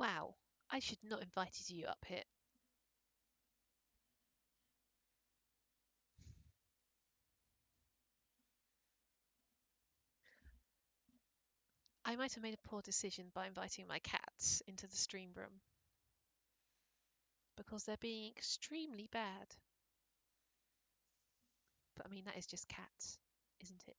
Wow, I should not have invited you up here. I might have made a poor decision by inviting my cats into the stream room because they're being extremely bad. But I mean, that is just cats, isn't it?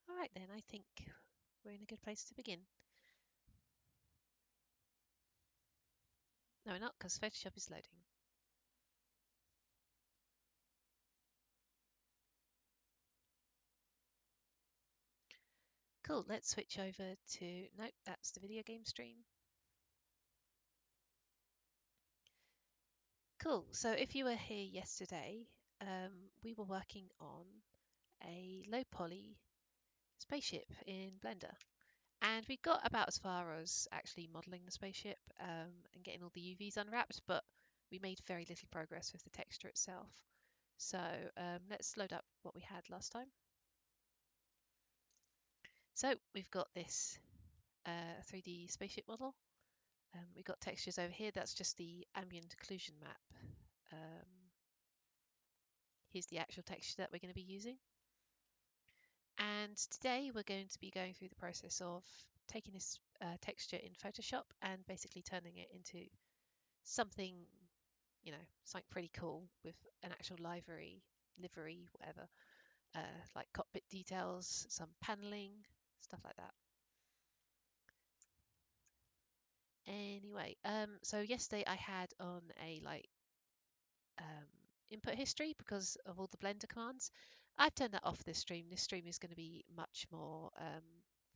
All right, then, I think we're in a good place to begin. No, we're not, because Photoshop is loading. Cool, let's switch over to, nope, that's the video game stream. Cool, so if you were here yesterday, we were working on a low poly spaceship in Blender. And we got about as far as actually modeling the spaceship and getting all the UVs unwrapped, but we made very little progress with the texture itself. So let's load up what we had last time. So we've got this 3D spaceship model. We've got textures over here. That's just the ambient occlusion map. Here's the actual texture that we're going to be using. And today we're going to be going through the process of taking this texture in Photoshop and basically turning it into something, you know, something pretty cool with an actual livery, whatever, like cockpit details, some paneling, stuff like that. Anyway, so yesterday I had on a input history because of all the Blender commands. I've turned that off this stream. This stream is going to be much more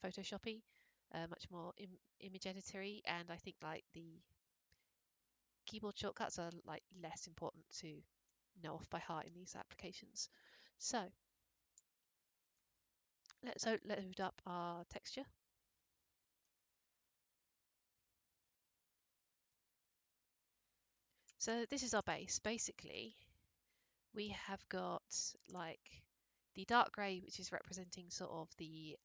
Photoshoppy, much more image editory, and I think like the keyboard shortcuts are like less important to know off by heart in these applications. So let's load up our texture. So this is our base. Basically, we have got like the dark grey, which is representing sort of the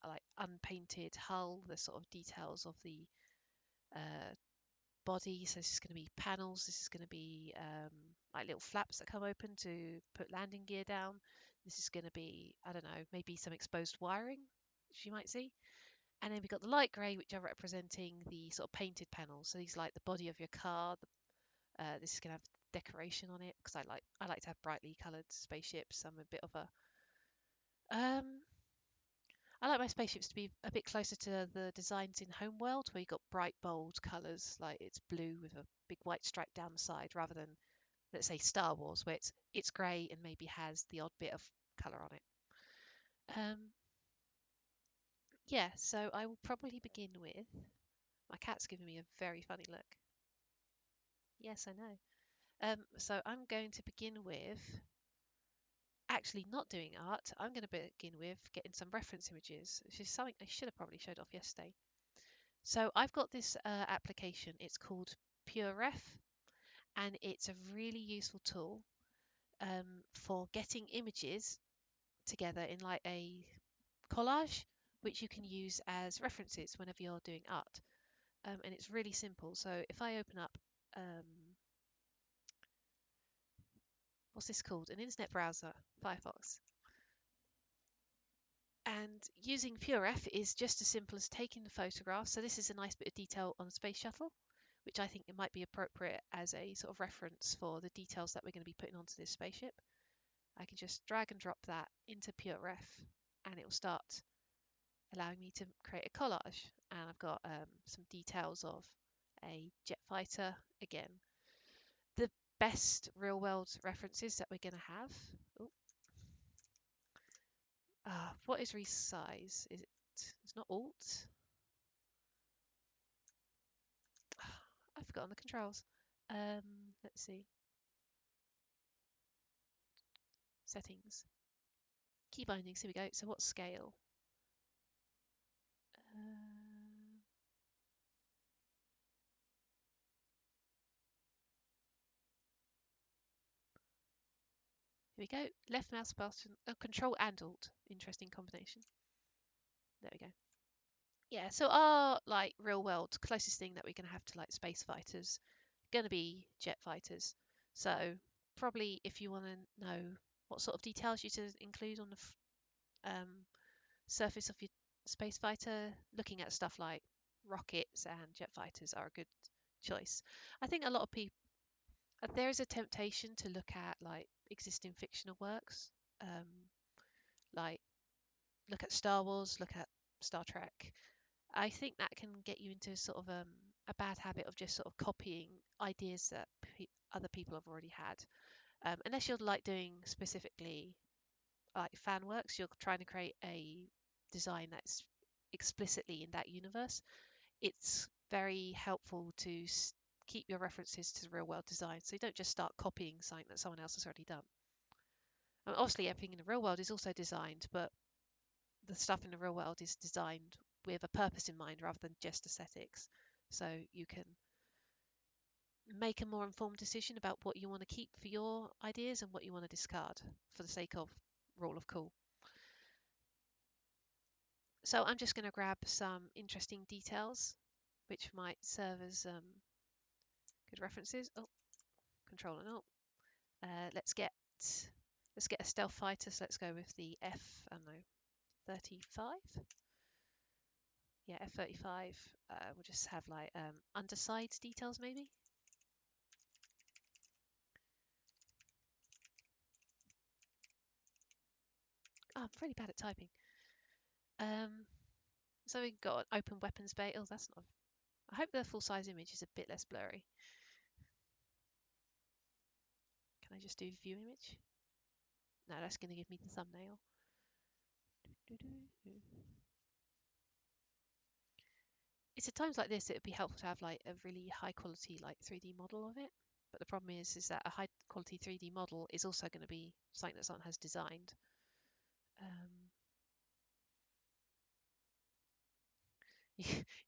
like unpainted hull, the sort of details of the uh, body. So this is going to be panels. This is going to be like little flaps that come open to put landing gear down. This is going to be, I don't know, maybe some exposed wiring, which you might see. And then we've got the light grey, which are representing the sort of painted panels. So these like the body of your car. This is going to have decoration on it because I like to have brightly coloured spaceships. I'm a bit of a I like my spaceships to be a bit closer to the designs in Homeworld, where you've got bright, bold colours, like it's blue with a big white stripe down the side, rather than, let's say, Star Wars, where it's grey and maybe has the odd bit of colour on it. Yeah, so I will probably begin with, my cat's giving me a very funny look. Yes, I know. So I'm going to begin with actually not doing art. I'm going to begin with getting some reference images, which is something I should have probably showed off yesterday. So I've got this application. It's called PureRef, and it's a really useful tool for getting images together in like a collage, which you can use as references whenever you're doing art. And it's really simple. So if I open up, what's this called? An internet browser, Firefox. And using PureRef is just as simple as taking the photograph. So this is a nice bit of detail on the space shuttle, which I think it might be appropriate as a sort of reference for the details that we're going to be putting onto this spaceship. I can just drag and drop that into PureRef and it will start allowing me to create a collage. And I've got some details of a jet fighter again. The best real world references that we're going to have. Oh, what is resize? Is it? It's not alt. I've forgotten the controls. Let's see. Settings. Key bindings. Here we go. So what scale? Uh, Here we go. Left mouse button. Oh, control and alt. Interesting combination. There we go. Yeah, so our like real world closest thing that we're gonna have to like space fighters gonna be jet fighters. So probably if you want to know what sort of details you to include on the surface of your space fighter, looking at stuff like rockets and jet fighters are a good choice. I think a lot of people there is a temptation to look at like existing fictional works, um, like look at Star Wars, look at Star Trek. I think that can get you into sort of a bad habit of just sort of copying ideas that other people have already had. Unless you're like doing specifically like fan works, you're trying to create a design that's explicitly in that universe. It's very helpful to keep your references to the real world design, so you don't just start copying something that someone else has already done. And obviously, everything in the real world is also designed, but the stuff in the real world is designed with a purpose in mind rather than just aesthetics. So you can make a more informed decision about what you want to keep for your ideas and what you want to discard for the sake of rule of cool. So I'm just going to grab some interesting details which might serve as good references. Oh, Control and Alt. Let's get a stealth fighter. So let's go with the F. I don't know, 35. Yeah, F-35. We'll just have like underside details maybe. Oh, I'm really bad at typing. So we've got an open weapons bay. Oh, that's not. I hope the full size image is a bit less blurry. Can I just do view image? No, that's going to give me the thumbnail. It's at times like this it would be helpful to have like a really high quality like 3D model of it. But the problem is that a high quality 3D model is also going to be something that someone has designed.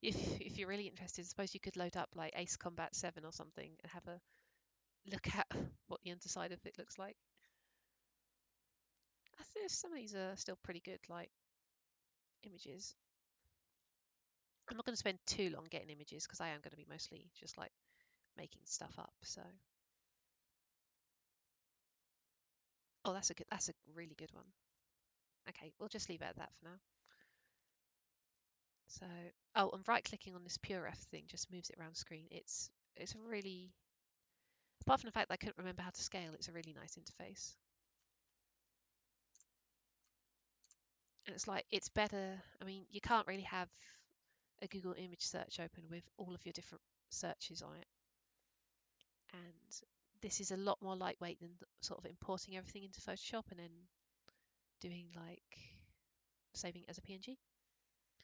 If you're really interested, I suppose you could load up like Ace Combat 7 or something and have a look at what the underside of it looks like. I think some of these are still pretty good, like images. I'm not going to spend too long getting images because I am going to be mostly just like making stuff up. So, oh, that's a really good one. Okay, we'll just leave it at that for now. So, oh, and right clicking on this pure F thing just moves it around the screen. It's a really, apart from the fact that I couldn't remember how to scale, it's a really nice interface. And it's like it's better. I mean, you can't really have a Google image search open with all of your different searches on it. And this is a lot more lightweight than sort of importing everything into Photoshop and then doing like saving it as a PNG.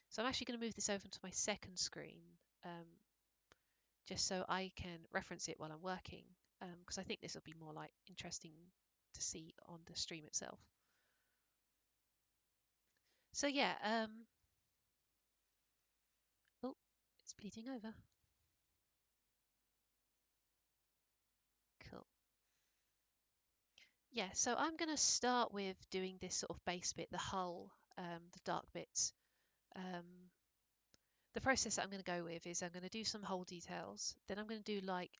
So I'm actually going to move this over to my second screen just so I can reference it while I'm working because I think this will be more like interesting to see on the stream itself. So yeah, oh, it's bleeding over. Cool. Yeah, so I'm going to start with doing this sort of base bit, the hull, the dark bits. The process that I'm going to go with is I'm going to do some hull details, then I'm going to do like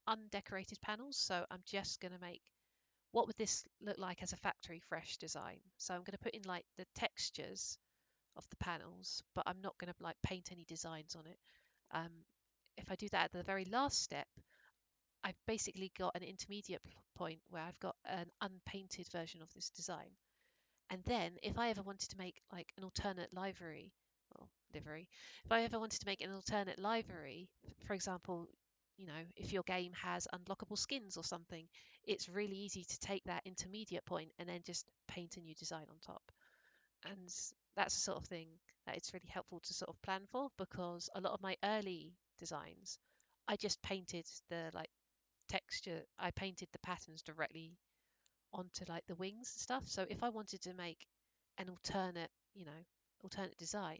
undecorated panels. So I'm just going to make, what would this look like as a factory fresh design? So I'm going to put in like the textures of the panels, but I'm not going to like paint any designs on it. If I do that at the very last step, I've basically got an intermediate point where I've got an unpainted version of this design. And then if I ever wanted to make like an alternate livery well, livery. If I ever wanted to make an alternate livery, for example, if your game has unlockable skins or something, it's really easy to take that intermediate point and then just paint a new design on top. And that's the sort of thing that it's really helpful to sort of plan for, because a lot of my early designs, I just painted the texture, I painted the patterns directly onto like the wings and stuff. So if I wanted to make an alternate design,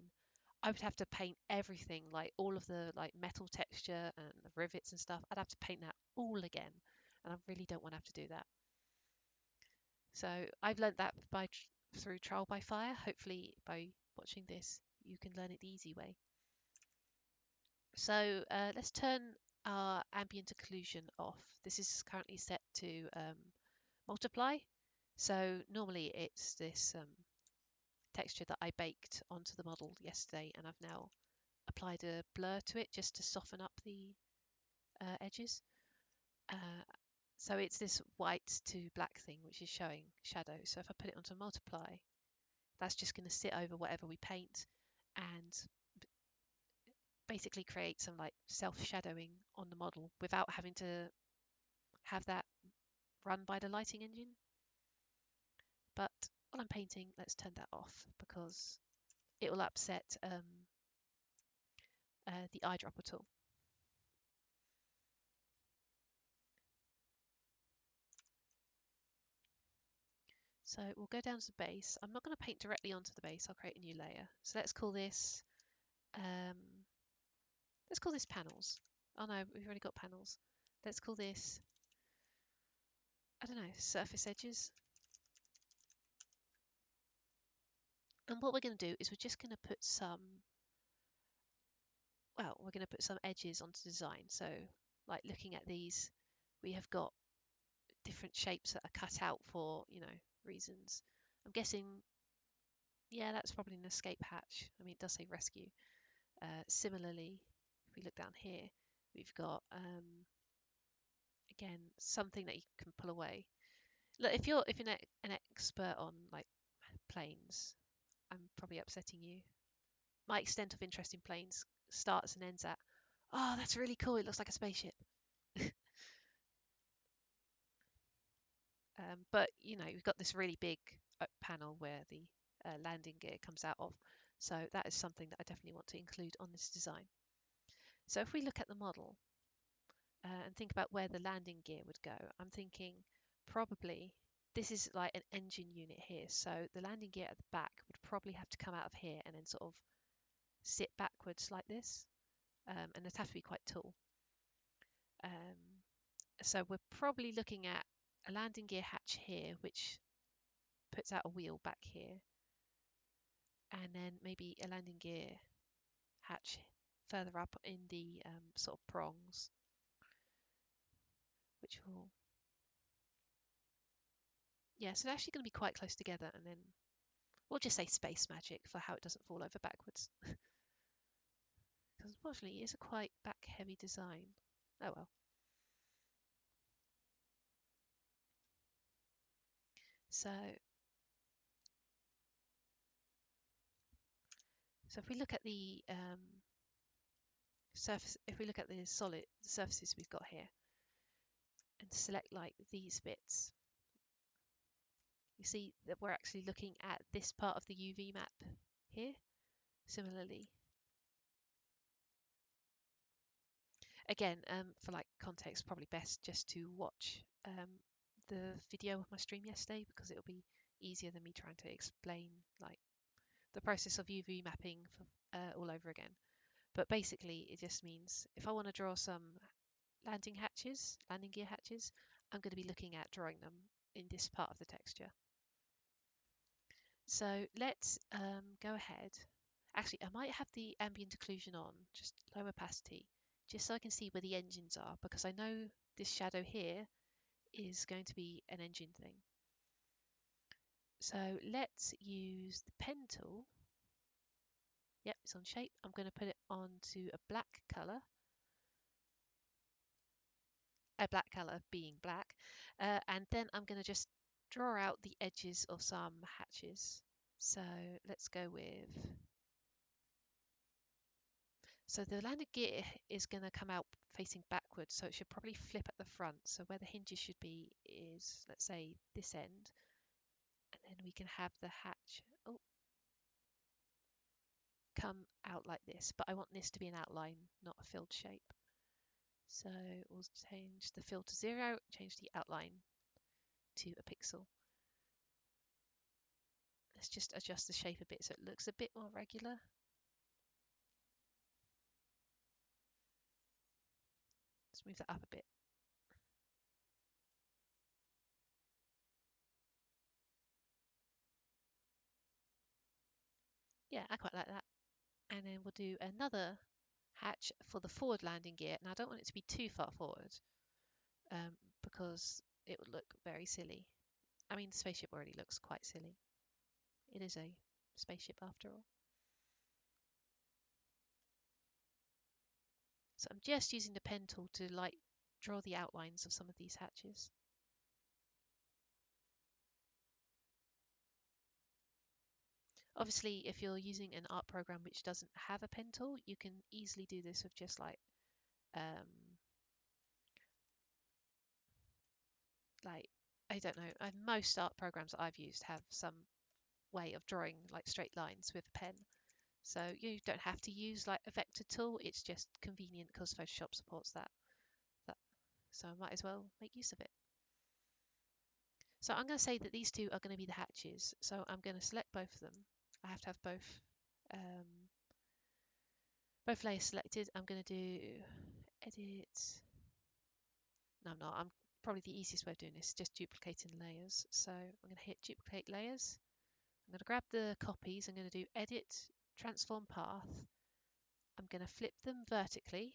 I would have to paint everything, like all of the like metal texture and the rivets and stuff. I'd have to paint that all again, and I really don't want to have to do that. So I've learnt that through trial by fire. Hopefully by watching this, you can learn it the easy way. So let's turn our ambient occlusion off. This is currently set to multiply. So normally it's this texture that I baked onto the model yesterday, and I've now applied a blur to it just to soften up the edges. So it's this white to black thing which is showing shadow. So if I put it onto multiply, that's just going to sit over whatever we paint and basically create some like self-shadowing on the model without having to have that run by the lighting engine. But while I'm painting, let's turn that off because it will upset the eyedropper tool. So we'll go down to the base. I'm not going to paint directly onto the base. I'll create a new layer. So let's call this panels. Oh no, we've already got panels. Let's call this, I don't know, surface edges. And what we're going to do is we're just going to put some, we're going to put some edges onto the design. So like looking at these, we have got different shapes that are cut out for, reasons. I'm guessing, yeah, that's probably an escape hatch. I mean, it does say rescue. Similarly, if we look down here, we've got, again, something that you can pull away. Look, if you're an expert on like planes, I'm probably upsetting you. My extent of interest in planes starts and ends at, oh, that's really cool. It looks like a spaceship. But we've got this really big panel where the landing gear comes out of. So that is something that I definitely want to include on this design. So if we look at the model and think about where the landing gear would go, I'm thinking probably this is like an engine unit here. So the landing gear at the back would probably have to come out of here and then sort of sit backwards like this. And it'd have to be quite tall. So we're probably looking at a landing gear hatch here, which puts out a wheel back here, and then maybe a landing gear hatch further up in the sort of prongs, which will, yeah, so they're actually going to be quite close together, and then we'll just say space magic for how it doesn't fall over backwards. Because unfortunately, it is a quite back-heavy design. Oh well. So if we look at the surface, if we look at the solid surfaces we've got here, and select like these bits, you see that we're actually looking at this part of the UV map here. Similarly, again, for like context, probably best just to watch the video of my stream yesterday, because it'll be easier than me trying to explain like the process of UV mapping for, all over again. But basically, it just means if I want to draw some landing gear hatches, I'm going to be looking at drawing them in this part of the texture. So let's go ahead. Actually, I might have the ambient occlusion on, just low opacity, just so I can see where the engines are, because I know this shadow here is going to be an engine thing. So let's use the pen tool. Yep, it's on shape. I'm going to put it onto a black color. A black color being black. And then I'm going to just draw out the edges of some hatches. So let's go with So the landing gear is going to come out facing backwards, so it should probably flip at the front. So where the hinges should be is, let's say, this end, and then we can have the hatch come out like this. But I want this to be an outline, not a filled shape. So we'll change the fill to 0, change the outline to a pixel. Let's just adjust the shape a bit so it looks a bit more regular. Let's move that up a bit. Yeah, I quite like that. And then we'll do another hatch for the forward landing gear. Now I don't want it to be too far forward because it would look very silly. I mean, the spaceship already looks quite silly. It is a spaceship after all. So I'm just using the pen tool to like draw the outlines of some of these hatches. Obviously, if you're using an art program which doesn't have a pen tool, you can easily do this with just like I don't know. Most art programs that I've used have some way of drawing like straight lines with a pen. So you don't have to use like a vector tool. It's just convenient because Photoshop supports that. So I might as well make use of it. So I'm going to say that these two are going to be the hatches. So I'm going to select both of them. I have to have both layers selected. I'm going to do edit. No, I'm not. I'm probably the easiest way of doing this is just duplicating layers. So I'm going to hit duplicate layers. I'm going to grab the copies. I'm going to do edit, transform path. I'm going to flip them vertically,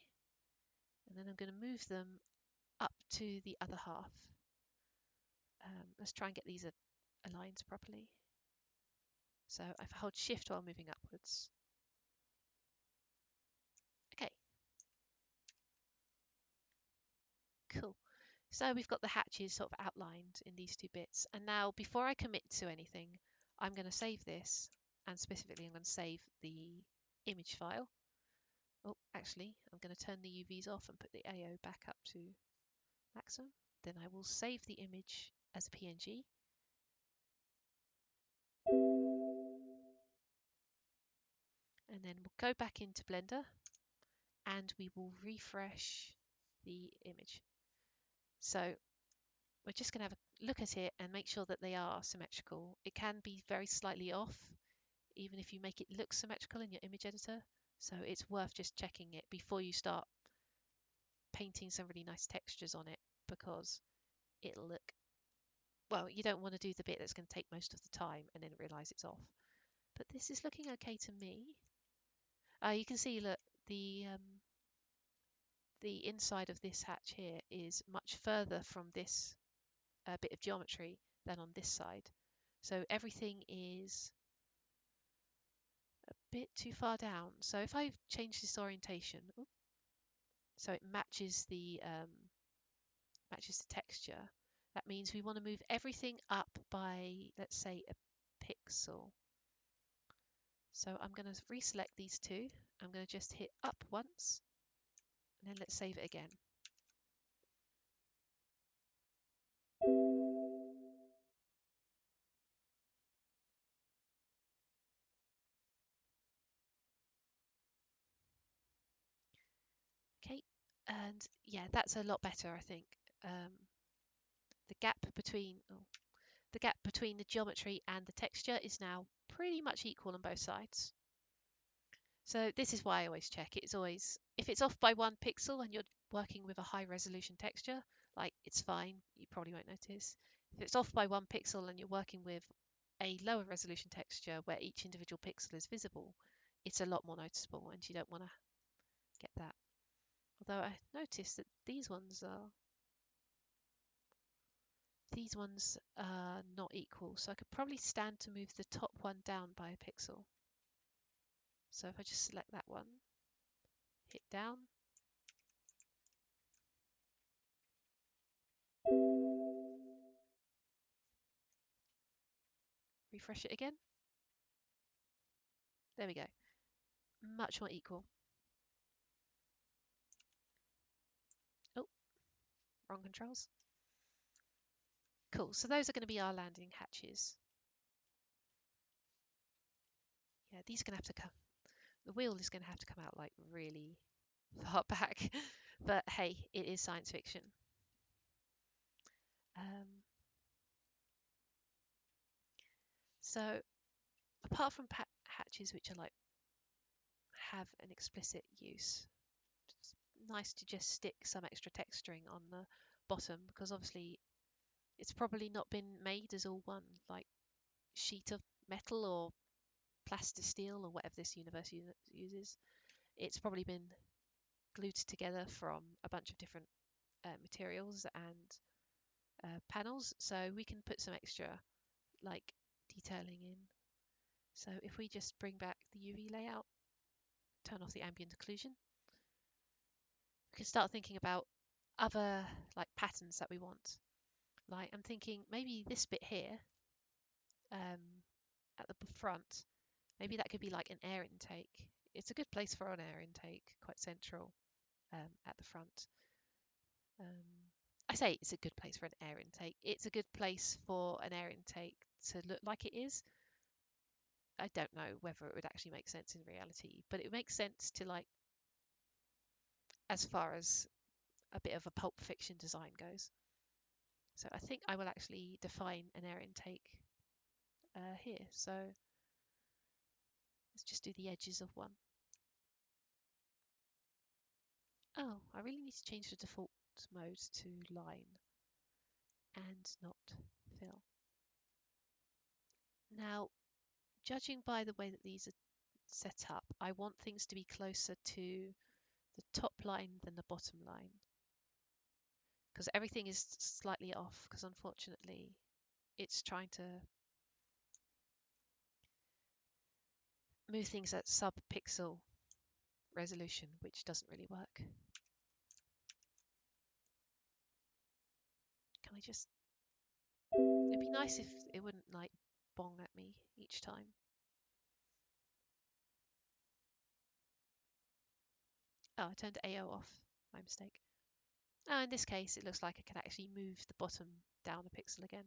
and then I'm going to move them up to the other half. Let's try and get these aligned properly. So if I hold shift while moving upwards. Okay. Cool. So we've got the hatches sort of outlined in these two bits. And now before I commit to anything, I'm going to save this, and specifically I'm going to save the image file. Oh, actually, I'm going to turn the UVs off and put the AO back up to maximum. Then I will save the image as a PNG. And then we'll go back into Blender and we will refresh the image. So we're just going to have a look at it and make sure that they are symmetrical. It can be very slightly off, even if you make it look symmetrical in your image editor. So it's worth just checking it before you start painting some really nice textures on it, because it'll look, well, you don't want to do the bit that's going to take most of the time and then realize it's off. But this is looking okay to me. You can see, look, the inside of this hatch here is much further from this bit of geometry than on this side. So everything is a bit too far down. So if I change this orientation, so it matches the texture, that means we want to move everything up by, let's say, a pixel. So I'm going to reselect these two. I'm going to just hit up once, and then let's save it again. Okay, and yeah, that's a lot better, I think. The gap between the geometry and the texture is now pretty much equal on both sides. So this is why I always check. It's always, if it's off by 1 pixel and you're working with a high resolution texture, like, it's fine, you probably won't notice. If it's off by 1 pixel and you're working with a lower resolution texture where each individual pixel is visible, it's a lot more noticeable, and you don't want to get that. Although I noticed that these ones are not equal, so I could probably stand to move the top one down by a pixel. So if I just select that one, hit down, refresh it again, there we go, much more equal. wrong controls. Cool, so those are going to be our landing hatches. Yeah, these are going to have to come, the wheel is going to have to come out like really far back, but hey, it is science fiction. So apart from hatches which are like have an explicit use, it's nice to just stick some extra texturing on the bottom, because obviously it's probably not been made as all one like sheet of metal or plasticsteel or whatever this universe uses. It's probably been glued together from a bunch of different materials and panels, so we can put some extra like detailing in. So if we just bring back the UV layout, turn off the ambient occlusion, we can start thinking about other like patterns that we want. Like I'm thinking maybe this bit here at the front, maybe that could be like an air intake. It's a good place for an air intake, quite central at the front. I say it's a good place for an air intake. It's a good place for an air intake to look like it is. I don't know whether it would actually make sense in reality, but it makes sense to like as far as a bit of a pulp fiction design goes. So I think I will actually define an air intake here. So let's just do the edges of one. Oh, I really need to change the default mode to line and not fill. Now, judging by the way that these are set up, I want things to be closer to the top line than the bottom line, because everything is slightly off, because unfortunately it's trying to move things at sub-pixel resolution, which doesn't really work. Can I just... It'd be nice if it wouldn't like bong at me each time. Oh, I turned AO off. My mistake. Oh, in this case, it looks like I can actually move the bottom down a pixel again.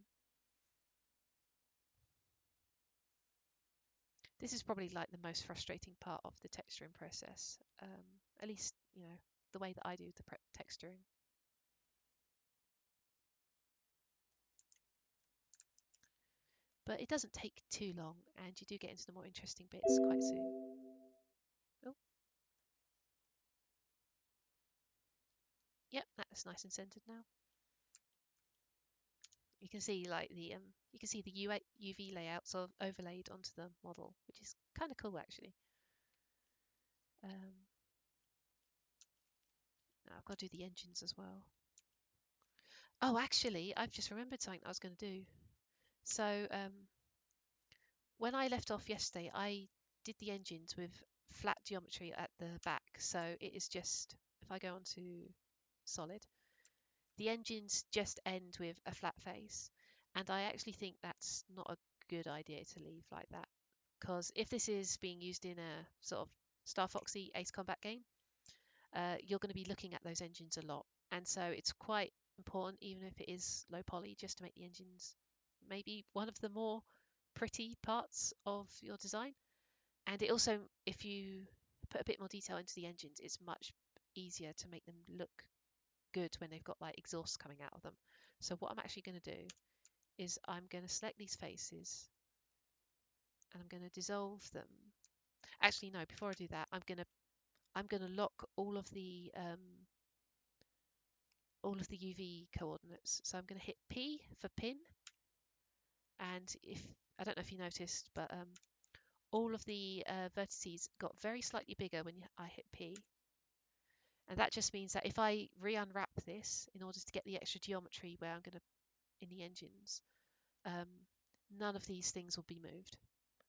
This is probably like the most frustrating part of the texturing process. At least, you know, the way that I do the texturing. But it doesn't take too long, and you do get into the more interesting bits quite soon. Oh, yep, that's nice and centered now. You can see like the you can see the UV layouts of overlaid onto the model, which is kind of cool actually. Now I've got to do the engines as well. Oh, actually, I've just remembered something I was going to do. So when I left off yesterday, I did the engines with flat geometry at the back. So it is just, if I go on to solid, the engines just end with a flat face. And I actually think that's not a good idea to leave like that. Because if this is being used in a sort of Star Foxy Ace Combat game, you're going to be looking at those engines a lot. And so it's quite important, even if it is low poly, just to make the engines maybe one of the more pretty parts of your design. And it also, if you put a bit more detail into the engines, it's much easier to make them look good when they've got like exhaust coming out of them. So what I'm actually going to do is I'm going to select these faces and I'm going to dissolve them. Actually, no, before I do that, I'm going to lock all of the UV coordinates. So I'm going to hit P for pin, and if I don't know if you noticed, but all of the vertices got very slightly bigger when I hit P. And that just means that if I re-unwrap this in order to get the extra geometry where I'm going to, in the engines, none of these things will be moved.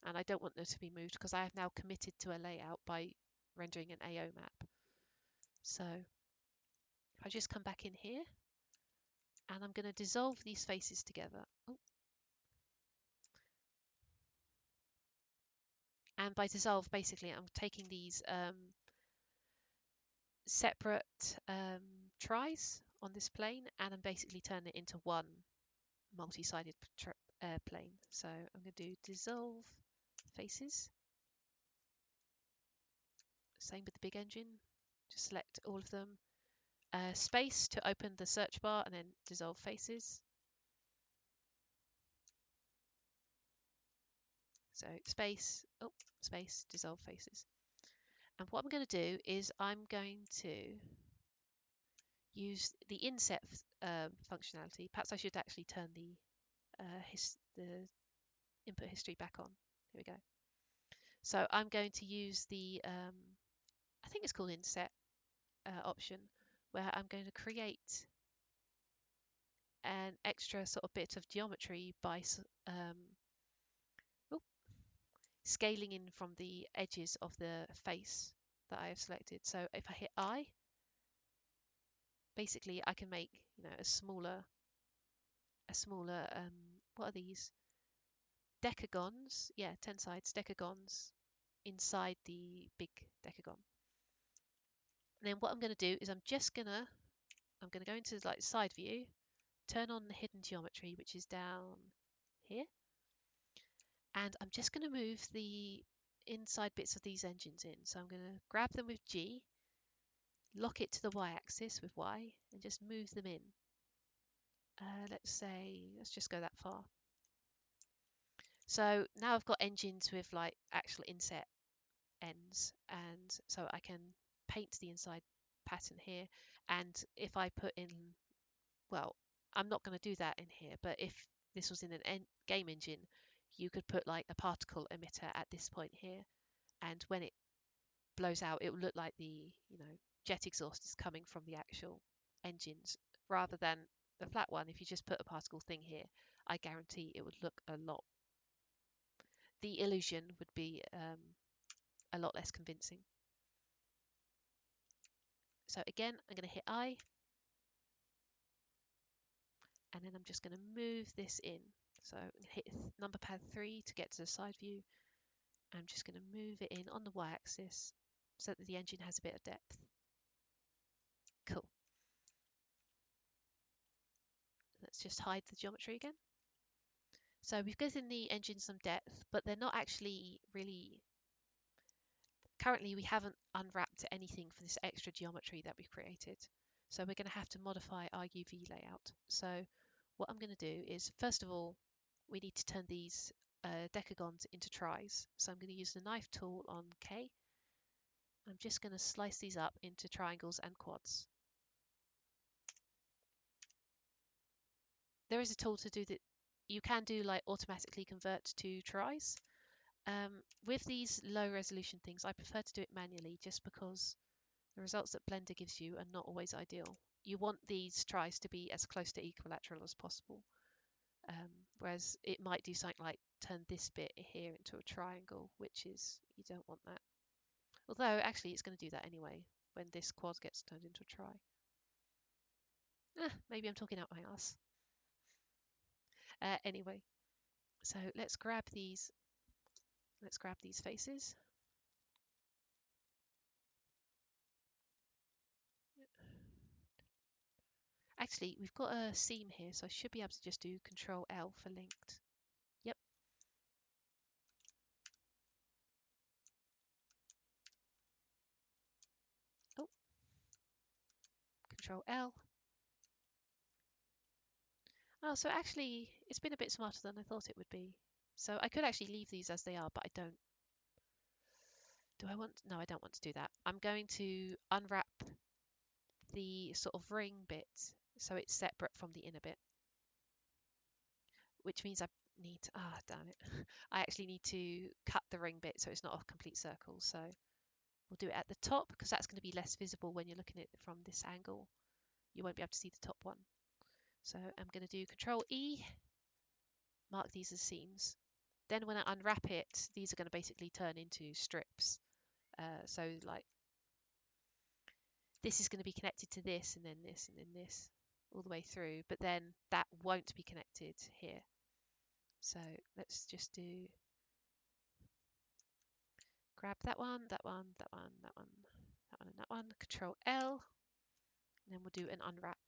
And I don't want them to be moved because I have now committed to a layout by rendering an AO map. So if I just come back in here, and I'm going to dissolve these faces together. Oh. And by dissolve, basically, I'm taking these separate tries on this plane, and I'm basically turning it into one multi-sided plane. So I'm going to do dissolve faces. Same with the big engine. Just select all of them. Space to open the search bar and then dissolve faces. So space, oh, space, dissolve faces. And what I'm going to do is I'm going to use the inset functionality. Perhaps I should actually turn the input history back on. Here we go. So I'm going to use the, I think it's called inset option, where I'm going to create an extra sort of bit of geometry by scaling in from the edges of the face that I have selected. So if I hit I, basically I can make, a smaller, what are these? Decagons. Yeah, 10 sides, decagons inside the big decagon. And then what I'm going to do is I'm going to go into like side view, turn on the hidden geometry, which is down here. And I'm just going to move the inside bits of these engines in. So I'm going to grab them with G, lock it to the y-axis with Y, and just move them in. Let's just go that far. So now I've got engines with like actual inset ends, and so I can paint the inside pattern here. And if I put in, well, I'm not going to do that in here, but if this was in an game engine, you could put like a particle emitter at this point here, and when it blows out, it will look like the jet exhaust is coming from the actual engines rather than the flat one. If you just put a particle thing here, I guarantee it would look a lot. The illusion would be a lot less convincing. So again, I'm going to hit I, and then I'm just going to move this in. So hit number pad 3 to get to the side view. I'm just going to move it in on the y-axis so that the engine has a bit of depth. Cool. Let's just hide the geometry again. So we've given the engine some depth, but they're not actually really... Currently, we haven't unwrapped anything for this extra geometry that we've created. So we're going to have to modify our UV layout. So what I'm going to do is, first of all, we need to turn these decagons into tris. So I'm going to use the knife tool on K. I'm just going to slice these up into triangles and quads. There is a tool to do that. You can do like automatically convert to tris. With these low resolution things, I prefer to do it manually just because the results that Blender gives you are not always ideal. You want these tris to be as close to equilateral as possible. Whereas it might do something like turn this bit here into a triangle, which is, you don't want that. Although actually it's going to do that anyway when this quad gets turned into a tri. Maybe I'm talking out my ass. Anyway, so let's grab these faces. Actually, we've got a seam here, so I should be able to just do Control L for linked. Yep. Oh, Control L. Oh, so actually, it's been a bit smarter than I thought it would be. So I could actually leave these as they are, but I don't. Do I want? No, I don't want to do that. I'm going to unwrap the sort of ring bit so it's separate from the inner bit, which means I need to, damn it. I actually need to cut the ring bit so it's not a complete circle. So we'll do it at the top because that's going to be less visible when you're looking at it from this angle. You won't be able to see the top one. So I'm going to do Control E, mark these as seams. Then when I unwrap it, these are going to basically turn into strips. So like this is going to be connected to this and then this and then this all the way through, but then that won't be connected here. So let's just do, grab that one, that one, that one, that one, that one, and that one, Control L, And then we'll do an unwrap.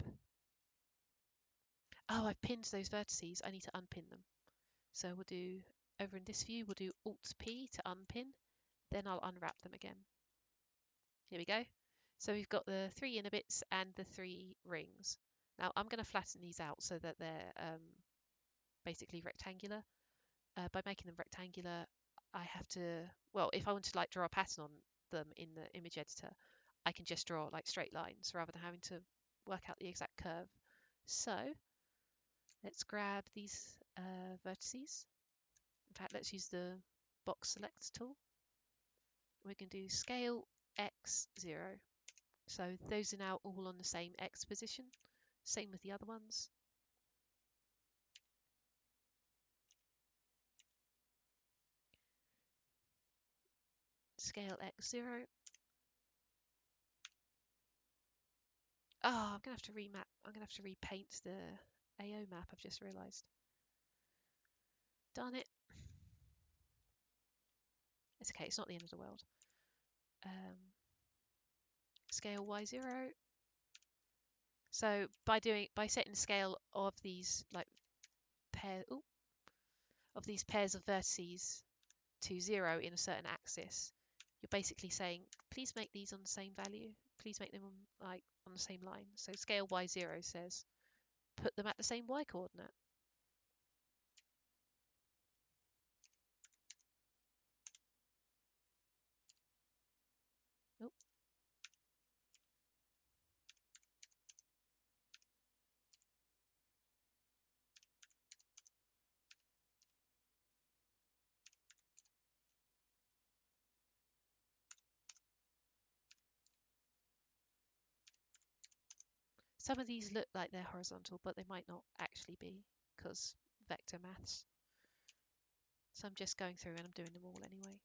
Oh, I've pinned those vertices. I need to unpin them. So we'll do, over in this view, we'll do Alt-P to unpin. Then I'll unwrap them again. Here we go. So we've got the 3 inner bits and the 3 rings. Now I'm going to flatten these out so that they're basically rectangular. By making them rectangular, I have to, well, if I want to like draw a pattern on them in the image editor, I can just draw like straight lines rather than having to work out the exact curve. So let's grab these vertices. In fact, let's use the box select tool. We can do scale x0. So those are now all on the same x position. Same with the other ones. Scale x0. Oh, I'm gonna have to remap. I'm gonna have to repaint the AO map. I've just realised. Darn it. It's okay. It's not the end of the world. Scale y0. So by setting the scale of these like pairs of vertices to 0 in a certain axis, you're basically saying, please make these on the same value. Please make them on the same line. So scale y0 says, put them at the same y coordinate. Oh. Some of these look like they're horizontal, but they might not actually be because vector maths. So I'm just going through and I'm doing them all anyway.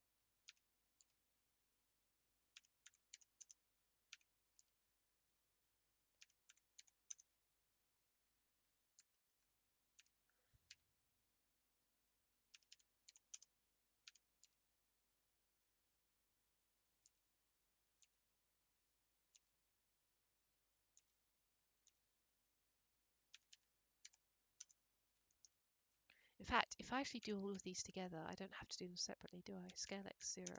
In fact, if I actually do all of these together, I don't have to do them separately, do I? Scale x0.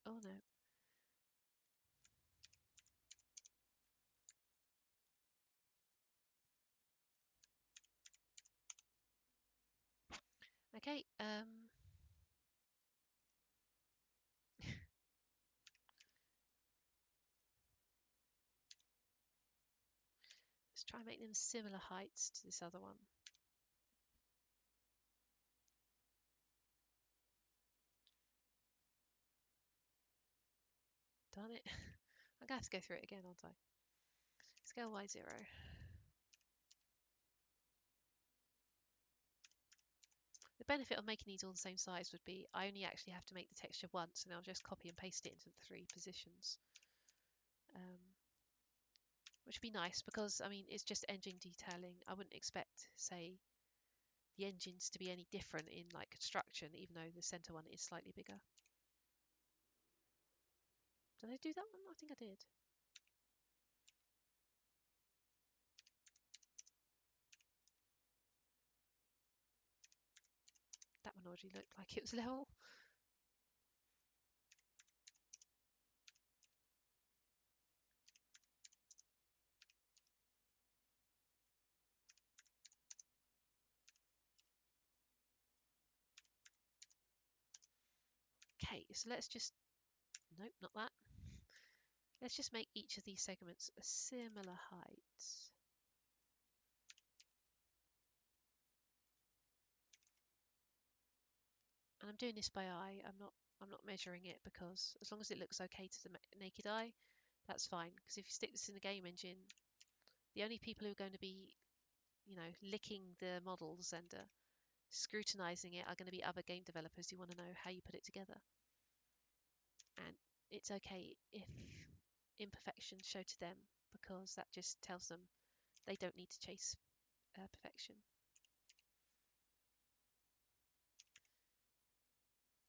Oh no. Okay, let's try and make them similar heights to this other one. Darn it. I'm gonna have to go through it again, aren't I? Scale y0. The benefit of making these all the same size would be I only actually have to make the texture once and I'll just copy and paste it into the 3 positions. Which would be nice because, I mean, it's just engine detailing. I wouldn't expect, say, the engines to be any different in like construction, even though the center one is slightly bigger. Did I do that one? I think I did. That one already looked like it was level. Okay, so let's just, nope, not that. Let's just make each of these segments a similar height. And I'm doing this by eye. I'm not measuring it, because as long as it looks okay to the naked eye, that's fine. Because if you stick this in the game engine, the only people who are going to be, you know, licking the models and scrutinizing it are going to be other game developers who want to know how you put it together. And it's okay if imperfections show to them, because that just tells them they don't need to chase perfection.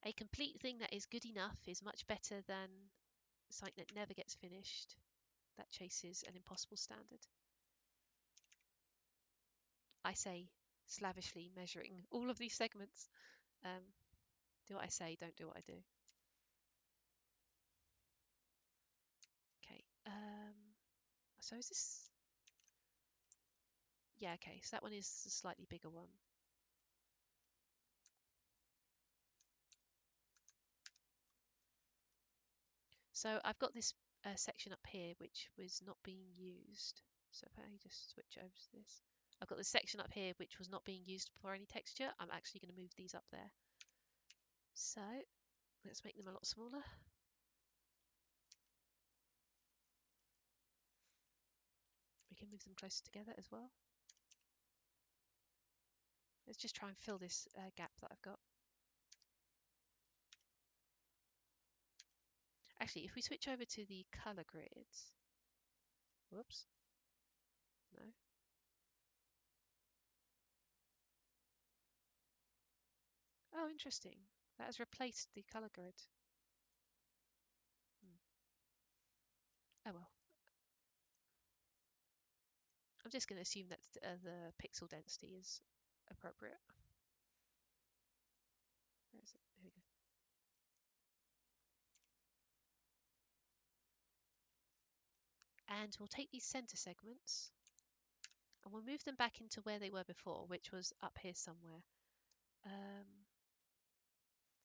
A complete thing that is good enough is much better than something that never gets finished, that chases an impossible standard. I say, slavishly measuring all of these segments. Do what I say, don't do what I do. Okay, so is this... Yeah, okay, so that one is a slightly bigger one. So I've got this section up here which was not being used. So if I just switch over to this, I've got this section up here which was not being used for any texture. I'm actually going to move these up there. So let's make them a lot smaller. We can move them closer together as well. Let's just try and fill this gap that I've got. Actually, if we switch over to the color grids, whoops, no. Oh, interesting. That has replaced the color grid. Oh well. I'm just going to assume that the pixel density is appropriate. Where is it? Here we go. And we'll take these center segments and we'll move them back into where they were before, which was up here somewhere.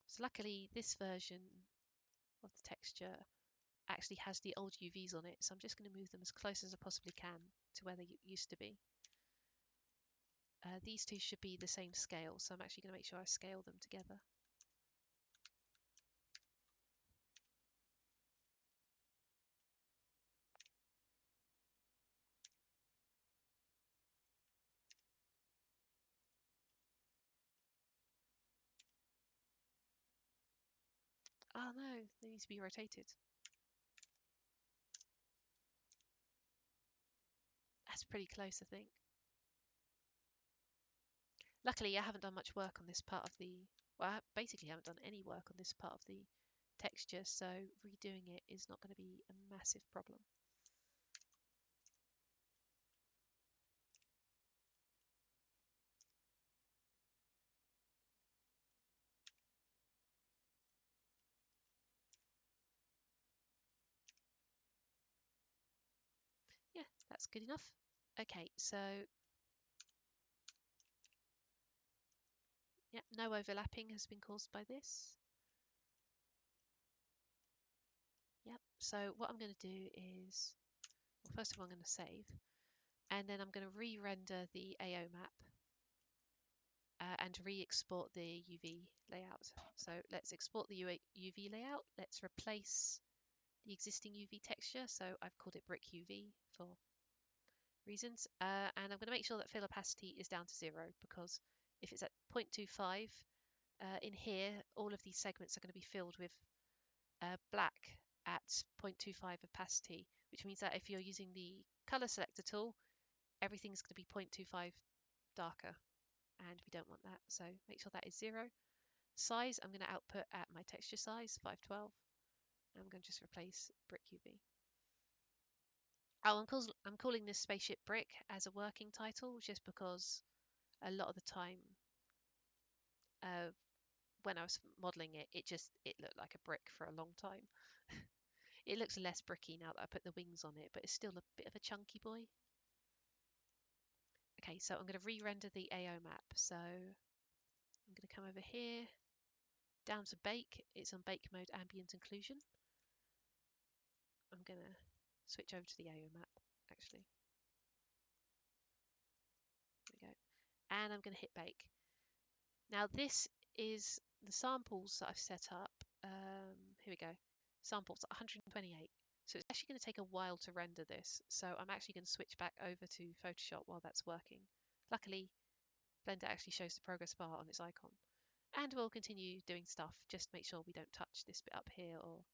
So luckily this version of the texture actually has the old UVs on it, so I'm just going to move them as close as I possibly can to where they used to be. These two should be the same scale, so I'm actually going to make sure I scale them together. Oh no, they need to be rotated. That's pretty close, I think. Luckily, I haven't done much work on this part of the... Well, I basically haven't done any work on this part of the texture, so redoing it is not going to be a massive problem. Yeah, that's good enough. Okay, so yeah, no overlapping has been caused by this. Yep, so what I'm going to do is, well, first of all, I'm going to save, and then I'm going to re-render the AO map and re-export the UV layout. So let's export the UV layout. Let's replace the existing UV texture. So I've called it brick UV for reasons. And I'm going to make sure that fill opacity is down to 0, because if it's at 0.25, in here, all of these segments are going to be filled with black at 0.25 opacity, which means that if you're using the color selector tool, everything's going to be 0.25 darker, and we don't want that. So make sure that is 0. Size, I'm going to output at my texture size, 512. And I'm going to just replace brick UV. Oh, I'm calling this spaceship brick as a working title just because a lot of the time when I was modeling it, it looked like a brick for a long time. It looks less bricky now that I put the wings on it, but it's still a bit of a chunky boy. Okay, so I'm going to re-render the AO map. So I'm going to come over here, down to bake. It's on bake mode ambient occlusion. I'm going to switch over to the AO map, actually. There we go. And I'm going to hit bake. Now this is the samples that I've set up. Here we go. Samples 128. So it's actually going to take a while to render this. So I'm actually going to switch back over to Photoshop while that's working. Luckily, Blender actually shows the progress bar on its icon. And we'll continue doing stuff. Just make sure we don't touch this bit up here or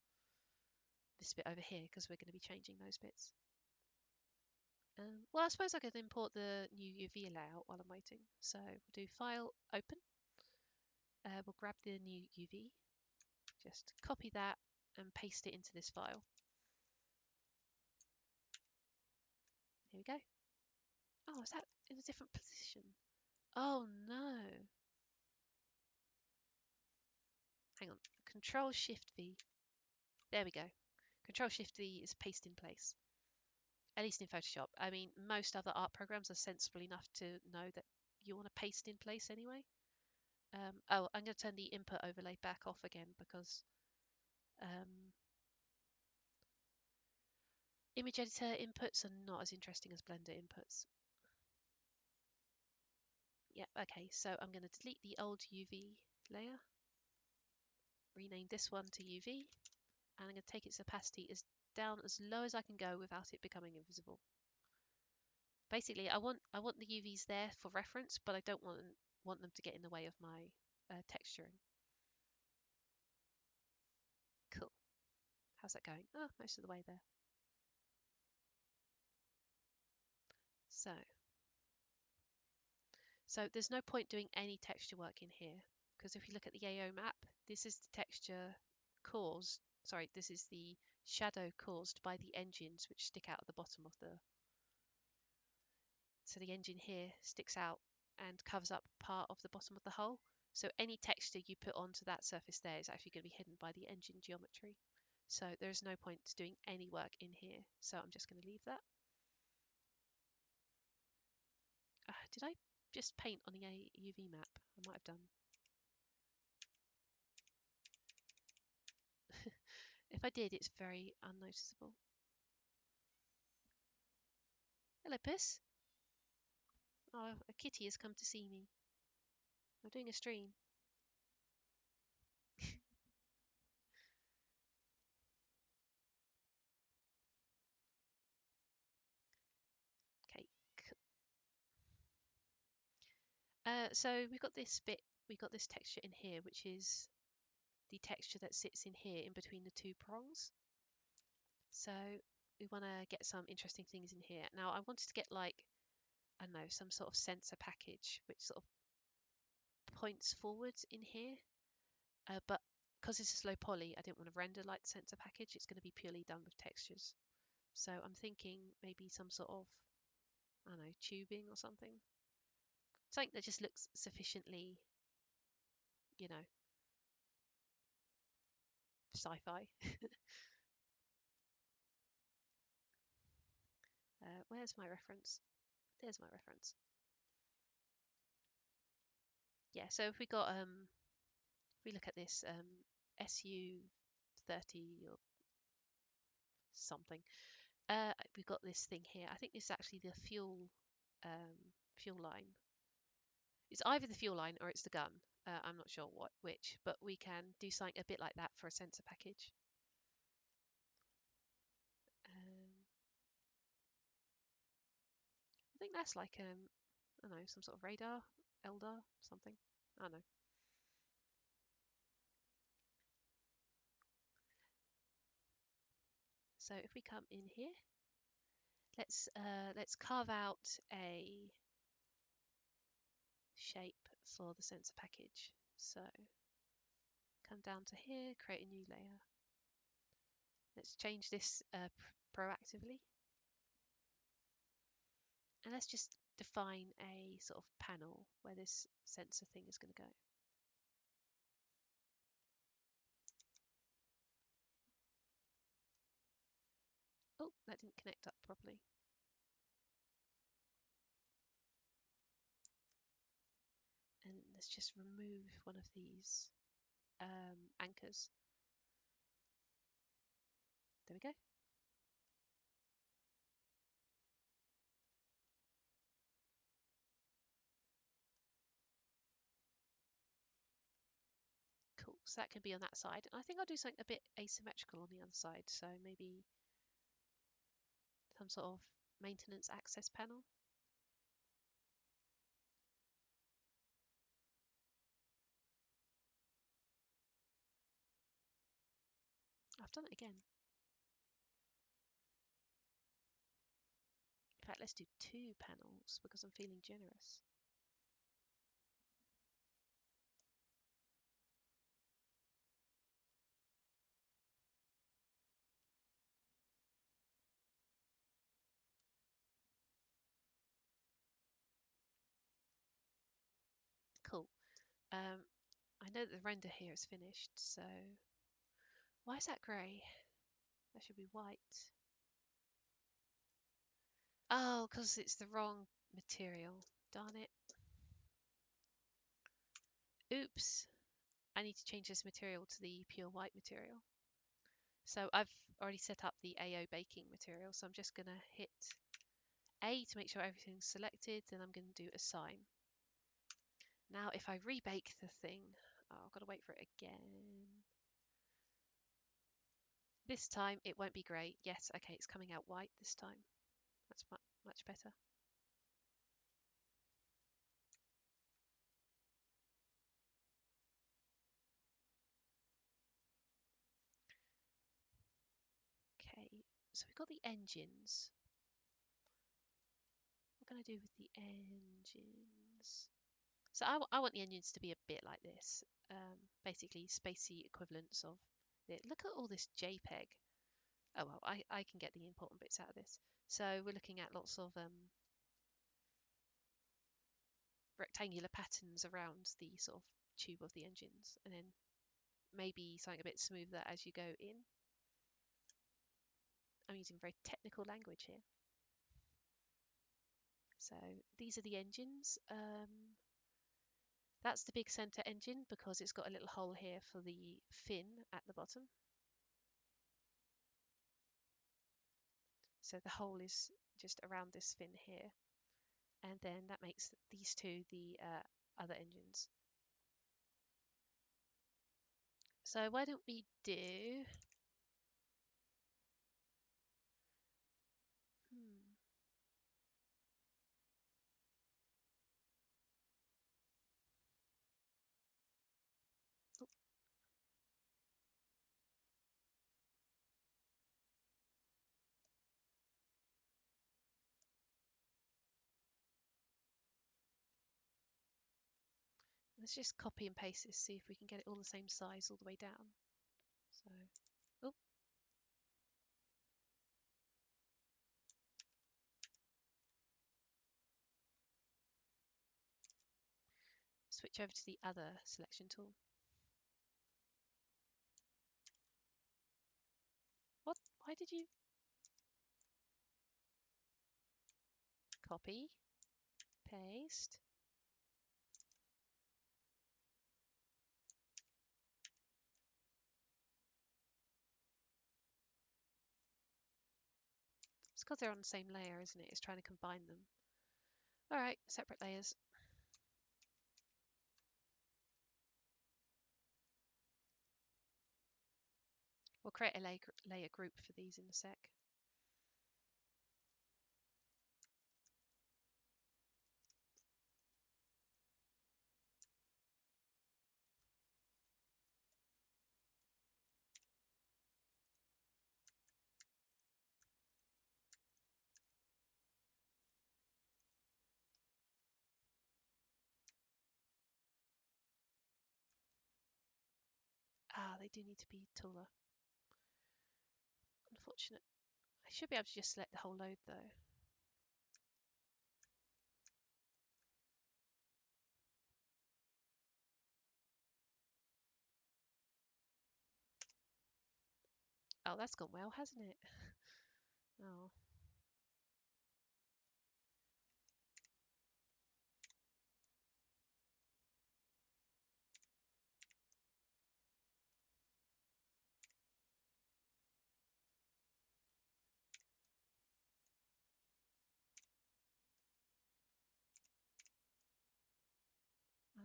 this bit over here, because we're going to be changing those bits. Well, I suppose I could import the new UV layout while I'm waiting. So we'll do File, Open. We'll grab the new UV, just copy that and paste it into this file. Here we go. Oh, is that in a different position? Oh no. Hang on. Control Shift V. There we go. Control Shift V is paste in place. At least in Photoshop. I mean, most other art programs are sensible enough to know that you want to paste in place anyway. Oh, I'm going to turn the input overlay back off again because image editor inputs are not as interesting as Blender inputs. Yep, okay, so I'm going to delete the old UV layer, rename this one to UV, and I'm going to take its opacity down as low as I can go without it becoming invisible. Basically, I want the UVs there for reference, but I don't want them to get in the way of my texturing. Cool. How's that going? Oh, most of the way there. So there's no point doing any texture work in here, because if you look at the AO map, this is the texture caused, sorry, this is the shadow caused by the engines which stick out at the bottom of the, so the engine here sticks out and covers up part of the bottom of the hull. So any texture you put onto that surface there is actually going to be hidden by the engine geometry. So there's no point doing any work in here. So I'm just going to leave that. Did I just paint on the UV map? I might have done. If I did, it's very unnoticeable. Hello, Puss. Oh, a kitty has come to see me. I'm doing a stream. Okay. So we've got this bit, we've got this texture in here, which is the texture that sits in here in between the two prongs. So we want to get some interesting things in here. Now I wanted to get like, I don't know, some sort of sensor package which sort of points forwards in here. But because this is low poly, I didn't want to render like the sensor package. It's going to be purely done with textures. So I'm thinking maybe some sort of, I don't know, tubing or something. Something that just looks sufficiently, you know, sci-fi. Where's my reference? There's my reference. Yeah, so if we got we look at this SU30 or something, we've got this thing here. I think this is actually the fuel line. It's either the fuel line or it's the gun. I'm not sure which, but we can do something a bit like that for a sensor package. I think that's like I don't know, some sort of radar, LDAR, something. I don't know. So if we come in here, let's carve out a shape for the sensor package. So come down to here, create a new layer. Let's change this proactively. And let's just define a sort of panel where this sensor thing is going to go. Oh, that didn't connect up properly. And let's just remove one of these anchors. There we go. So that can be on that side. And I think I'll do something a bit asymmetrical on the other side. So maybe some sort of maintenance access panel. I've done it again. In fact, let's do 2 panels because I'm feeling generous. Cool. I know that the render here is finished, so why is that grey? That should be white. Oh, because it's the wrong material. Darn it. Oops. I need to change this material to the pure white material. So I've already set up the AO baking material, so I'm just going to hit A to make sure everything's selected, then I'm going to do assign. Now if I rebake the thing, oh, I've got to wait for it again. This time it won't be grey. Yes, okay, it's coming out white this time. That's much better. Okay, so we've got the engines. What can I do with the engines? So I want the engines to be a bit like this. Basically spacey equivalents of it. Look at all this JPEG. Oh well, I can get the important bits out of this. So we're looking at lots of rectangular patterns around the sort of tube of the engines, and then maybe something a bit smoother as you go in. I'm using very technical language here. So these are the engines. That's the big center engine because it's got a little hole here for the fin at the bottom. So the hole is just around this fin here. And then that makes these two the other engines. So why don't we do... Oh, let's just copy and paste this, see if we can get it all the same size all the way down. So, oh, switch over to the other selection tool. What? Why did you... Copy, paste. It's because they're on the same layer, isn't it? It's trying to combine them. All right, separate layers. We'll create a layer group for these in a sec. Ah, they do need to be taller. Unfortunate. I should be able to just select the whole load though. Oh, that's gone well, hasn't it? Oh.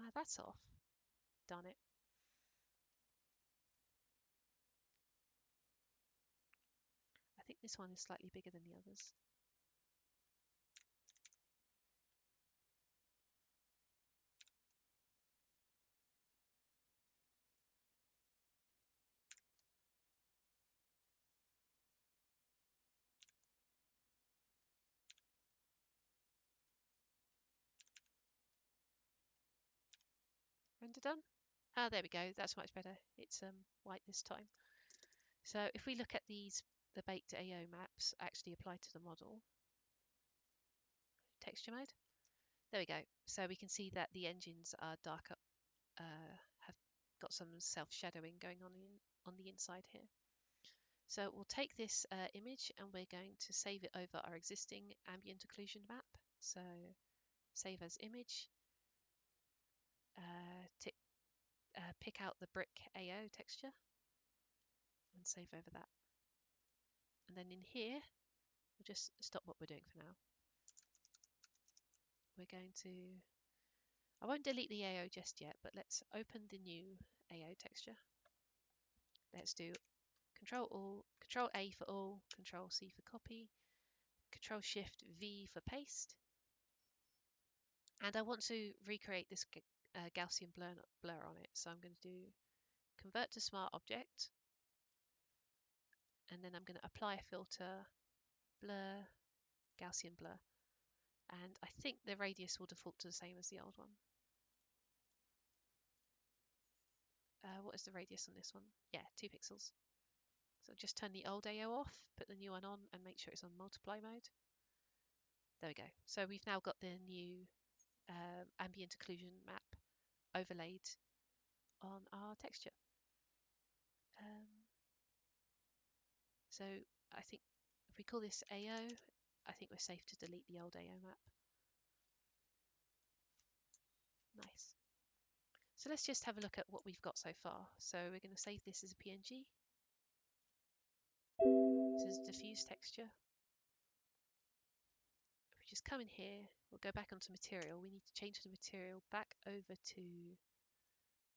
Ah, that's off. Darn it. think this one is slightly bigger than the others. Render done. Ah, there we go. That's much better. It's white this time. So if we look at these, the baked AO maps actually apply to the model. Texture mode. There we go. So we can see that the engines are darker, have got some self-shadowing going on the inside here. So we'll take this image and we're going to save it over our existing ambient occlusion map. So save as image, pick out the brick AO texture and save over that. And then in here, we'll just stop what we're doing for now. We're going to, I won't delete the AO just yet, but let's open the new AO texture. Let's do Control A for all, Control C for copy, Control Shift V for paste. And I want to recreate this Gaussian blur on it. So I'm going to do Convert to Smart Object. And then I'm going to apply a filter, blur, Gaussian blur. And I think the radius will default to the same as the old one. What is the radius on this one? Yeah, 2 pixels. So just turn the old AO off, put the new one on, and make sure it's on multiply mode. There we go. So we've now got the new ambient occlusion map overlaid on our texture. So I think if we call this AO, I think we're safe to delete the old AO map. Nice. So let's just have a look at what we've got so far. So we're going to save this as a PNG. This is diffuse texture. If we just come in here, we'll go back onto material. We need to change the material back over to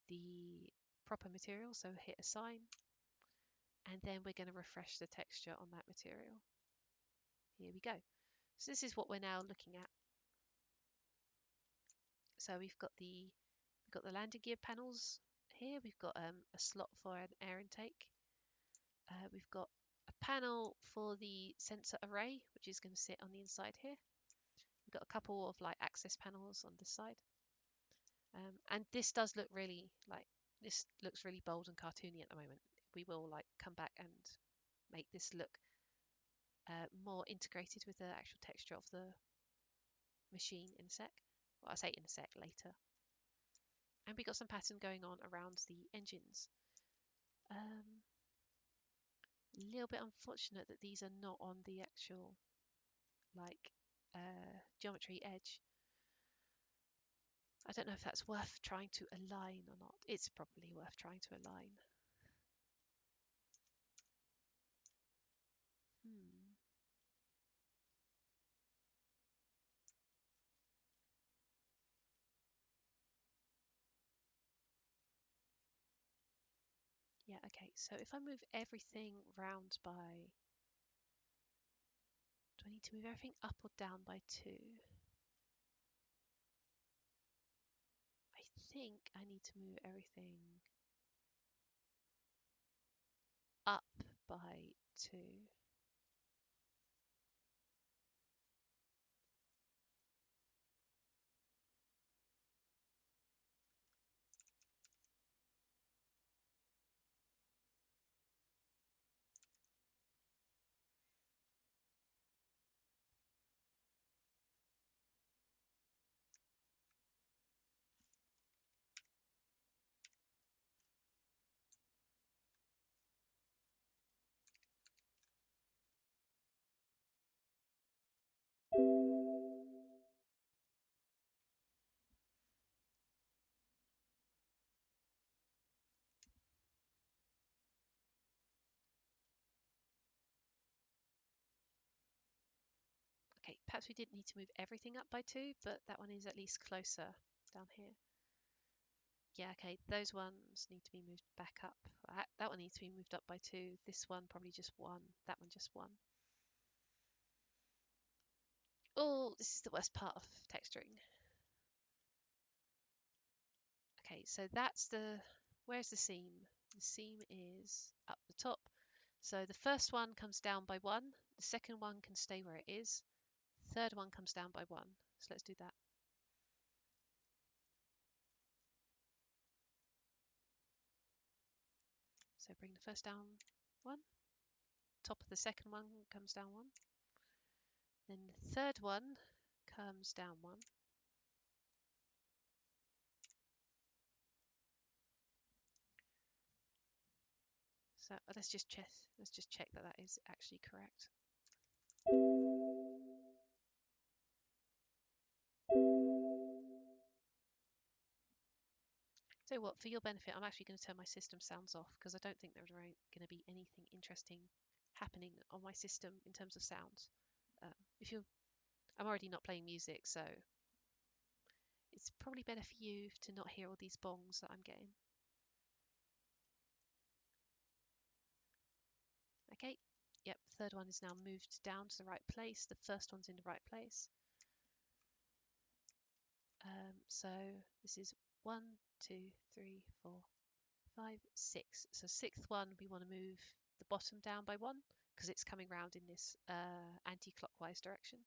the proper material. So hit assign, and then we're going to refresh the texture on that material. Here we go. So this is what we're now looking at. So we've got the landing gear panels here. We've got a slot for an air intake. We've got a panel for the sensor array, which is going to sit on the inside here. We've got a couple of like access panels on this side. And this does look really this looks really bold and cartoony at the moment. We will come back and make this look more integrated with the actual texture of the machine in a sec. Well, I'll say in a sec later. And we got some pattern going on around the engines. A little bit unfortunate that these are not on the actual geometry edge. I don't know if that's worth trying to align or not. It's probably worth trying to align. Yeah, okay, so if I move everything round by, do I need to move everything up or down by 2? I think I need to move everything up by 2. Okay, perhaps we didn't need to move everything up by 2, but that one is at least closer down here. Yeah, okay, those ones need to be moved back up. That one needs to be moved up by 2. This one probably just 1. That one just 1. Oh, this is the worst part of texturing. Okay, so that's where's the seam? The seam is up the top. So the first one comes down by 1, the second one can stay where it is, third one comes down by 1. So let's do that. So bring the first down 1, top of the second one comes down 1, then the third one comes down 1, so let's just check that that is actually correct. So what, for your benefit, I'm actually going to turn my system sounds off because I don't think there's going to be anything interesting happening on my system in terms of sounds. If you, I'm already not playing music, so it's probably better for you to not hear all these bongs that I'm getting. Okay, yep, the third one is now moved down to the right place. The first one's in the right place. So this is 1, 2, 3, 4, 5, 6. So sixth one, we want to move the bottom down by 1 because it's coming round in this anti-clockwise direction.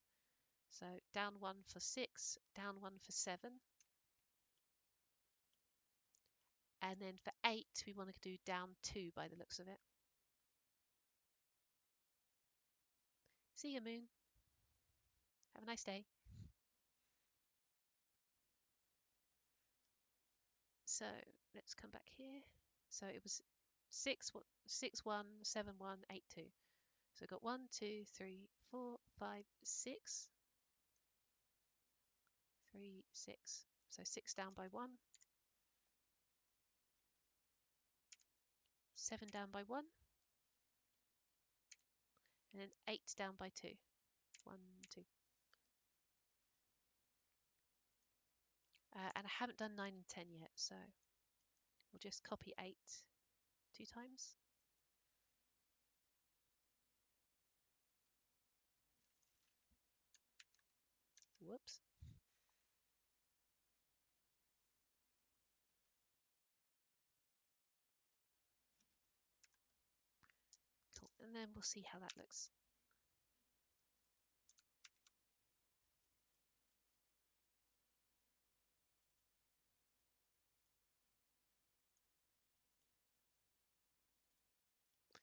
So down 1 for 6, down 1 for 7. And then for 8, we want to do down 2 by the looks of it. See you, Moon. Have a nice day. So let's come back here. So it was 6, 6, 1, 7, 1, 8, 2. So I've got 1, 2, 3, 4, 5, 6, 3, 6. So 6 down by 1, 7 down by 1, and then 8 down by 2. 1, 2. And I haven't done 9 and 10 yet, so we'll just copy 8 2 times. Whoops. Cool. And then we'll see how that looks.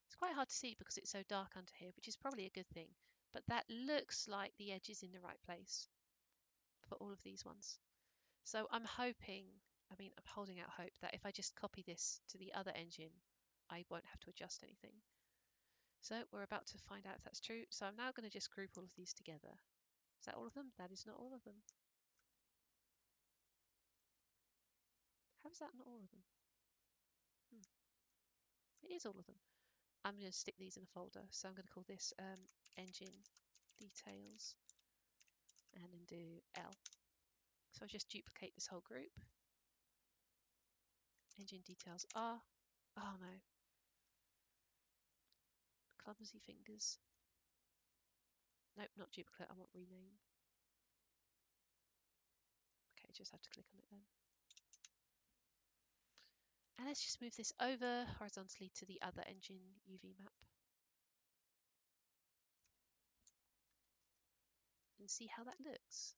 It's quite hard to see because it's so dark under here, which is probably a good thing. But that looks like the edge is in the right place for all of these ones. So I'm hoping, I mean, I'm holding out hope that if I just copy this to the other engine, I won't have to adjust anything. So we're about to find out if that's true. So I'm now going to just group all of these together. Is that all of them? That is not all of them. How is that not all of them? It is all of them. I'm going to stick these in a folder. So I'm going to call this engine details and then do L. So I'll just duplicate this whole group. Engine details R. Oh no. Clumsy fingers. Nope, not duplicate. I want rename. Okay, just have to click on it then. And let's just move this over horizontally to the other engine UV map and see how that looks.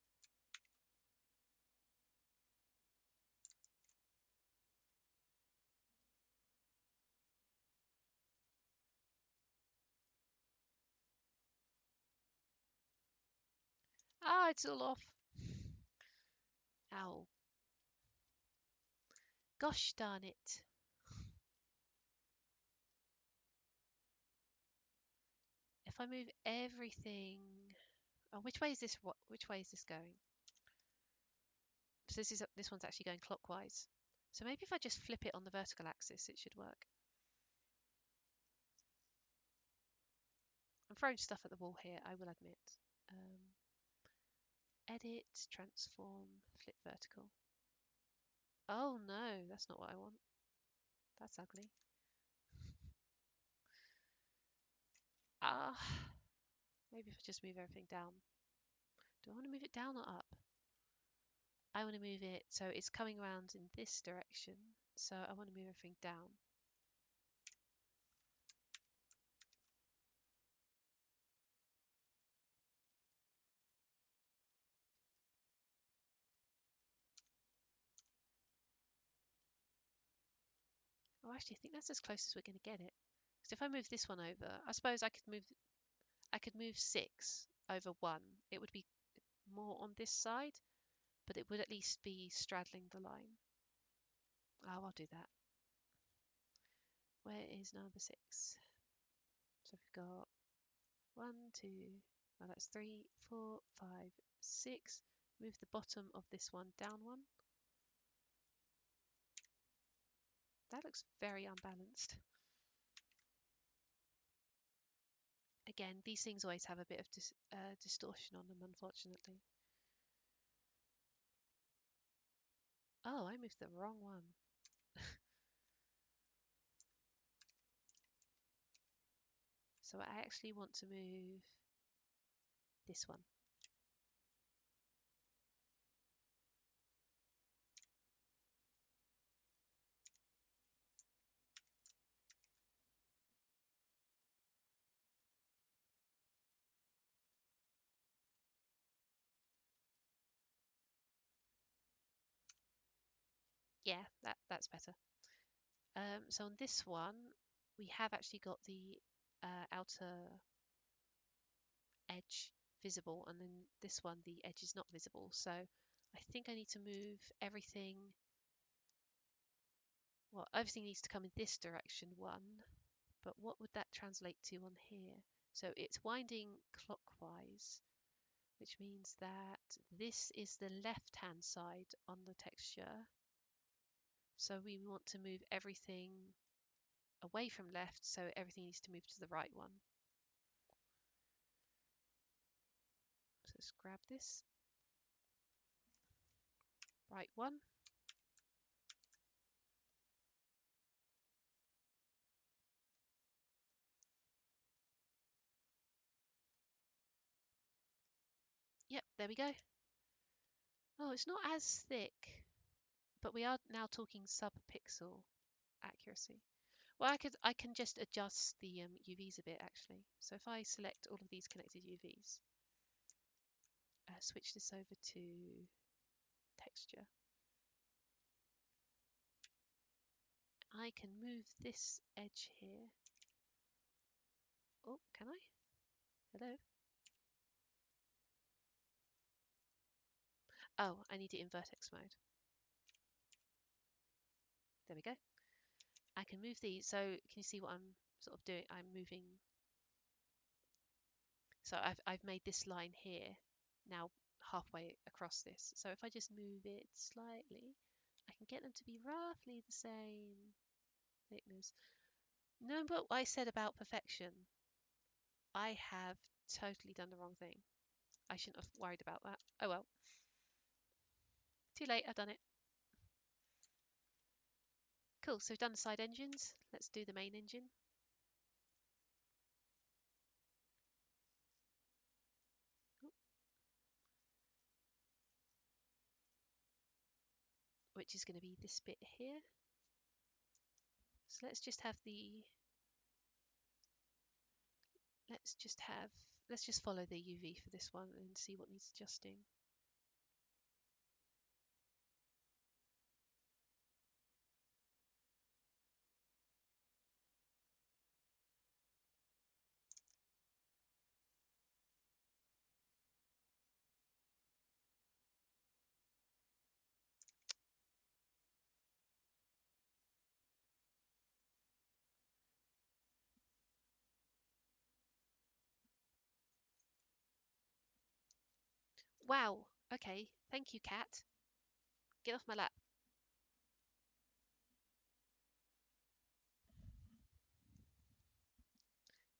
Ah, it's all off. Ow. Gosh darn it. If I move everything, oh, which way is this? Which way is this going? So this one's actually going clockwise. So maybe if I just flip it on the vertical axis, it should work. I'm throwing stuff at the wall here, I will admit. Edit, transform, flip vertical. Oh no, that's not what I want. That's ugly. Ah, maybe if I just move everything down. Do I want to move it down or up? I want to move it so it's coming around in this direction. So I want to move everything down. Oh, actually, I think that's as close as we're going to get it. Because if I move this one over, I suppose I could move 6 over 1. It would be more on this side, but it would at least be straddling the line. Oh, I'll do that. Where is number 6? So we've got 1, 2, oh, that's 3, 4, 5, 6. Move the bottom of this one down 1. That looks very unbalanced. Again, these things always have a bit of distortion on them, unfortunately. Oh, I moved the wrong one. So I actually want to move this one. Yeah, that's better. So on this one, we have actually got the outer edge visible, and then this one, the edge is not visible. So I think I need to move everything. Well, everything needs to come in this direction, one, but what would that translate to on here? So it's winding clockwise, which means that this is the left-hand side on the texture. So we want to move everything away from left, so everything needs to move to the right one. So let's grab this. Right one. Yep, there we go. Oh, it's not as thick, but we are now talking sub-pixel accuracy. Well, I can just adjust the UVs a bit actually. So if I select all of these connected UVs, switch this over to texture, I can move this edge here. Oh, can I? Hello? Oh, I need it in vertex mode. There we go. I can move these. So can you see what I'm sort of doing? I'm moving. So I've made this line here now halfway across this. So if I just move it slightly, I can get them to be roughly the same thickness. Remember what I said about perfection? I have totally done the wrong thing. I shouldn't have worried about that. Oh well. Too late, I've done it. Cool, so we've done the side engines. Let's do the main engine. Which is going to be this bit here. So let's just follow the UV for this one and see what needs adjusting. Wow, okay, thank you, cat. Get off my lap.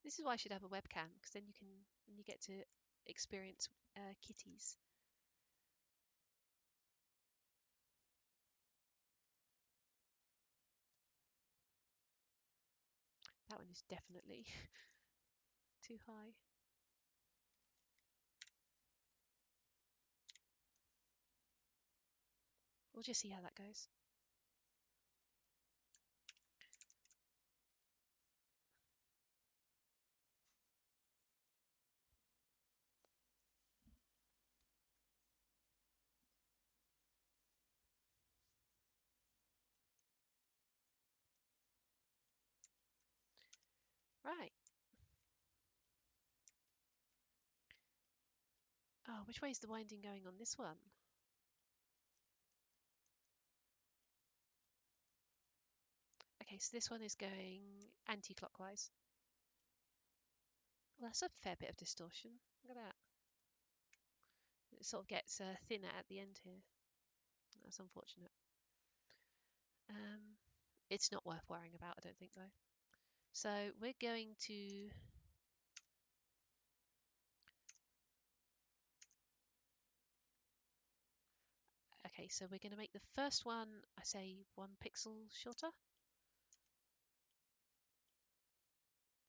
This is why I should have a webcam, because then you get to experience kitties. That one is definitely too high. We'll just see how that goes. Right. Oh, which way is the winding going on this one? Okay, so this one is going anti-clockwise. Well, that's a fair bit of distortion. Look at that. It sort of gets thinner at the end here. That's unfortunate. It's not worth worrying about, I don't think, though. So we're going to... Okay, so we're going to make the first one, I say, 1 pixel shorter.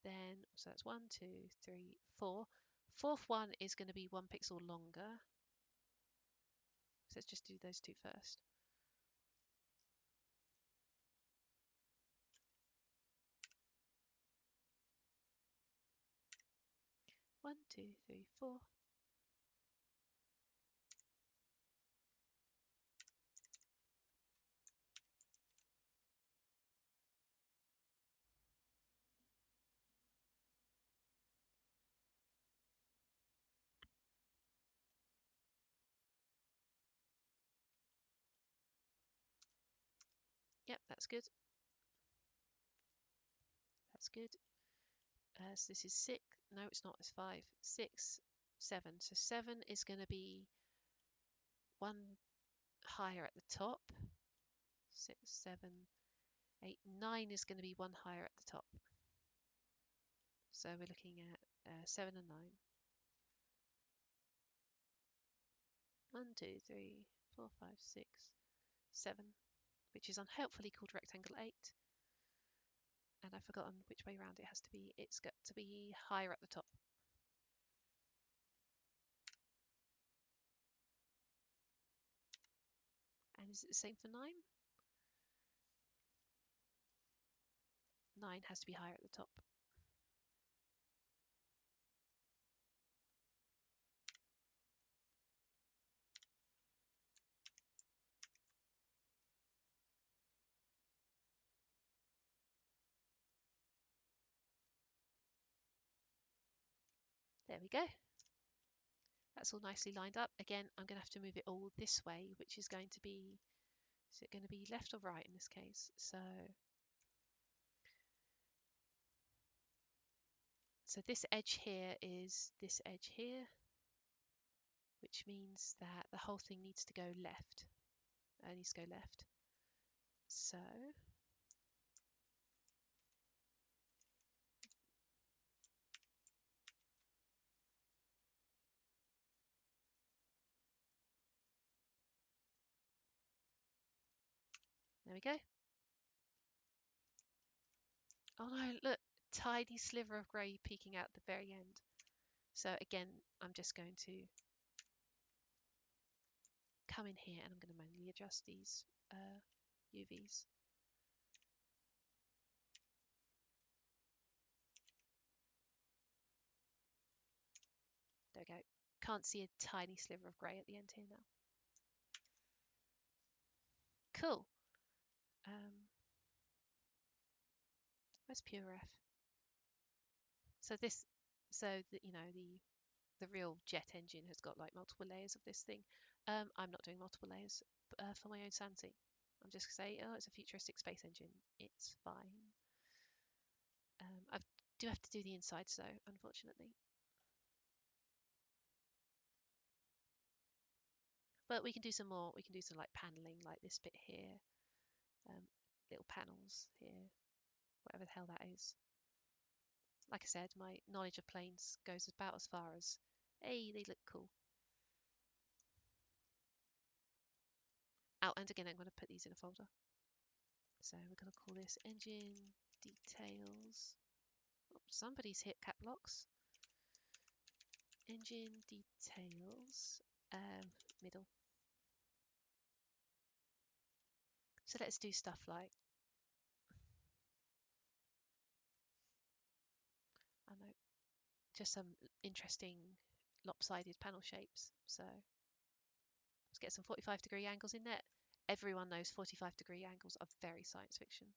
Then, so that's 1, 2, 3, 4. Fourth one is going to be 1 pixel longer. So let's just do those two first. One, two, three, four. Yep, that's good. That's good. So this is 6. No, it's not. It's 5, 6, 7. So 7 is going to be 1 higher at the top. 6, 7, 8, 9 is going to be 1 higher at the top. So we're looking at 7 and 9. 1, 2, 3, 4, 5, 6, 7, which is unhelpfully called rectangle 8. And I've forgotten which way around it has to be. It's got to be higher at the top. And is it the same for 9? 9 has to be higher at the top. There we go. That's all nicely lined up. Again, I'm going to have to move it all this way, which is going to be, is it going to be left or right in this case? So this edge here is this edge here, which means that the whole thing needs to go left. Needs to go left. So there we go. Oh no, look, tiny sliver of grey peeking out at the very end. So again, I'm just going to come in here and I'm going to manually adjust these UVs. There we go. Can't see a tiny sliver of grey at the end here now. Cool. Where's PureF? So this, you know, the real jet engine has got like multiple layers of this thing. I'm not doing multiple layers for my own sanity. I'm just gonna say, oh, it's a futuristic space engine. It's fine. I do have to do the insides though, unfortunately. But we can do some more. We can do some like paneling, like this bit here, little panels here, whatever the hell that is. Like I said, my knowledge of planes goes about as far as, hey, they look cool. Oh, and again, I'm going to put these in a folder. So we're going to call this engine details. Oh, somebody's hit cap locks. Engine details, middle. So let's do stuff like, I don't know, just some interesting lopsided panel shapes. So let's get some 45-degree angles in there. Everyone knows 45-degree angles are very science fiction.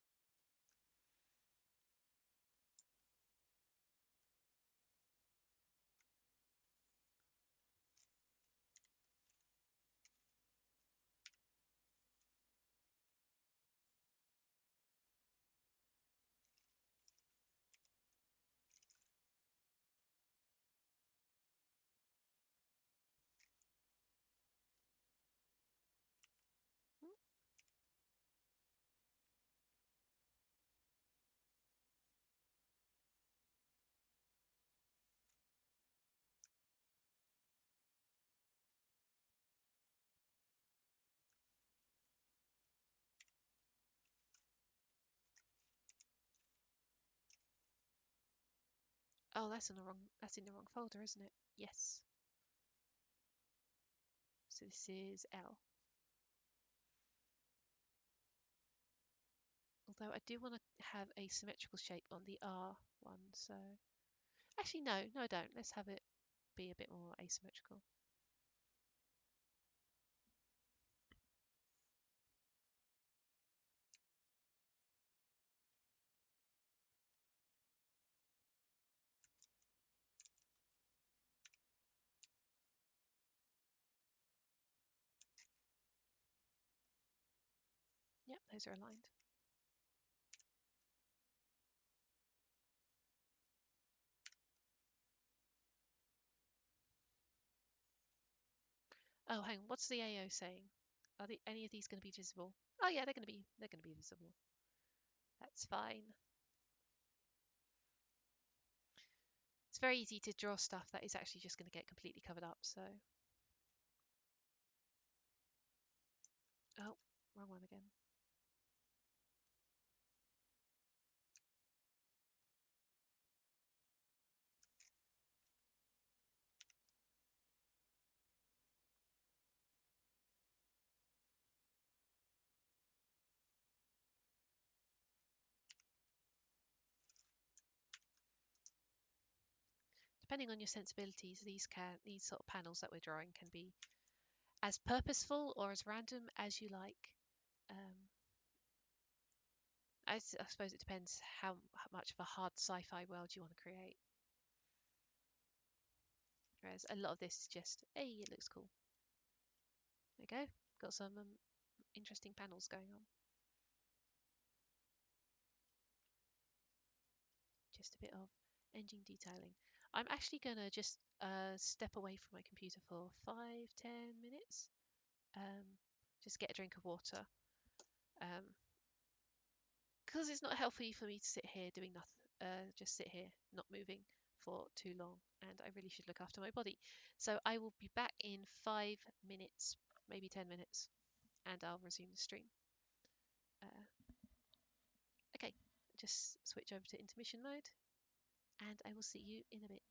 Oh, that's in the wrong folder, isn't it? Yes. So this is L. Although I do want to have a symmetrical shape on the R one, so actually no, I don't. Let's have it be a bit more asymmetrical. Yep, those are aligned. Oh, hang on. What's the AO saying? Are any of these going to be visible? Oh yeah, they're going to be visible. That's fine. It's very easy to draw stuff that is actually just going to get completely covered up. So, oh, wrong one again. Depending on your sensibilities, these sort of panels that we're drawing can be as purposeful or as random as you like. I suppose it depends how much of a hard sci-fi world you want to create. Whereas a lot of this is just, hey, it looks cool. There you go. Got some interesting panels going on. Just a bit of engine detailing. I'm actually going to just step away from my computer for 5-10 minutes. Just get a drink of water. Because it's not healthy for me to sit here doing nothing, just sit here not moving for too long, and I really should look after my body. So I will be back in 5 minutes, maybe 10 minutes, and I'll resume the stream. Okay, just switch over to intermission mode, and I will see you in a bit.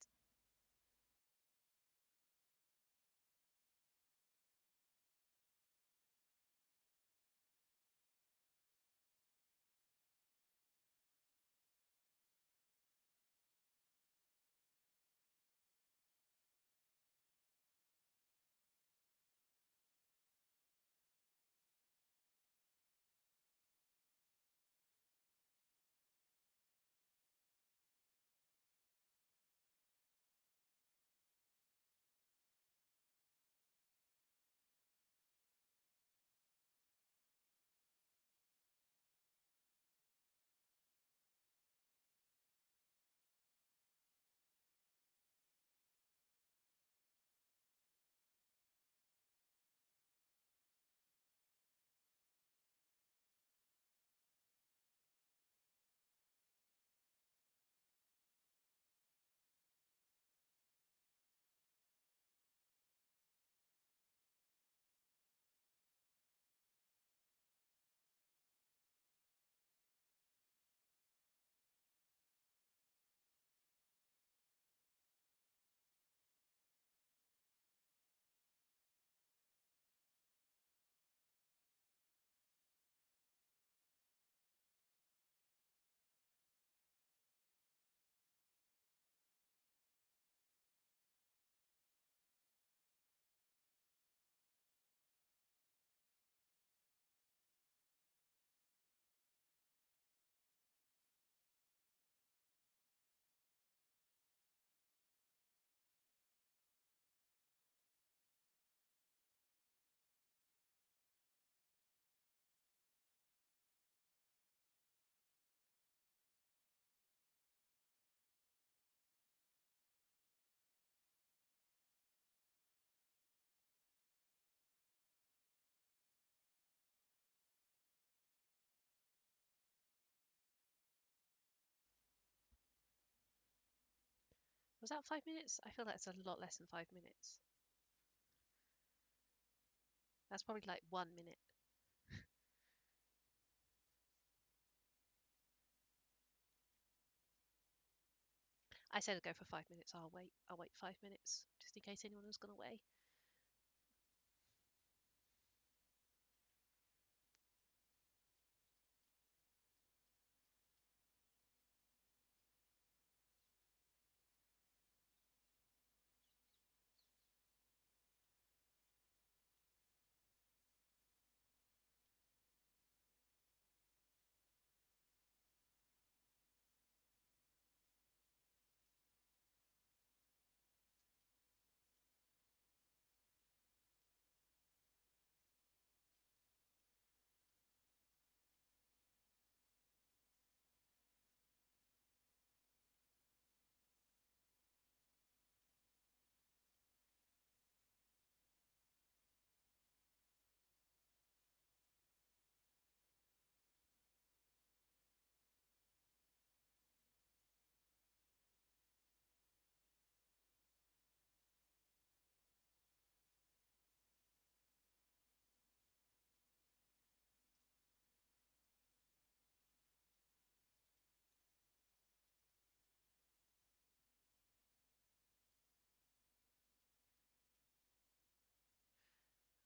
Was that 5 minutes? I feel that's a lot less than 5 minutes. That's probably like 1 minute. I said I'd go for 5 minutes. I'll wait. I'll wait 5 minutes just in case anyone was going to weigh.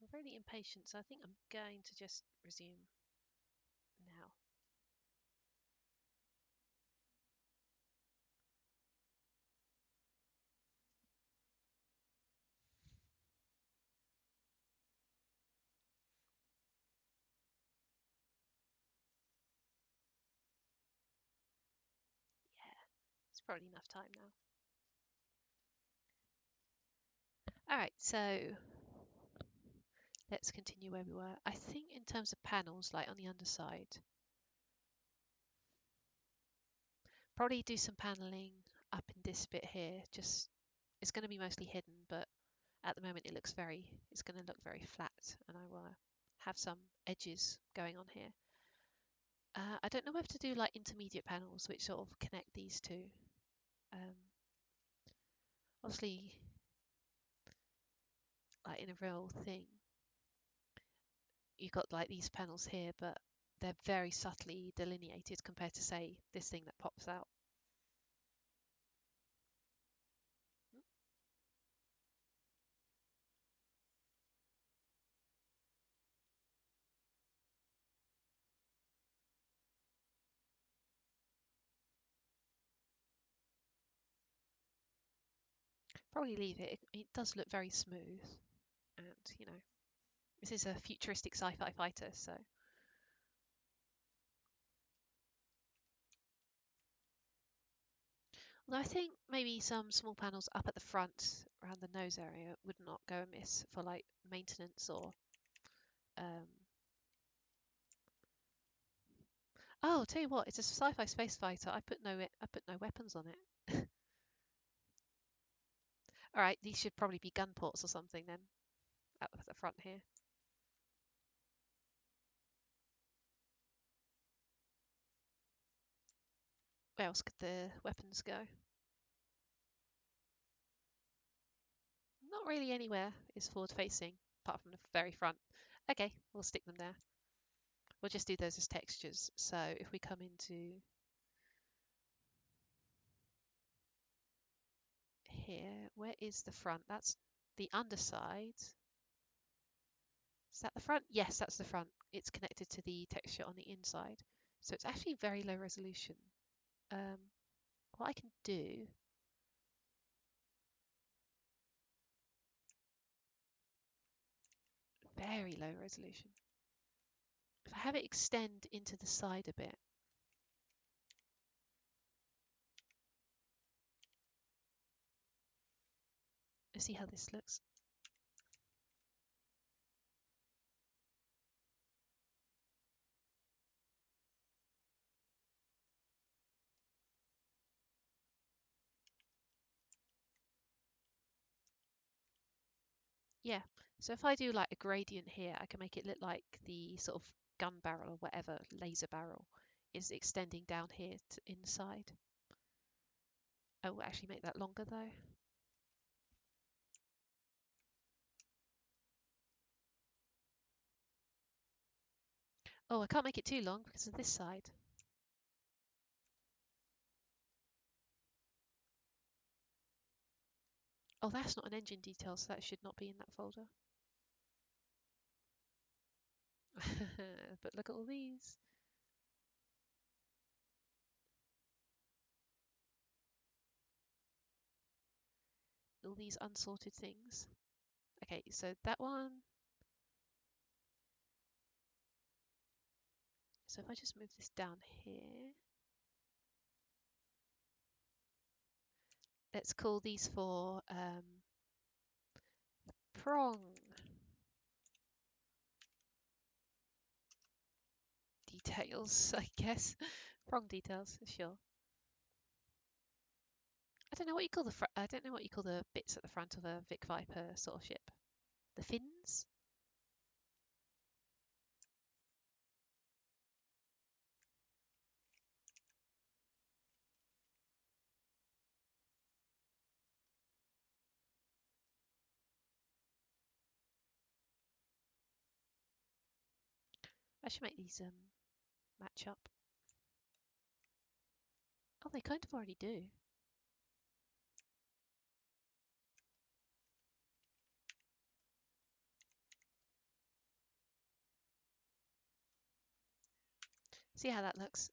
I'm really impatient, so I think I'm going to just resume now. Yeah, it's probably enough time now. All right, so let's continue where we were. I think in terms of panels, like on the underside, probably do some paneling up in this bit here. Just it's going to be mostly hidden, but at the moment it's going to look very flat, and I want to have some edges going on here. I don't know whether to do like intermediate panels, which sort of connect these two. Um, Obviously, like in a real thing, you've got like these panels here, but they're very subtly delineated compared to, say, this thing that pops out. Probably leave it. It does look very smooth, and you know, this is a futuristic sci-fi fighter, so although I think maybe some small panels up at the front around the nose area would not go amiss for like maintenance or um oh, tell you what, it's a sci-fi space fighter. I put no weapons on it. All right, these should probably be gun ports or something then at the front here. Where else could the weapons go? Not really anywhere is forward facing, apart from the very front. Okay, we'll stick them there. We'll just do those as textures. So if we come into here, where is the front? That's the underside. Is that the front? Yes, that's the front. It's connected to the texture on the inside. So it's actually very low resolution. Um, what I can do, very low resolution. If I have it extend into the side a bit, let's see how this looks. Yeah, so if I do like a gradient here, I can make it look like the sort of gun barrel or whatever, laser barrel, is extending down here to inside. I will actually make that longer though. Oh, I can't make it too long because of this side. Oh, that's not an engine detail, so that should not be in that folder. But look at all these. All these unsorted things. Okay, so that one. So if I just move this down here, let's call these for prong details, I guess. Prong details, sure. I don't know what you call I don't know what you call the bits at the front of a Vic Viper sort of ship. The fins? I should make these match up. Oh, they kind of already do. See how that looks?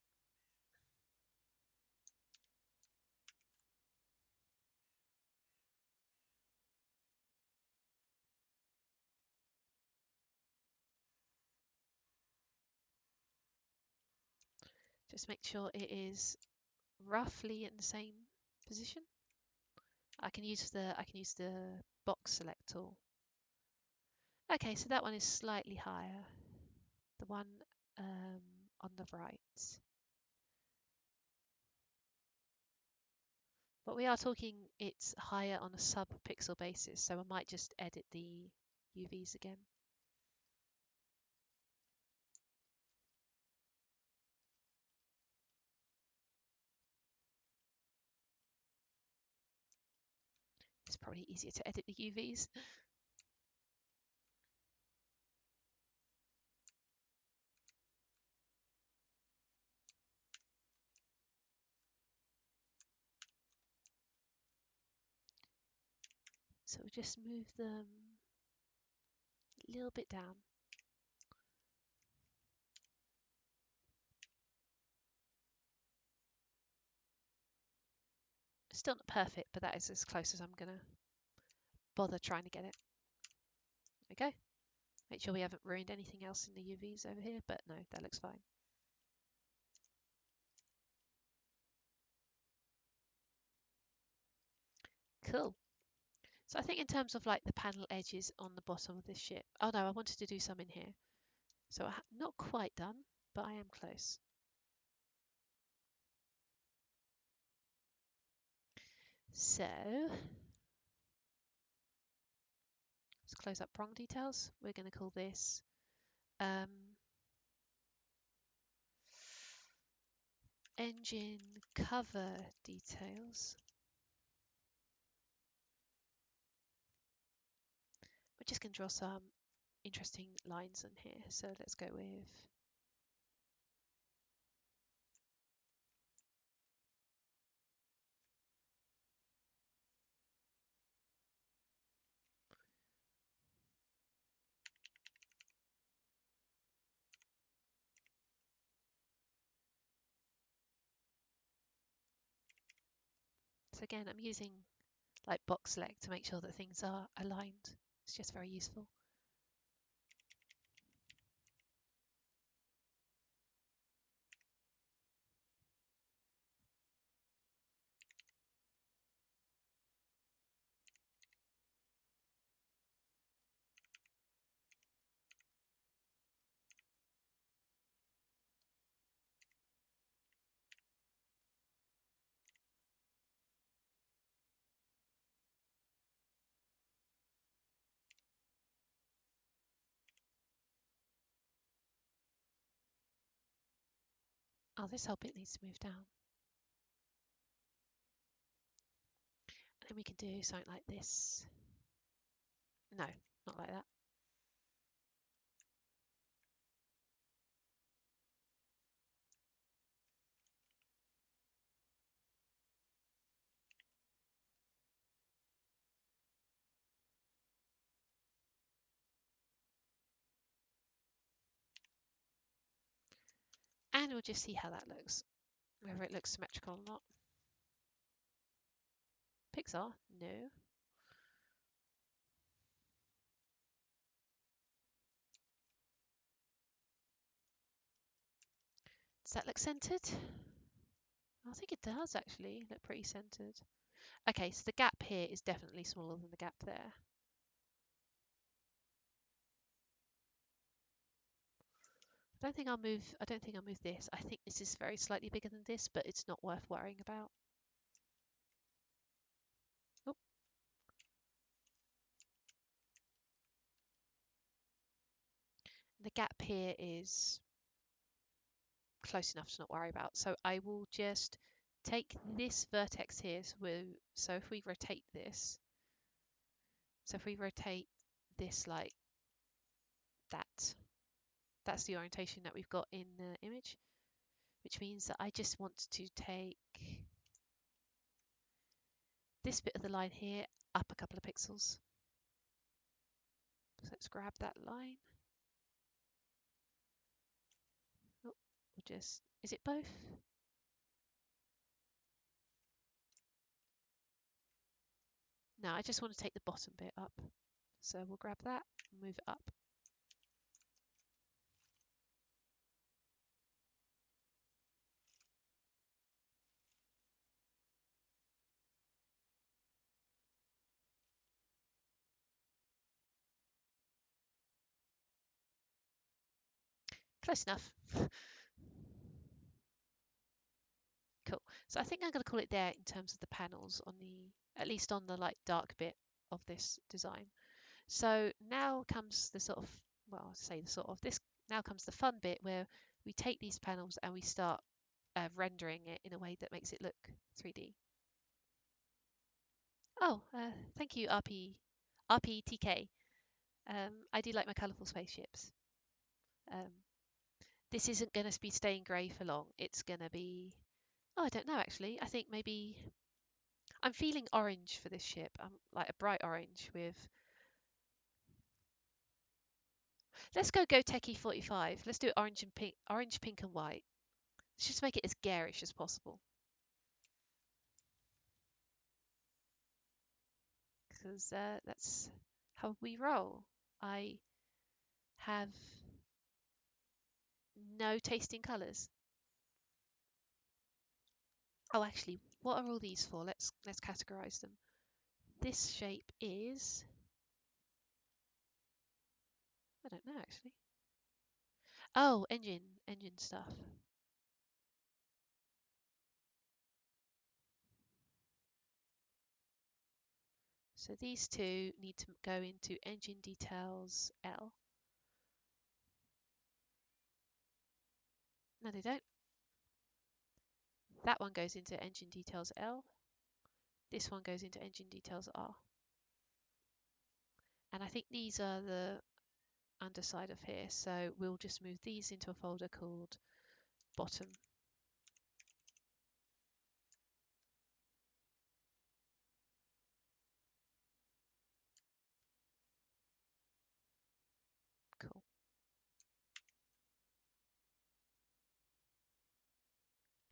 Just make sure it is roughly in the same position. I can use the box select tool. Okay, so that one is slightly higher. The one on the right. But we are talking it's higher on a sub-pixel basis, so I might just edit the UVs again. It's probably easier to edit the UVs. So we'll just move them a little bit down. Still not perfect, but that is as close as I'm going to bother trying to get it. Okay. Make sure we haven't ruined anything else in the UVs over here, but no, that looks fine. Cool. So I think in terms of like the panel edges on the bottom of this ship. Oh no, I wanted to do some in here. So not quite done, but I am close. So let's close up prong details. We're going to call this engine cover details. We're just going to draw some interesting lines in here. So let's go with so again, I'm using like box select to make sure that things are aligned. It's just very useful. Oh, this whole bit needs to move down. And we can do something like this. No, not like that. And we'll just see how that looks, whether it looks symmetrical or not. Pixar? No. Does that look centered? I think it does actually look pretty centered. Okay, so the gap here is definitely smaller than the gap there. I don't think I'll move this. I think this is very slightly bigger than this, but it's not worth worrying about. Oh. The gap here is close enough to not worry about. So I will just take this vertex here. So if we rotate this, like that, that's the orientation that we've got in the image, which means that I just want to take this bit of the line here up a couple of pixels. So let's grab that line. Oh, is it both? No, I just want to take the bottom bit up. So we'll grab that and move it up. Close enough. Cool. So I think I'm going to call it there in terms of the panels on at least on the like dark bit of this design. So now comes the sort of, well, I'll say the sort of, this now comes the fun bit where we take these panels and we start rendering it in a way that makes it look 3D. Oh, thank you, RPTK. I do like my colourful spaceships. Um, this isn't going to be staying grey for long. It's going to be, oh, I don't know actually. I think maybe I'm feeling orange for this ship. I'm like a bright orange with. Let's go Techie 45. Let's do orange and pink, orange, pink and white. Let's just make it as garish as possible. Because that's how we roll. I have no taste in colours. Oh, actually, what are all these for? Let's categorise them. This shape is, I don't know actually. Oh, engine stuff. So these two need to go into engine details L. No, they don't. That one goes into engine details L. This one goes into engine details R. And I think these are the underside of here. So we'll just move these into a folder called bottom. Cool.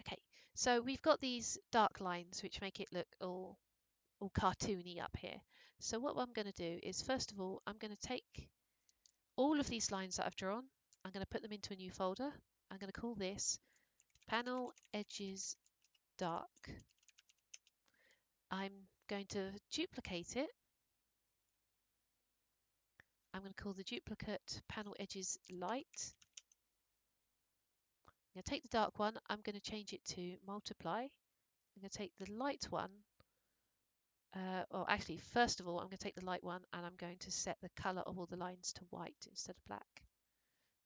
Okay, so we've got these dark lines which make it look all cartoony up here. So what I'm going to do is, first of all, I'm going to take all of these lines that I've drawn, I'm going to put them into a new folder. I'm going to call this panel edges dark. I'm going to duplicate it. I'm going to call the duplicate panel edges light. I'm going to take the dark one, I'm going to change it to multiply. I'm going to take the light one, or actually, first of all, I'm going to take the light one and I'm going to set the color of all the lines to white instead of black.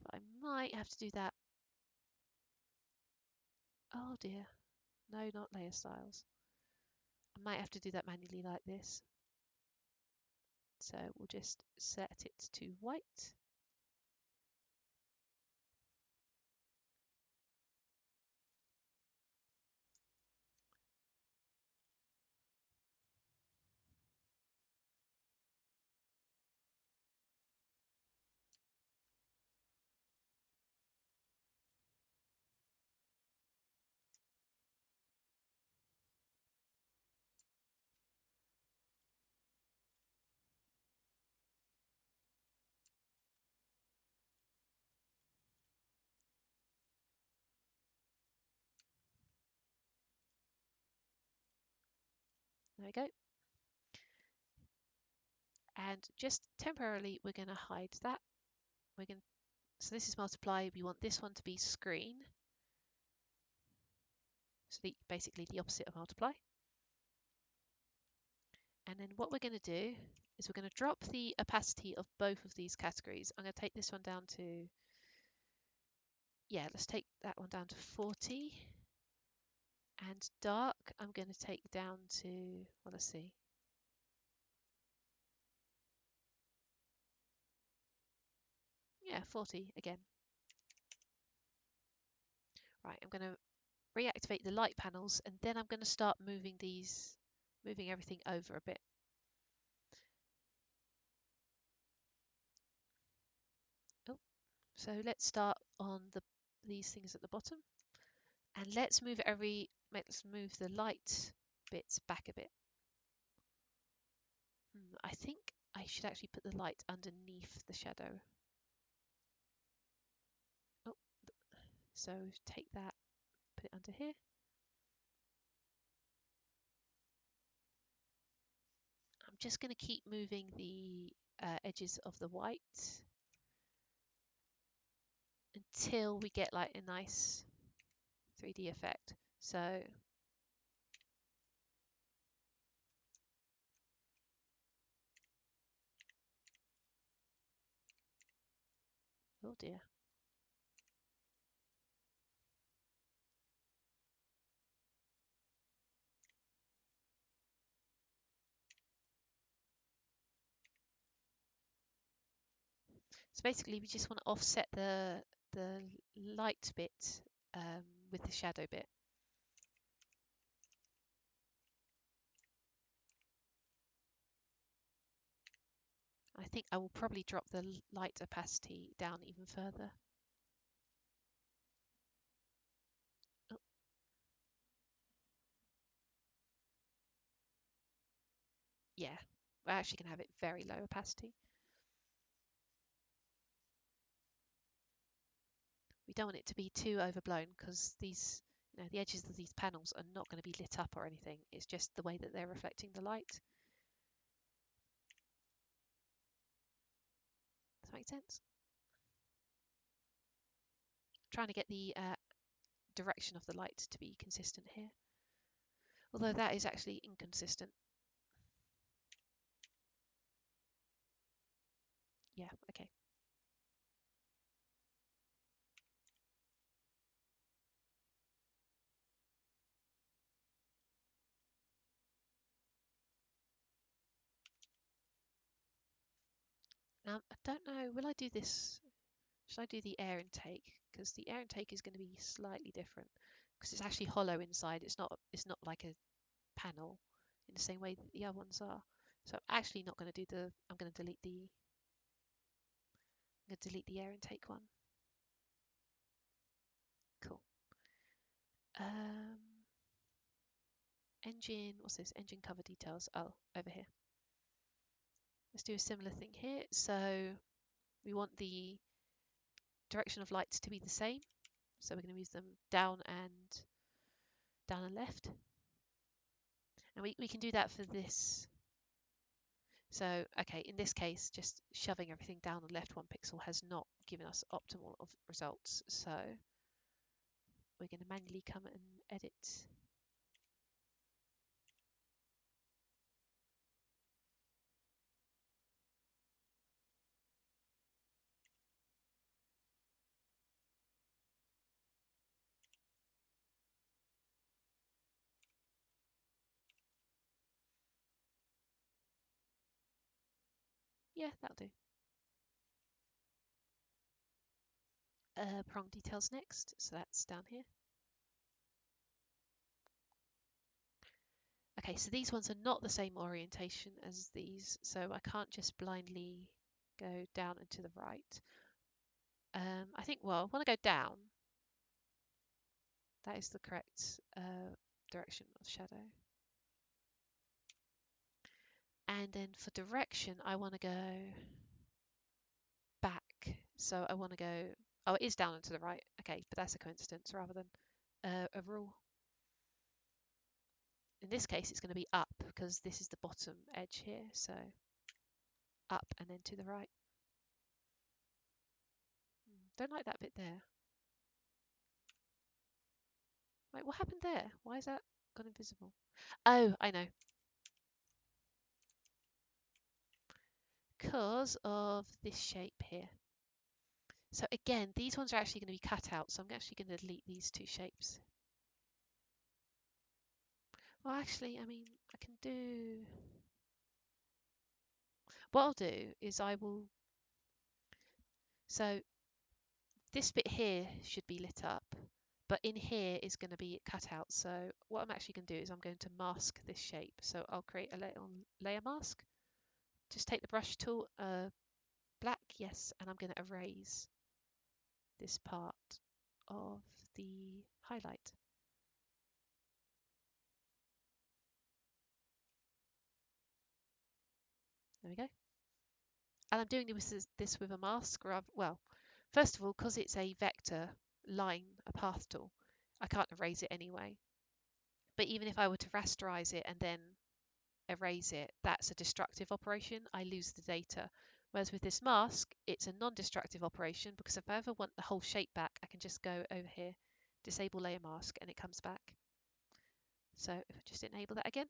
But I might have to do that. Oh dear, no, not layer styles. I might have to do that manually like this. So we'll just set it to white. There we go. And just temporarily, we're going to hide that. So this is multiply. We want this one to be screen. So basically the opposite of multiply. And then what we're going to do is we're going to drop the opacity of both of these categories. I'm going to take this one down to, yeah, let's take that one down to 40. And dark, I'm going to take down to, well, let's see. Yeah, 40 again. Right, I'm going to reactivate the light panels, and then I'm going to start moving everything over a bit. Oh, so let's start on these things at the bottom, and let's move the light bits back a bit. I think I should actually put the light underneath the shadow. Oh, so take that, put it under here. I'm just going to keep moving the edges of the white until we get like a nice 3D effect. So oh dear. So basically we just want to offset the light bit with the shadow bit. I think I will probably drop the light opacity down even further. Oh, yeah, we're actually going to have it very low opacity. We don't want it to be too overblown because these, the edges of these panels are not going to be lit up or anything. It's just the way that they're reflecting the light. Does that make sense? Trying to get the direction of the light to be consistent here. Although that is actually inconsistent. Yeah, okay. Now, I don't know, will I do this? Should I do the air intake? Because the air intake is going to be slightly different because it's actually hollow inside. It's not like a panel in the same way that the other ones are. So I'm actually not going to do I'm going to delete the air intake one. Cool. Engine, what's this? Engine cover details. Oh, over here. Let's do a similar thing here. So we want the direction of lights to be the same. So we're going to use them down and left. And we can do that for this. So, okay, in this case, just shoving everything down the left 1 pixel has not given us optimal of results. So we're going to manually come and edit. Yeah, that'll do. Prong details next, so that's down here. Okay, so these ones are not the same orientation as these, so I can't just blindly go down and to the right. I think, well, I want to go down. That is the correct direction of shadow. And then for direction, I want to go back. So I want to go, oh, it is down and to the right. Okay, but that's a coincidence rather than a rule. In this case, it's going to be up because this is the bottom edge here. So up and then to the right. Don't like that bit there. Wait, what happened there? Why is that gone invisible? Oh, I know. Because of this shape here. So again, these ones are actually going to be cut out. So I'm actually going to delete these two shapes. Well, actually, I mean, I can do... What I'll do is I will... So this bit here should be lit up, but in here is going to be cut out. So what I'm actually going to do is I'm going to mask this shape. So I'll create a little layer mask. Just take the brush tool, black, yes, and I'm going to erase this part of the highlight. There we go. And I'm doing this with a mask, well, first of all, because it's a vector line, a path tool, I can't erase it anyway. But even if I were to rasterize it and then erase it, that's a destructive operation. I lose the data. Whereas with this mask, it's a non-destructive operation because if I ever want the whole shape back, I can just go over here, disable layer mask, and it comes back. So if I just enable that again,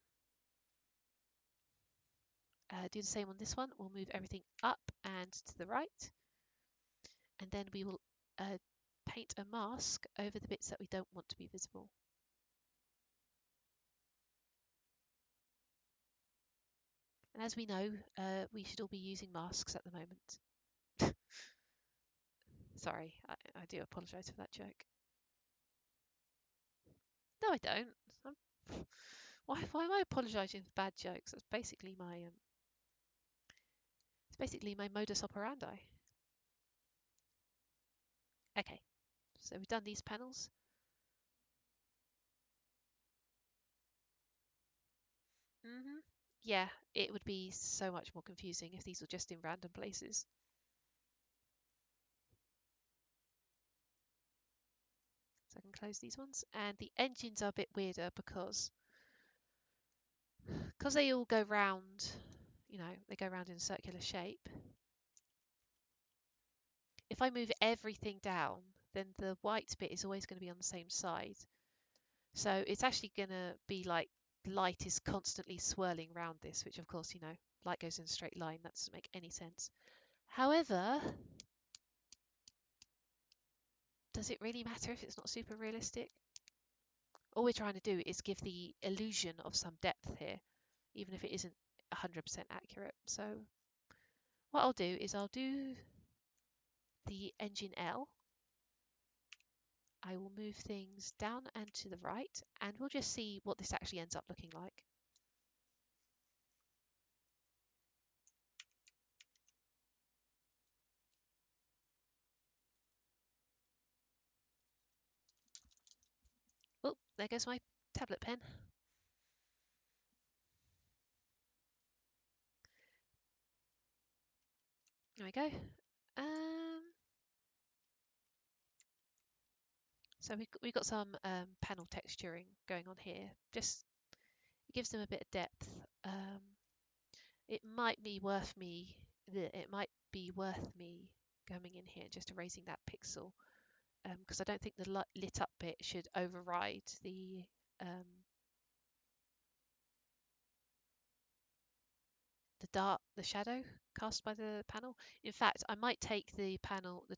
do the same on this one. We'll move everything up and to the right. And then we will paint a mask over the bits that we don't want to be visible. And as we know, we should all be using masks at the moment. Sorry, I do apologise for that joke. No, I don't. Why am I apologising for bad jokes? That's basically my it's basically my modus operandi. Okay, so we've done these panels. Yeah, it would be so much more confusing if these were just in random places. So I can close these ones. And the engines are a bit weirder because they all go round, you know, they go round in a circular shape. If I move everything down, then the white bit is always going to be on the same side. So it's actually going to be like light is constantly swirling around this, which of course, you know, light goes in a straight line. That doesn't make any sense. However, does it really matter if it's not super realistic? All we're trying to do is give the illusion of some depth here, even if it isn't 100% accurate. So what I'll do is I'll do the engine L. I will move things down and to the right, and we'll just see what this actually ends up looking like. Oh, there goes my tablet pen. There we go. So we've got some panel texturing going on here. Just it gives them a bit of depth. It might be worth me. Coming in here and just erasing that pixel because I don't think the lit up bit should override the shadow cast by the panel. In fact, I might take the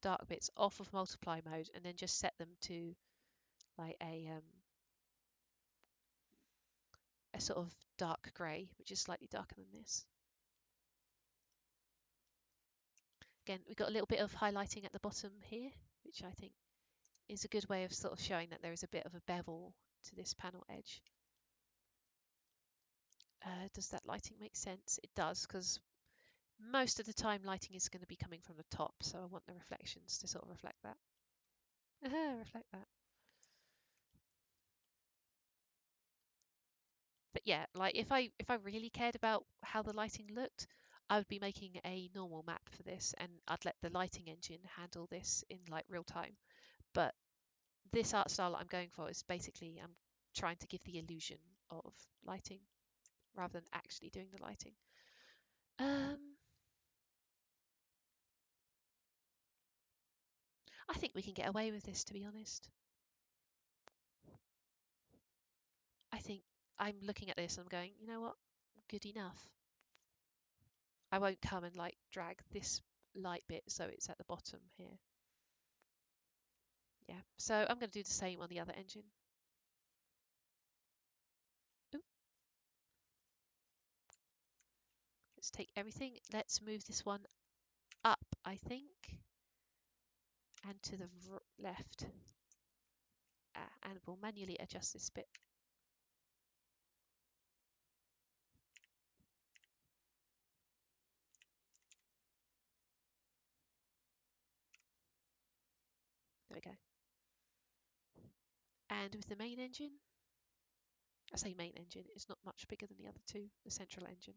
dark bits off of multiply mode and then just set them to like a sort of dark grey, which is slightly darker than this. Again, we've got a little bit of highlighting at the bottom here, which I think is a good way of sort of showing that there is a bit of a bevel to this panel edge. Does that lighting make sense? It does, because most of the time lighting is going to be coming from the top, so I want the reflections to sort of reflect that. Reflect that. But yeah, like if I really cared about how the lighting looked, I would be making a normal map for this, and I'd let the lighting engine handle this in like real time. But this art style that I'm going for is basically I'm trying to give the illusion of lighting rather than actually doing the lighting. I think we can get away with this, to be honest. I think I'm looking at this and I'm going, you know what? Good enough. I won't come and like drag this light bit so it's at the bottom here. Yeah, so I'm going to do the same on the other engine. Ooh. Let's take everything. Let's move this one up, I think, and to the left. And we'll manually adjust this bit. There we go. And with the main engine, I say main engine, it's not much bigger than the other two, the central engine.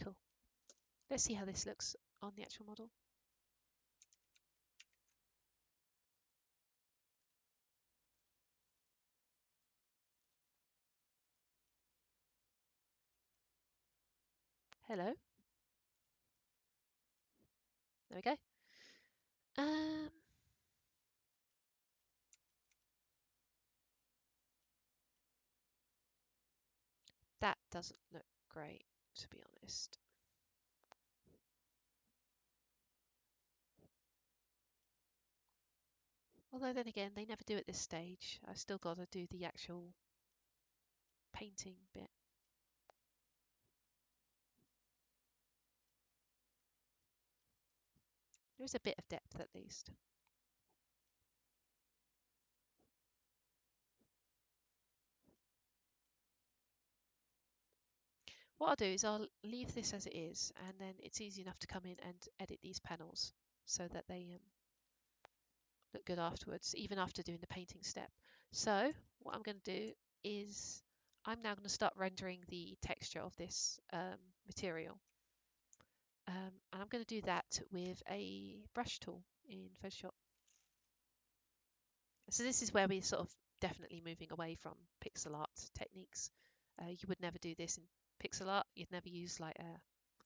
Cool. Let's see how this looks on the actual model. Hello. There we go. That doesn't look great, to be honest. Although then again, they never do at this stage. I've still got to do the actual painting bit. There's a bit of depth at least. What I'll do is I'll leave this as it is, and then it's easy enough to come in and edit these panels so that they look good afterwards, even after doing the painting step. So what I'm going to do is I'm now going to start rendering the texture of this material. And I'm going to do that with a brush tool in Photoshop. So this is where we're sort of definitely moving away from pixel art techniques. You would never do this in pixel art. You'd never use like a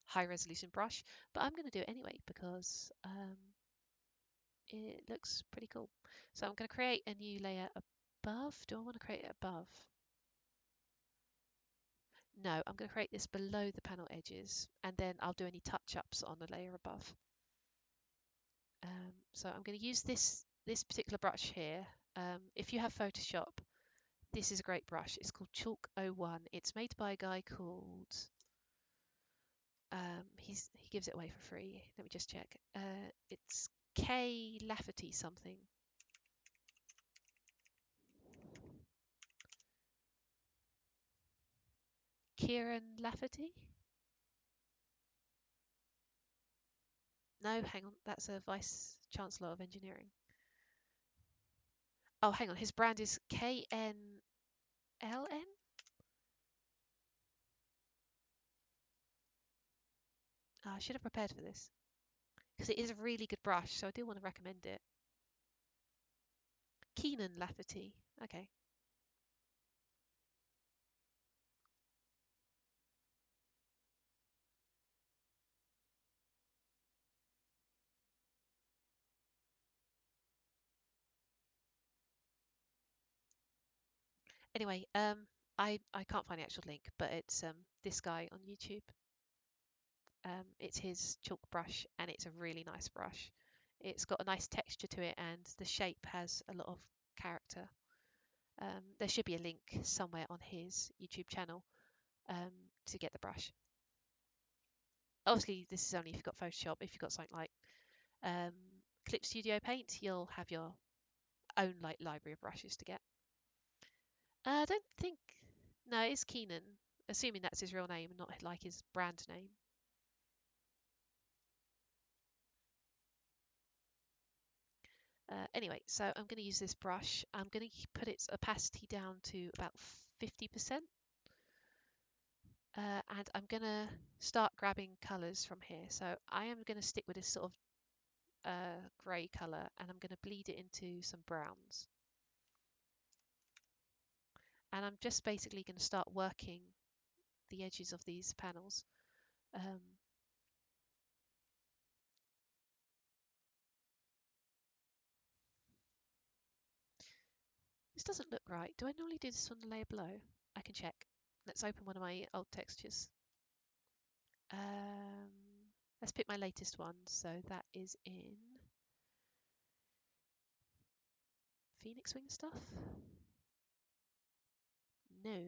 high resolution brush, but I'm going to do it anyway because it looks pretty cool. So I'm going to create a new layer above. Do I want to create it above? No, I'm going to create this below the panel edges, and then I'll do any touch-ups on the layer above. So I'm going to use this particular brush here. If you have Photoshop, this is a great brush. It's called Chalk 01. It's made by a guy called he gives it away for free. Let me just check. It's K Lafferty something. Kieran Lafferty? No, hang on. That's a Vice Chancellor of Engineering. Oh, hang on. His brand is KNLN? Oh, I should have prepared for this because it is a really good brush, so I do want to recommend it. Keenan Lafferty. Okay. Anyway, I can't find the actual link, but it's this guy on YouTube. It's his chalk brush, and it's a really nice brush. It's got a nice texture to it, and the shape has a lot of character. There should be a link somewhere on his YouTube channel to get the brush. Obviously, this is only if you've got Photoshop. If you've got something like Clip Studio Paint, you'll have your own like library of brushes to get. I don't think. No, it's Keenan. Assuming that's his real name, not like his brand name. Anyway, so I'm going to use this brush. I'm going to put its opacity down to about 50%. And I'm going to start grabbing colours from here. So I am going to stick with this sort of grey colour, and I'm going to bleed it into some browns. And I'm just basically going to start working the edges of these panels. This doesn't look right. Do I normally do this on the layer below? I can check. Let's open one of my old textures. Let's pick my latest one. So that is in Phoenix Wing stuff. No,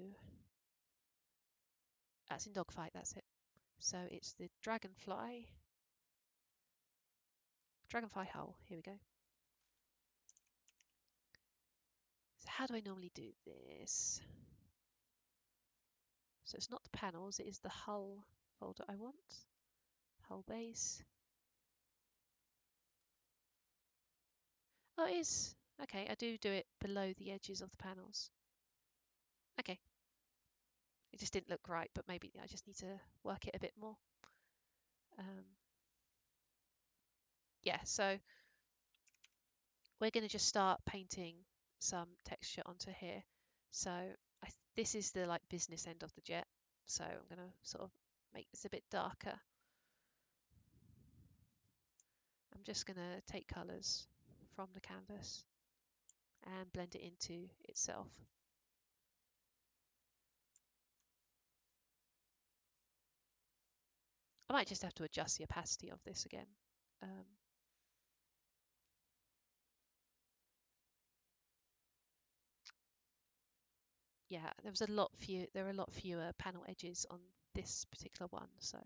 that's in Dogfight. That's it. So it's the dragonfly hull. Here we go. So how do I normally do this? So it's not the panels, it is the hull folder I want. Hull base. Oh, it is. Okay, I do it below the edges of the panels. Okay. It just didn't look right, but maybe I just need to work it a bit more. Yeah, so we're going to just start painting some texture onto here. So this is the like business end of the jet. So I'm going to sort of make this a bit darker. I'm just going to take colours from the canvas and blend it into itself. I might just have to adjust the opacity of this again. Yeah, there are a lot fewer panel edges on this particular one, so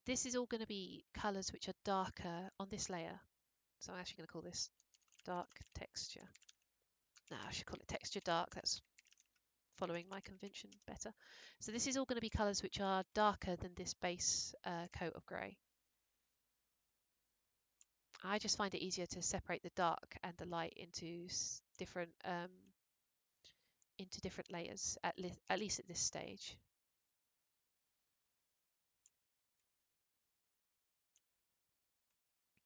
this is all going to be colours which are darker on this layer. So I'm actually going to call this dark texture. No, I should call it texture dark. That's following my convention better. So this is all going to be colours which are darker than this base coat of grey. I just find it easier to separate the dark and the light into different layers at least at this stage.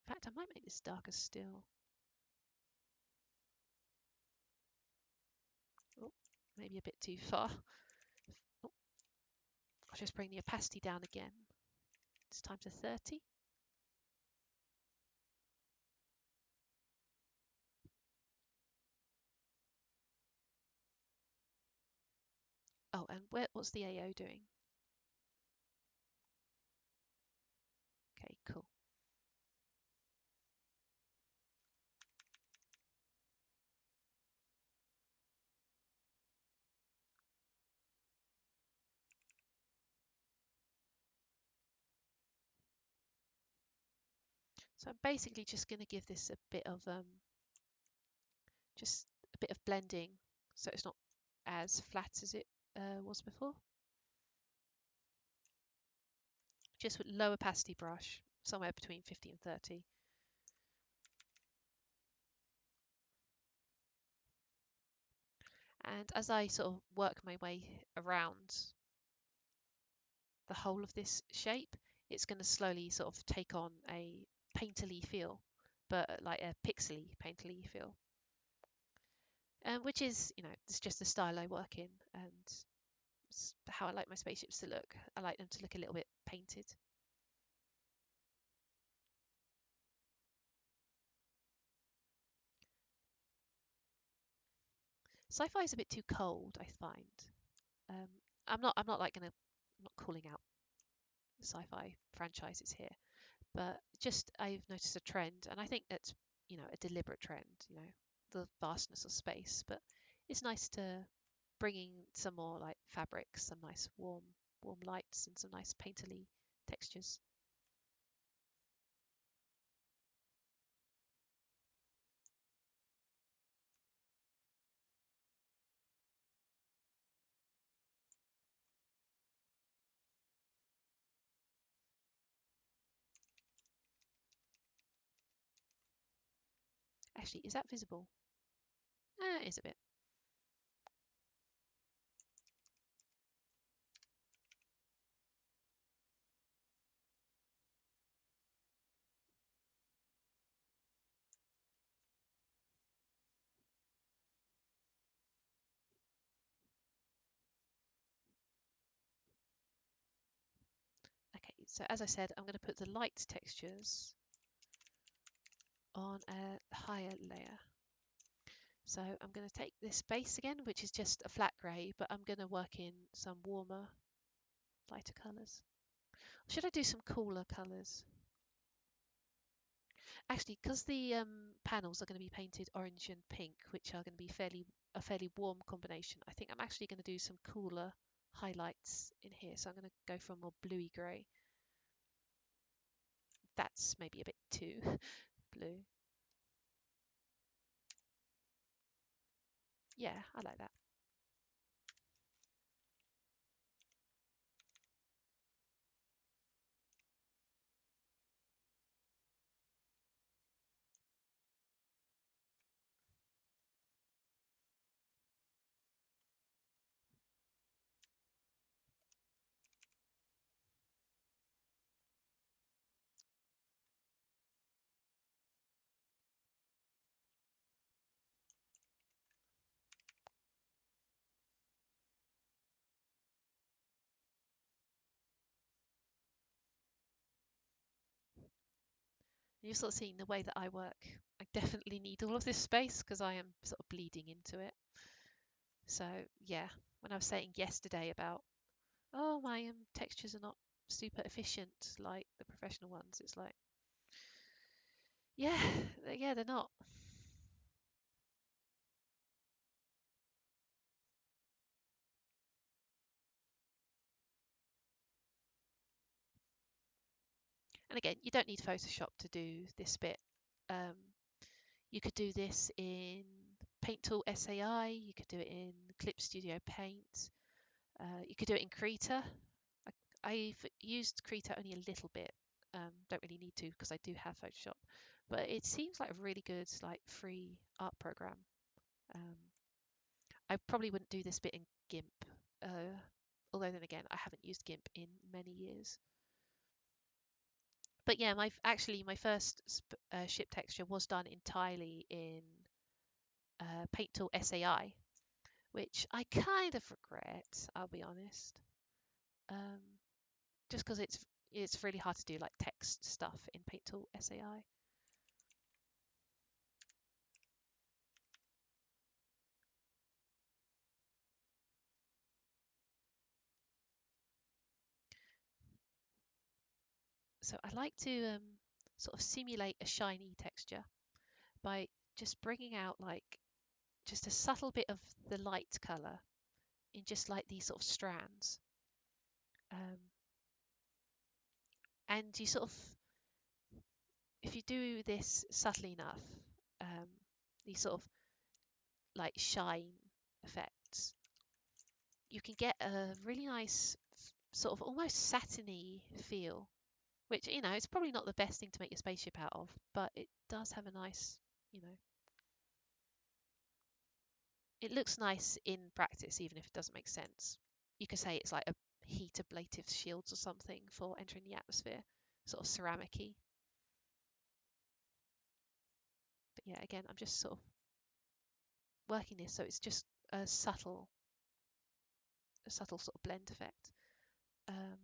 In fact, I might make this darker still. Oh, maybe a bit too far. Oh, I'll just bring the opacity down again. It's time to 30. Oh, and what's the AO doing? Okay, cool. So I'm basically just going to give this a bit of blending, so it's not as flat as it was before. Just with low opacity brush, somewhere between 50 and 30. And as I sort of work my way around the whole of this shape, it's going to slowly sort of take on a painterly feel, but like a pixely painterly feel. Which is, it's just the style I work in, and it's how I like my spaceships to look. I like them to look a little bit painted. Sci-fi is a bit too cold, I find. I'm not like gonna, I'm not calling out sci-fi franchises here, but just I've noticed a trend, and I think that's, a deliberate trend, the vastness of space. But it's nice to bring in some more like fabrics, some nice warm lights, and some nice painterly textures. Actually, is that visible? It is a bit. Okay, so as I said, I'm going to put the light textures on a higher layer. So I'm going to take this base again, which is just a flat grey, but I'm going to work in some warmer, lighter colours. Should I do some cooler colours? Actually, because the panels are going to be painted orange and pink, which are going to be a fairly warm combination, I think I'm actually going to do some cooler highlights in here. So I'm going to go for a more bluey grey. That's maybe a bit too blue. Yeah, I like that. You're sort of seeing the way that I work. I definitely need all of this space because I am sort of bleeding into it. So yeah, when I was saying yesterday about, oh, my textures are not super efficient like the professional ones, it's like, yeah, they're not. And again, you don't need Photoshop to do this bit. Um, you could do this in Paint Tool SAI, you could do it in Clip Studio Paint, you could do it in Krita. I've used Krita only a little bit, don't really need to because I do have Photoshop, but it seems like a really good like free art program. Um, I probably wouldn't do this bit in GIMP, although then again, I haven't used GIMP in many years. But yeah, my first ship texture was done entirely in Paint Tool SAI, which I kind of regret, I'll be honest. Um, just because it's really hard to do like text stuff in Paint Tool SAI. So I like to sort of simulate a shiny texture by just bringing out like just a subtle bit of the light color in just like these sort of strands. Um, and you sort of, if you do this subtly enough, um, these sort of like shine effects, you can get a really nice sort of almost satiny feel, which, it's probably not the best thing to make your spaceship out of, but it does have a nice, you know, it looks nice in practice, even if it doesn't make sense. You could say it's like a heat ablative shields or something for entering the atmosphere, sort of ceramic-y. But yeah, again, I'm just sort of working this so it's just a subtle sort of blend effect. Um,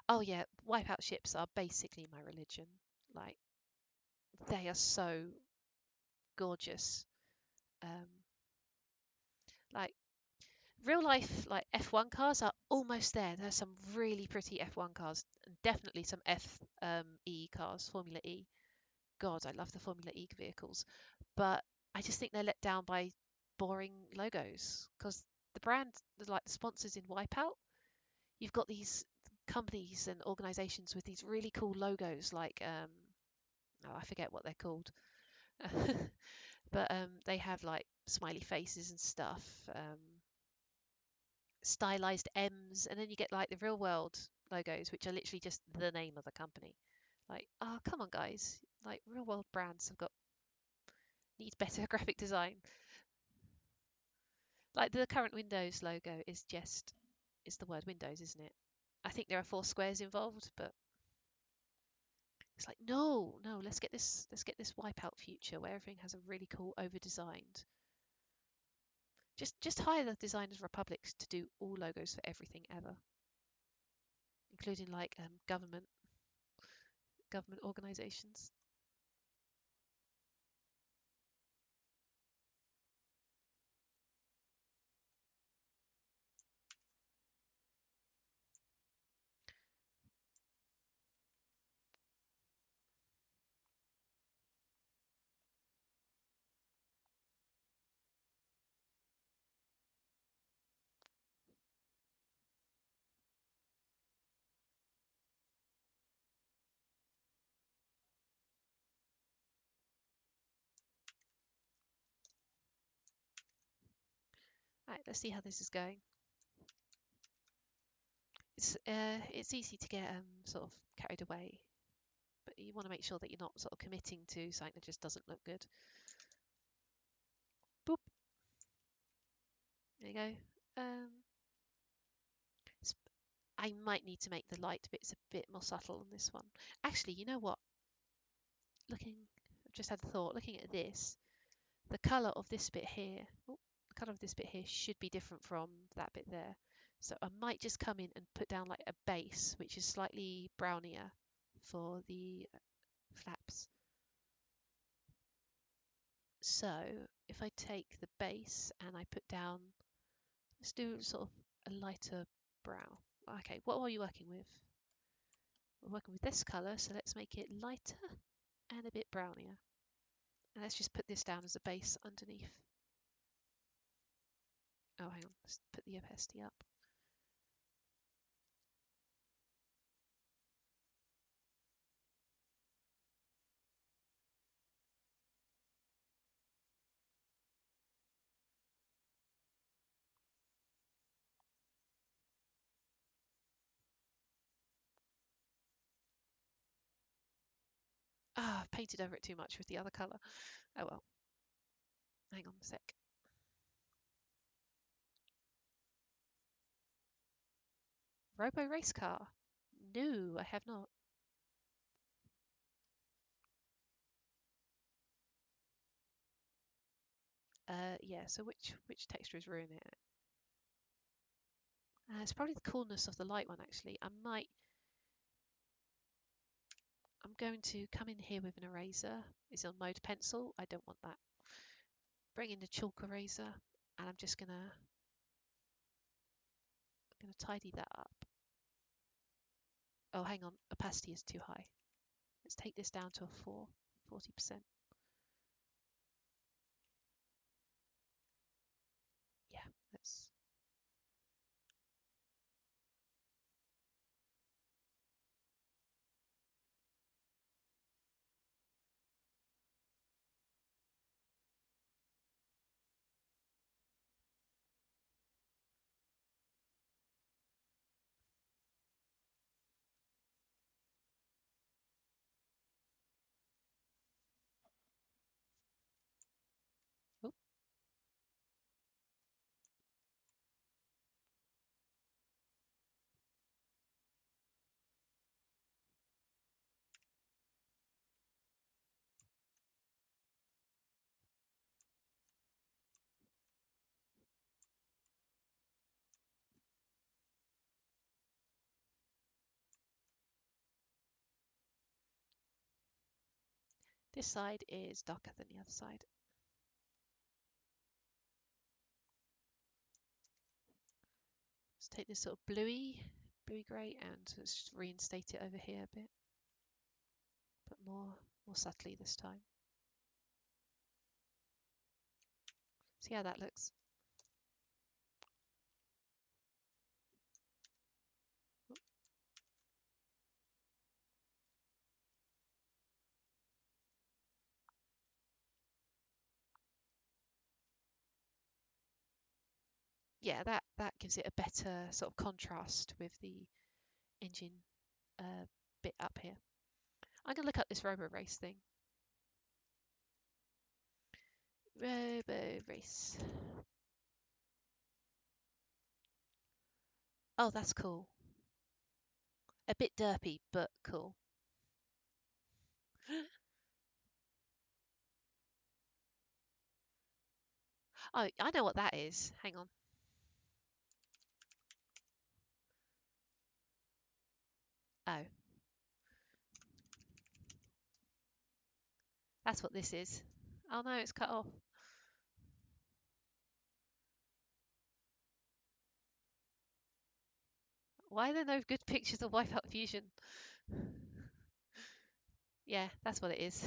Oh yeah, wipeout ships are basically my religion. Like they are so gorgeous. Um, like real life, like F1 cars are almost there. There's some really pretty F1 cars, and definitely some F E cars, Formula E. God, I love the Formula E vehicles, but I just think they're let down by boring logos because the brand, like the sponsors in Wipeout, you've got these companies and organizations with these really cool logos, like oh, I forget what they're called, but they have like smiley faces and stuff, stylized M's, and then you get like the real world logos, which are literally just the name of the company. Like, oh, come on, guys! Like real world brands have got needs better graphic design. Like the current Windows logo is the word Windows, isn't it? I think there are four squares involved, but it's like no, let's get this wipeout future where everything has a really cool over designed. Just hire the designers Republics to do all logos for everything ever, including like government organizations. Right, let's see how this is going. It's easy to get sort of carried away, but you want to make sure that you're not sort of committing to something that just doesn't look good. Boop. There you go. I might need to make the light bits a bit more subtle on this one. Actually, you know what? I've just had a thought. Looking at this, the colour of this bit here, the colour of this bit here should be different from that bit there. So I might just come in and put down like a base, which is slightly brownier for the flaps. So if I take the base and I put down, let's do sort of a lighter brown. Okay, what are you working with? We're working with this colour, so let's make it lighter and a bit brownier. And let's just put this down as a base underneath. Oh, hang on, let's put the opacity up. Ah, I've painted over it too much with the other colour. Oh well, hang on a sec. Robo race car? No, I have not. Yeah, so which texture is ruining it? It's probably the coolness of the light one actually. I'm going to come in here with an eraser. It's on mode pencil. I don't want that. Bring in the chalk eraser and I'm just gonna tidy that up. Oh, hang on, opacity is too high. Let's take this down to a 40%. Yeah, let's. This side is darker than the other side. Let's take this sort of bluey grey and let's just reinstate it over here a bit, but more subtly this time. See how that looks? Yeah, that gives it a better sort of contrast with the engine bit up here. I'm going to look up this robo race thing. Robo race. Oh, that's cool. A bit derpy, but cool. Oh, I know what that is. Hang on. Oh, that's what this is. Oh no, it's cut off. Why are there no good pictures of Wipeout Fusion? Yeah, that's what it is.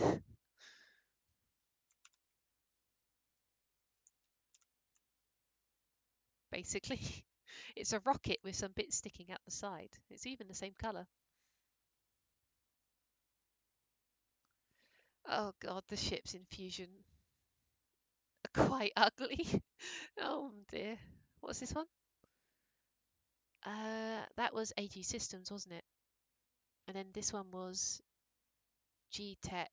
Basically, it's a rocket with some bits sticking out the side. It's even the same colour. Oh god, the ships in Fusion are quite ugly. Oh dear. What's this one? That was AG Systems, wasn't it? And then this one was G-Tech.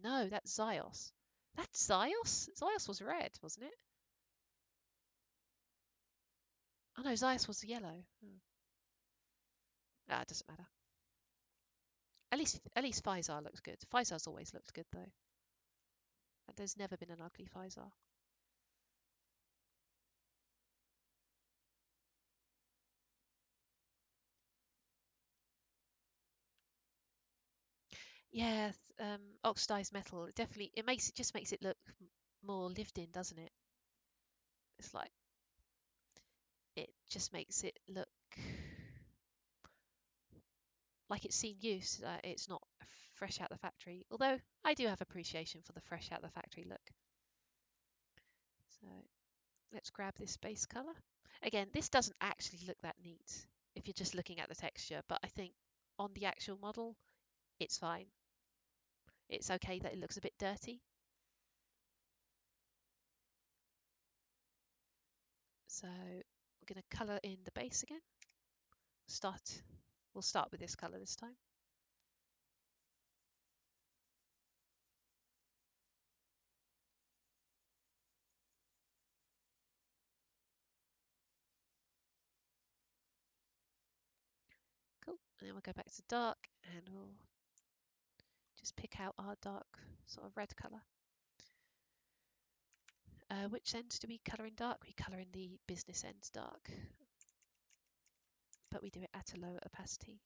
No, that's Zyos. That's Zyos? Zyos was red, wasn't it? Oh no, Zyos was yellow. Oh. Ah, it doesn't matter. At least Physar looks good. Physar's always looked good though. There's never been an ugly Physar. Yeah, oxidized metal. It just makes it look more lived in, doesn't it? It's like it just makes it look like it's seen use. It's not fresh out the factory. Although I do have appreciation for the fresh out the factory look. So let's grab this base color. Again, this doesn't actually look that neat if you're just looking at the texture, but I think on the actual model, it's fine. It's okay that it looks a bit dirty. So we're going to colour in the base again. We'll start with this colour this time. Cool. And then we'll go back to dark and we'll just pick out our dark sort of red colour. Which ends do we colour in dark? We colour in the business end dark, but we do it at a lower opacity.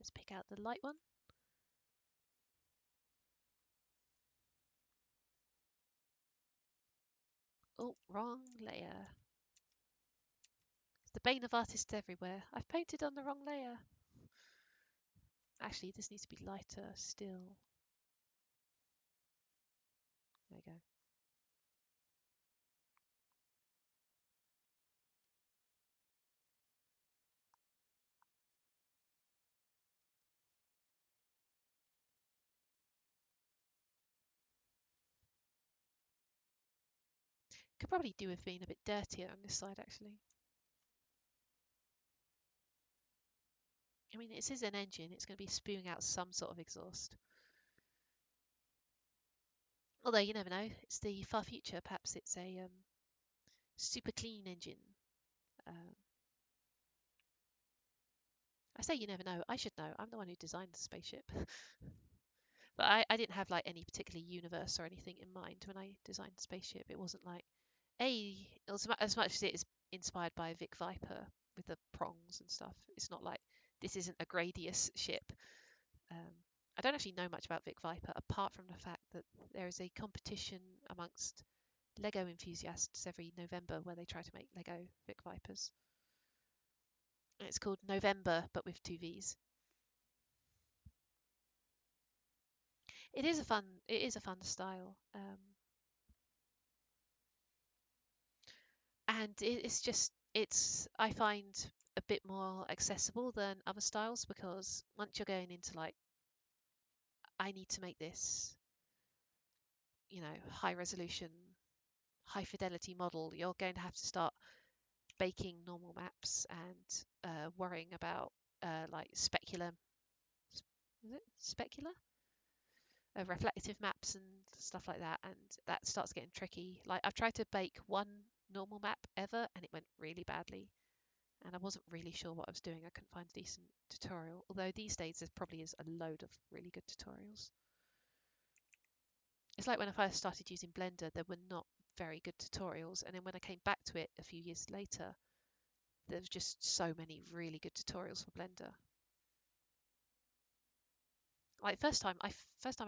Let's pick out the light one. Oh, wrong layer. It's the bane of artists everywhere. I've painted on the wrong layer. Actually, this needs to be lighter still. There you go. Could probably do with being a bit dirtier on this side, actually. I mean, this is an engine. It's going to be spewing out some sort of exhaust. Although you never know. It's the far future. Perhaps it's a super clean engine. Um, I say you never know. I should know. I'm the one who designed the spaceship. But I didn't have like any particular universe or anything in mind when I designed the spaceship. It wasn't like as much as it is inspired by Vic Viper with the prongs and stuff. It's not like this isn't a Gradius ship. Um, I don't actually know much about Vic Viper apart from the fact that there is a competition amongst Lego enthusiasts every November where they try to make Lego Vic Vipers. And it's called November, but with two V's. It is a fun style, and it's I find a bit more accessible than other styles because once you're going into like I need to make this, high resolution, high fidelity model, you're going to have to start baking normal maps and worrying about like specular, is it specular? Reflective maps and stuff like that, and that starts getting tricky. Like I've tried to bake one normal map ever, and it went really badly, and I wasn't really sure what I was doing. I couldn't find a decent tutorial. Although these days there probably is a load of really good tutorials. It's like when I first started using Blender, there were not very good tutorials, and then when I came back to it a few years later, there was just so many really good tutorials for Blender. Like first time I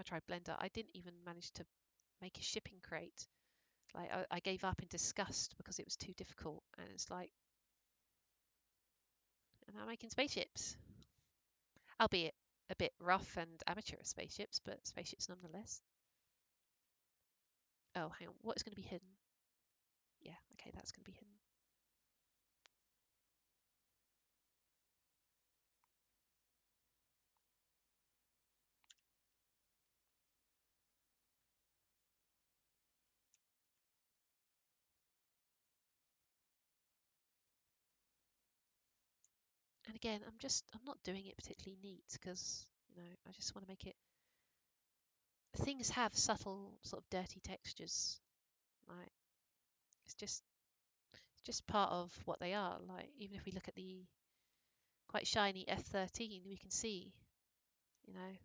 tried Blender, I didn't even manage to make a shipping crate. Like I gave up in disgust because it was too difficult, and it's like, and I'm making spaceships, albeit a bit rough and amateur spaceships, but spaceships nonetheless. Oh, hang on, what is going to be hidden? Yeah, okay, that's going to be hidden. And again, I'm not doing it particularly neat because, I just want to make it. Things have subtle, sort of dirty textures. Like it's just part of what they are. Like even if we look at the quite shiny F-13, we can see, you know,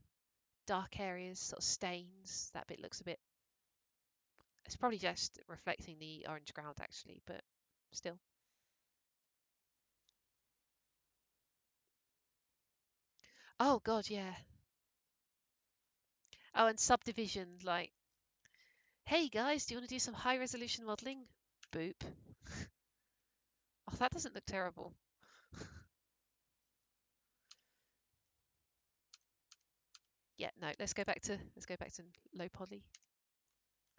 dark areas, sort of stains. That bit looks a bit. It's probably just reflecting the orange ground actually, but still. Oh God, yeah. Oh, and subdivision, like, hey guys, do you want to do some high resolution modeling? Boop. Oh, that doesn't look terrible. Yeah, no, let's go back to low poly.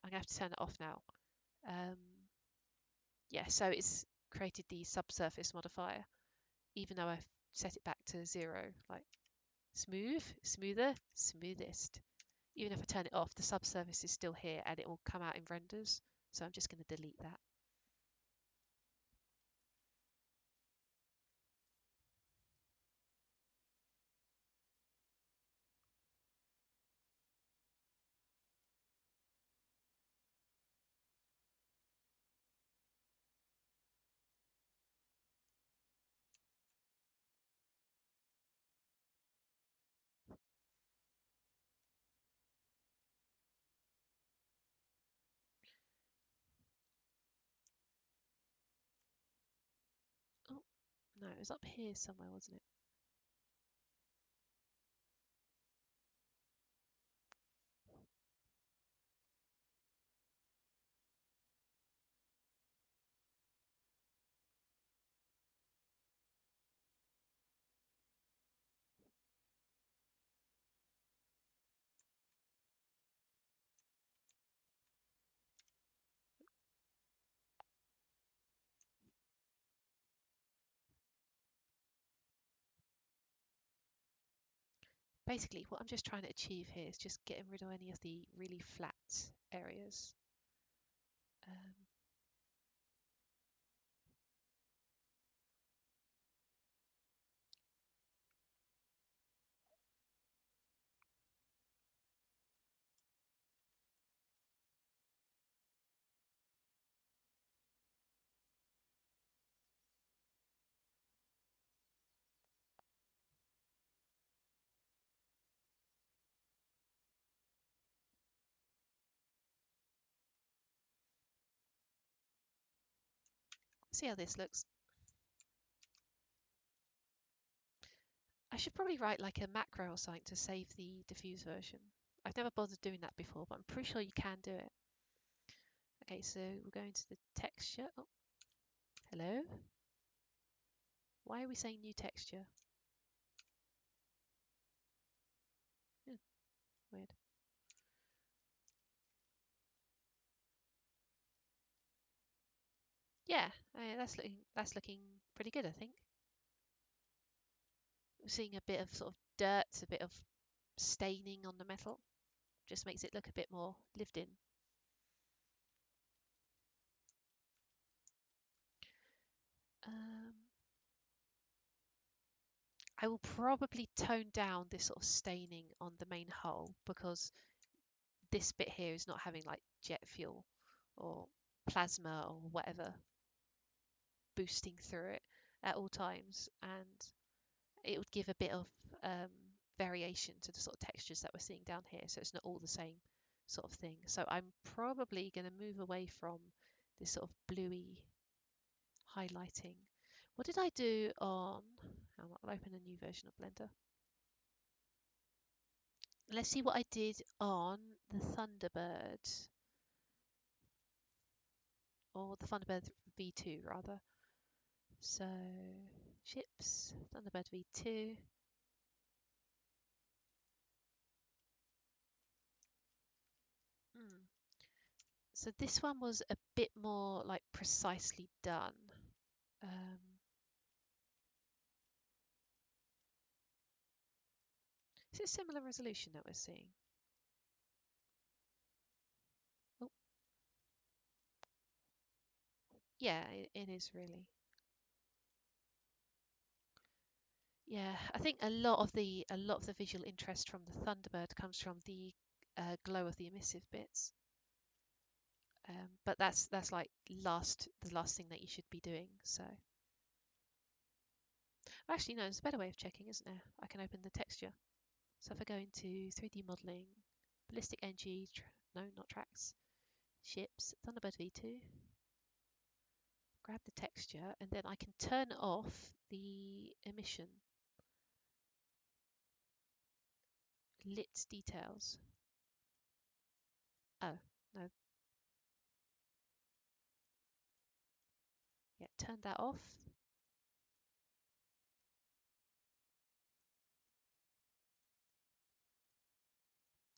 I'm gonna have to turn it off now. Um, yeah, so it's created the subsurface modifier, even though I've set it back to 0, like smooth, smoother, smoothest. Even if I turn it off, the subsurface is still here and it will come out in renders. So I'm just going to delete that. Oh, no, it was up here somewhere, wasn't it? Basically, what I'm just trying to achieve here is just getting rid of any of the really flat areas. Um, see how this looks. I should probably write like a macro or something to save the diffuse version. I've never bothered doing that before, but I'm pretty sure you can do it. Okay, so we're going to the texture. Oh, hello. Why are we saying new texture? Hmm, weird. Yeah, that's looking pretty good, I think. We're seeing a bit of sort of dirt, a bit of staining on the metal. Just makes it look a bit more lived in. Um, I will probably tone down this sort of staining on the main hull because this bit here is not having like jet fuel or plasma or whatever boosting through it at all times, and it would give a bit of um, variation to the sort of textures that we're seeing down here, so it's not all the same sort of thing. So I'm probably going to move away from this sort of bluey highlighting. What did I do on... I'll open a new version of Blender. Let's see what I did on the Thunderbird, or the Thunderbird V2 rather. So ships, Thunderbird V2. Hmm. So this one was a bit more like precisely done. Um, is it similar resolution that we're seeing? Oh, yeah, it is really. Yeah, I think a lot of the visual interest from the Thunderbird comes from the glow of the emissive bits. But that's like the last thing that you should be doing. So actually, no, there's a better way of checking, isn't there? I can open the texture. So if I go into 3D modeling, ballistic NG, no, not tracks, ships, Thunderbird V2, grab the texture, and then I can turn off the emission lit details. Oh, no, yeah, turn that off.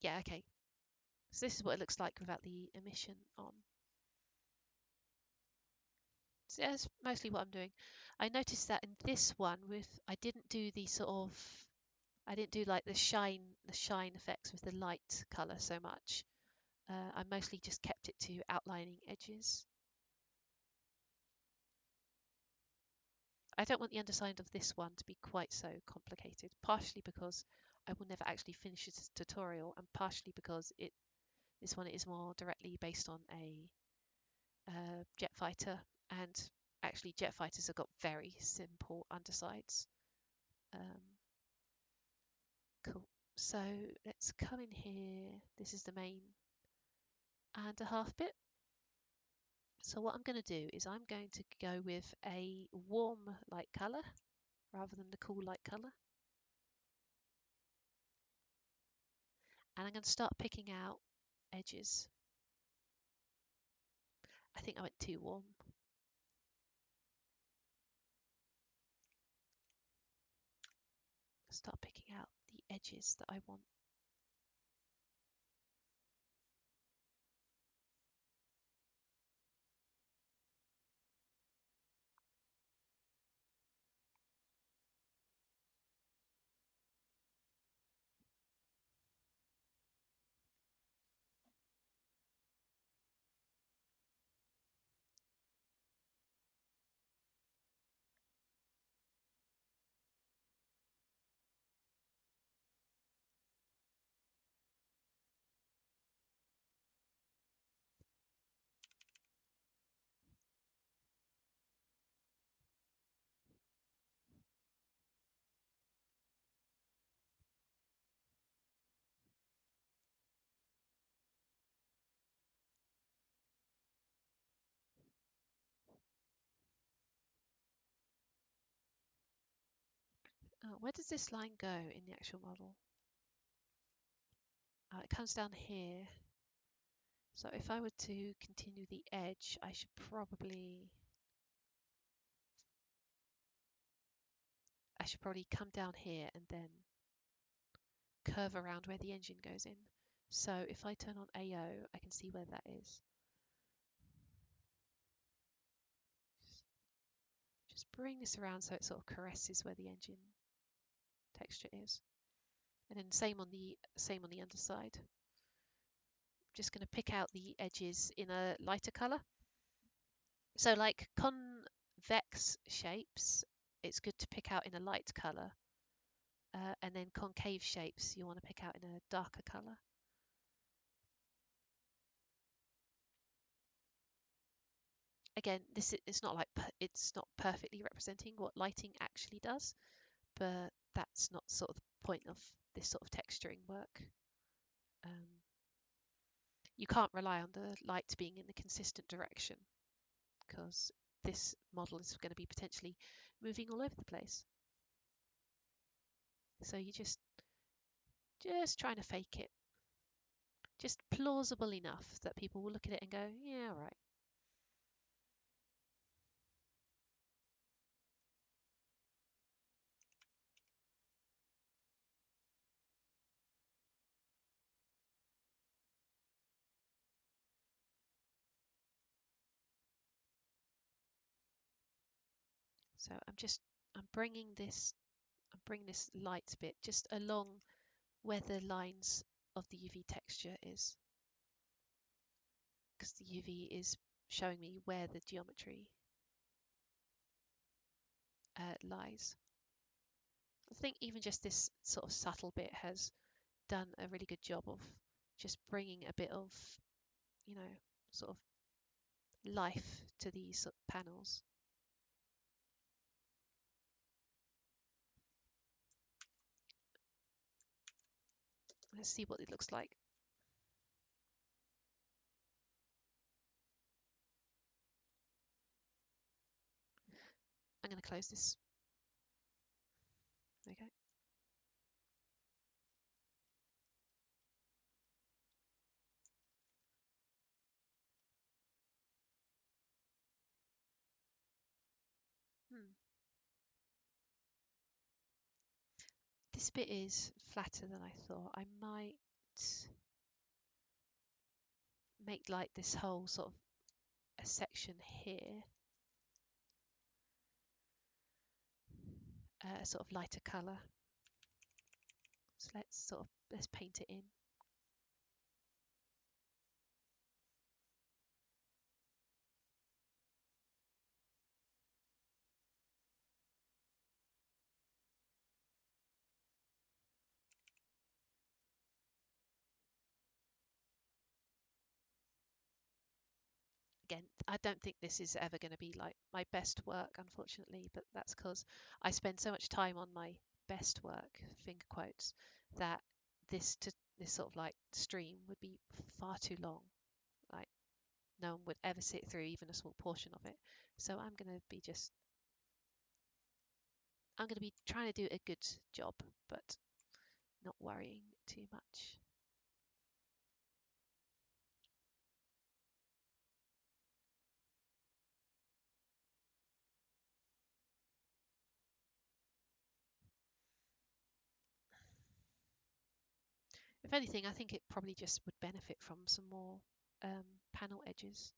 Yeah, okay. So this is what it looks like without the emission on. So that's mostly what I'm doing. I noticed that in this one I didn't do the sort of, I didn't do like the shine effects with the light color so much. I mostly just kept it to outlining edges. I don't want the underside of this one to be quite so complicated, partially because I will never actually finish this tutorial, and partially because this one is more directly based on a jet fighter, and actually jet fighters have got very simple undersides. Um, cool. So let's come in here. This is the main and a half bit. So what I'm going to do is I'm going to go with a warm light color rather than the cool light color. And I'm going to start picking out edges. I think I went too warm. Start picking out the edges that I want. Where does this line go in the actual model? It comes down here. So if I were to continue the edge, I should probably come down here and then curve around where the engine goes in. So if I turn on AO, I can see where that is. Just bring this around so it sort of caresses where the engine texture is. And then same on the underside. Just going to pick out the edges in a lighter color. So like convex shapes, it's good to pick out in a light color. And then concave shapes, you want to pick out in a darker color. Again, it's not perfectly representing what lighting actually does, but that's not sort of the point of this sort of texturing work. You can't rely on the light being in the consistent direction because this model is going to be potentially moving all over the place. So you just trying to fake it, just plausible enough that people will look at it and go, yeah, all right. So I'm bringing this light bit just along where the lines of the UV texture is, because the UV is showing me where the geometry lies. I think even just this sort of subtle bit has done a really good job of just bringing a bit of, sort of life to these sort of panels. Let's see what it looks like. I'm going to close this. Okay. This bit is flatter than I thought. I might make like this whole sort of a section here a sort of lighter color. So let's paint it in. Again, I don't think this is ever going to be like my best work, unfortunately, but that's because I spend so much time on my best work, finger quotes, that this sort of like stream would be far too long. Like no one would ever sit through even a small portion of it. So I'm going to be trying to do a good job, but not worrying too much. If anything, I think it probably just would benefit from some more panel edges.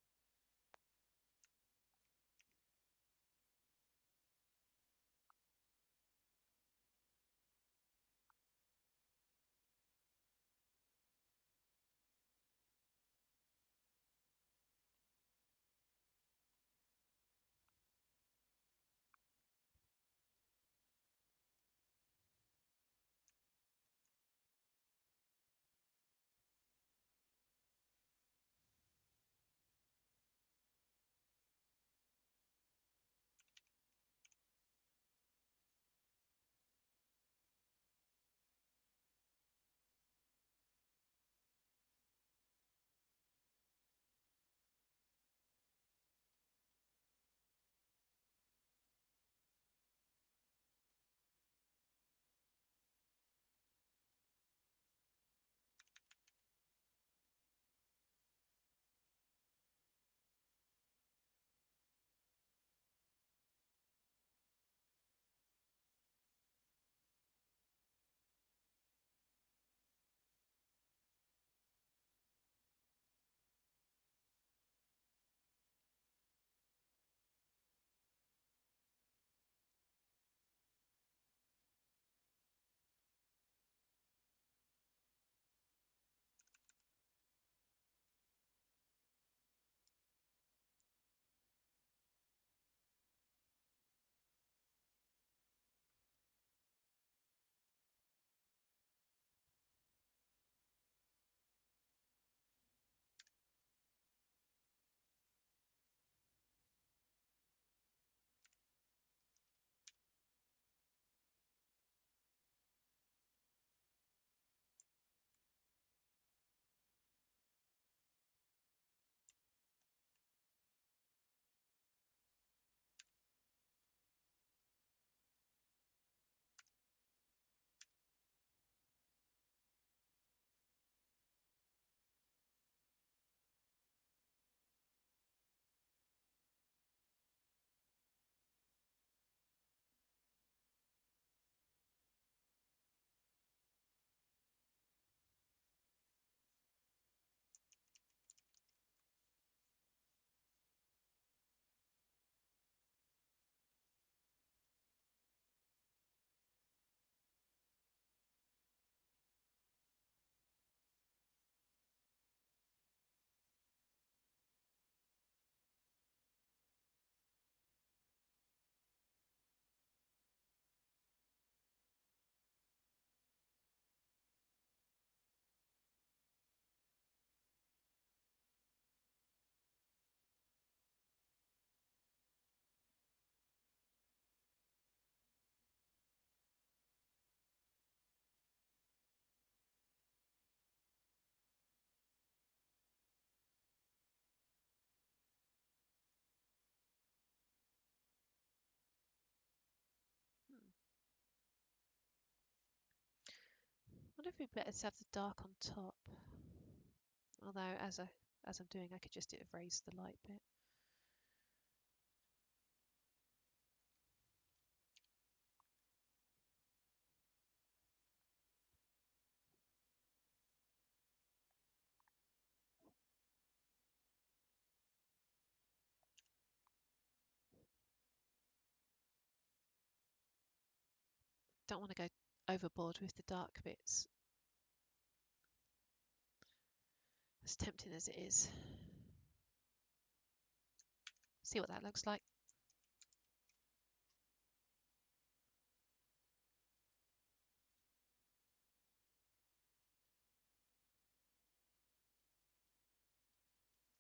wonder if it'd be better to have the dark on top. Although, as I'm doing, I could just erase the light bit. Don't want to go overboard with the dark bits, as tempting as it is. See what that looks like.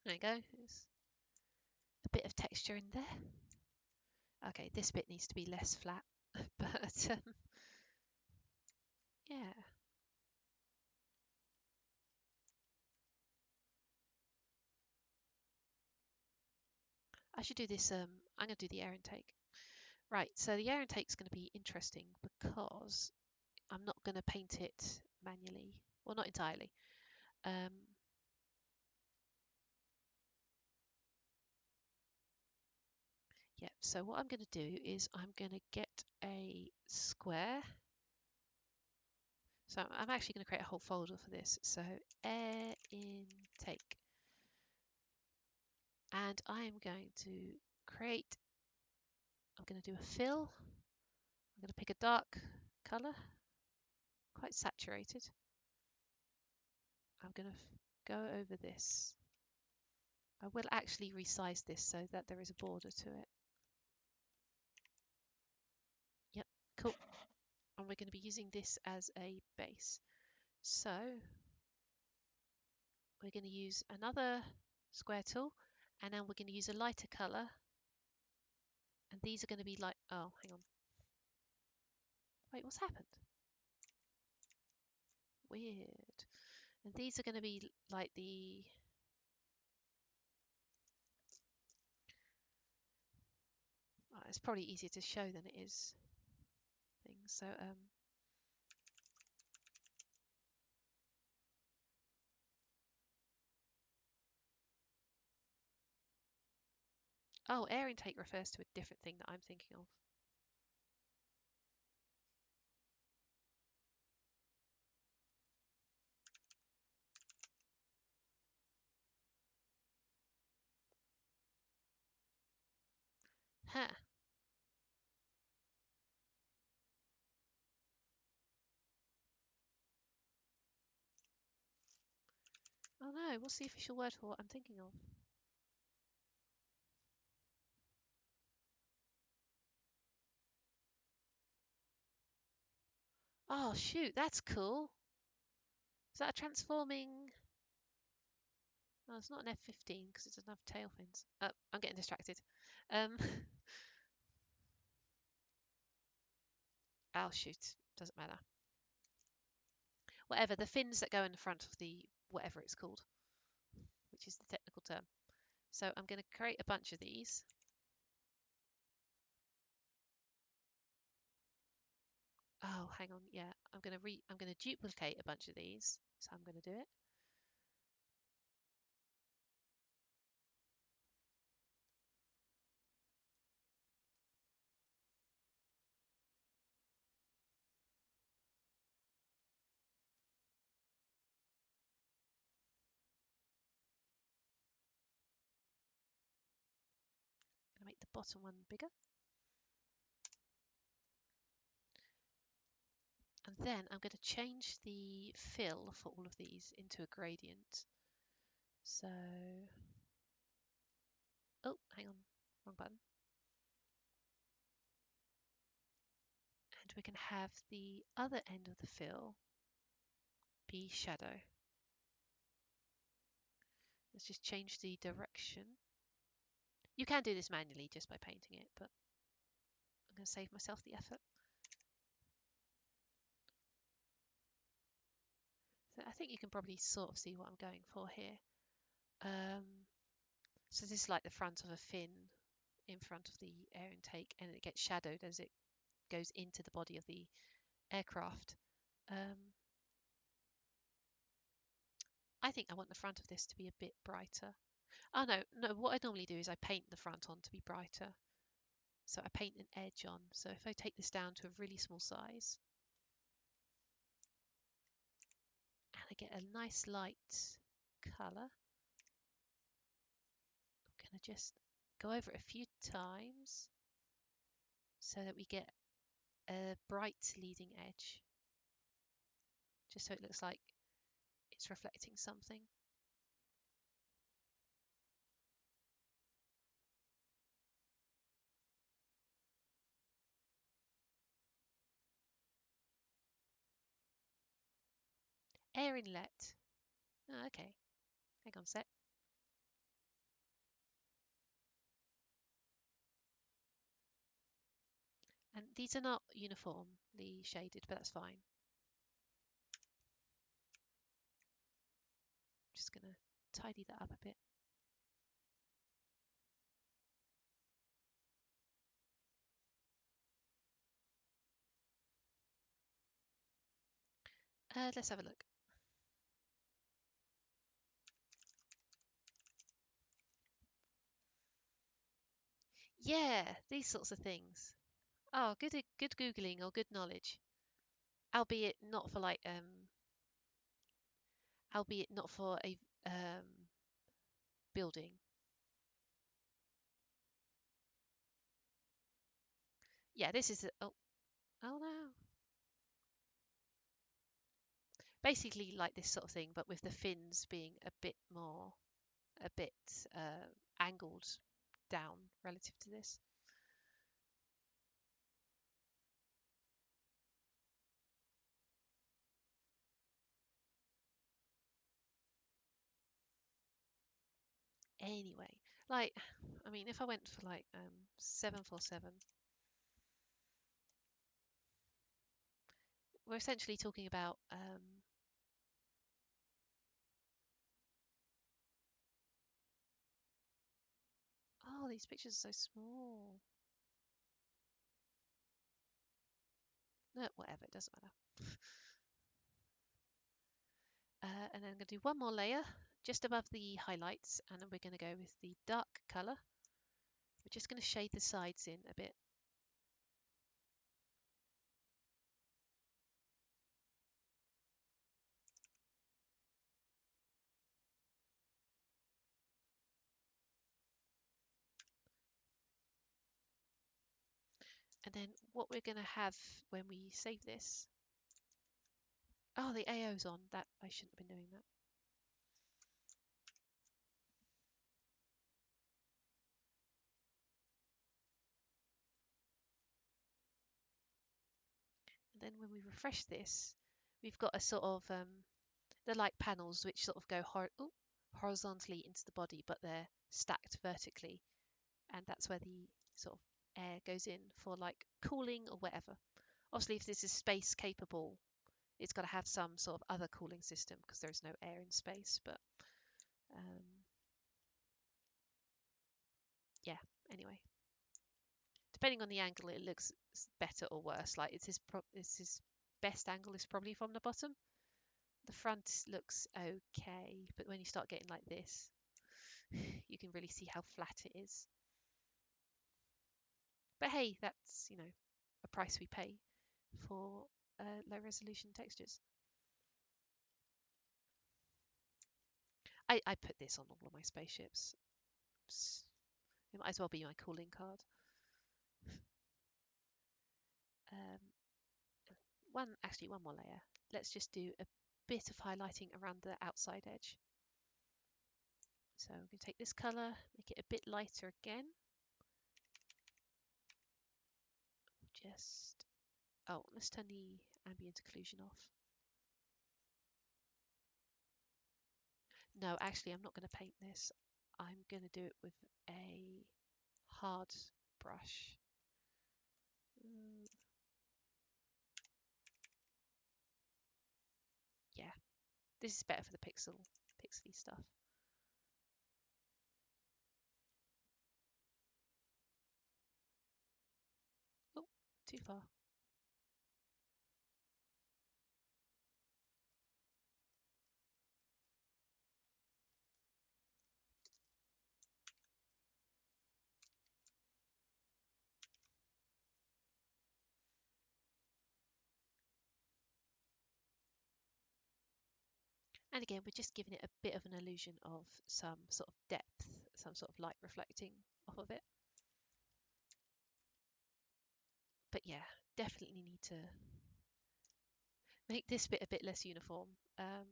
There you go. There's a bit of texture in there. Okay, this bit needs to be less flat, but yeah. I should do this. I'm going to do the air intake. Right, so the air intake is going to be interesting because I'm not going to paint it manually. Well, not entirely. Yeah, so what I'm going to do is I'm going to get a square. So I'm actually going to create a whole folder for this. So air intake. And I'm going to create, I'm going to do a fill. I'm going to pick a dark color, quite saturated. I'm going to go over this. I will actually resize this so that there is a border to it. Yep, cool. And we're going to be using this as a base. So we're going to use another square tool, and then we're going to use a lighter color. And these are going to be like, oh, hang on. Wait, what's happened? Weird. And these are going to be like the, oh, it's probably easier to show than it is things. So oh, air intake refers to a different thing that I'm thinking of. Huh. Oh no, what's the official word for what I'm thinking of? Oh shoot, that's cool. Is that a transforming? Oh, it's not an F-15 because it doesn't have tail fins. Oh, I'm getting distracted. Oh shoot, doesn't matter. Whatever, the fins that go in the front of the whatever it's called, which is the technical term. So I'm going to create a bunch of these. Oh, hang on, yeah, I'm going to duplicate a bunch of these. So I'm going to do it. I'm going to make the bottom one bigger. And then I'm going to change the fill for all of these into a gradient. So, oh, hang on, wrong button. And we can have the other end of the fill be shadow. Let's just change the direction. You can do this manually just by painting it, but I'm going to save myself the effort. So I think you can probably sort of see what I'm going for here. So this is like the front of a fin in front of the air intake, and it gets shadowed as it goes into the body of the aircraft. I think I want the front of this to be a bit brighter. Oh no, no, what I normally do is I paint the front on to be brighter. So I paint an edge on. So if I take this down to a really small size and I get a nice light colour, I'm going to just go over it a few times so that we get a bright leading edge, just so it looks like it's reflecting something. Air inlet. Oh, okay, hang on a sec. And these are not uniformly shaded, but that's fine. Just going to tidy that up a bit. Let's have a look. Yeah, these sorts of things. Oh, good Googling or good knowledge. Albeit not for like albeit not for a building. Yeah, this is oh no. Basically like this sort of thing, but with the fins being a bit angled down relative to this. Anyway, like, I mean, if I went for like 747, we're essentially talking about oh, these pictures are so small. No, whatever, it doesn't matter. And then I'm going to do one more layer just above the highlights, and then we're going to go with the dark colour. We're just going to shade the sides in a bit. And then what we're going to have when we save this, oh, the AO's on. That I shouldn't have been doing that. And then when we refresh this, we've got a sort of they're like panels which sort of go horizontally into the body, but they're stacked vertically, and that's where the sort of air goes in for like cooling or whatever. Obviously, if this is space capable, it's got to have some sort of other cooling system because there is no air in space. But um, yeah, anyway, depending on the angle, it looks better or worse. Like it's his best angle is probably from the bottom. The front looks okay, but when you start getting like this, you can really see how flat it is. But hey, that's, a price we pay for low resolution textures. I put this on all of my spaceships. It might as well be my calling card. Um, one more layer. Let's just do a bit of highlighting around the outside edge. So I'm going to take this colour, make it a bit lighter again. Let's turn the ambient occlusion off. No, actually, I'm not going to paint this. I'm going to do it with a hard brush. Yeah, this is better for the pixely stuff. Oh, too far. And again, we're just giving it a bit of an illusion of some sort of depth, some sort of light reflecting off of it. But yeah, definitely need to make this bit a bit less uniform. I'm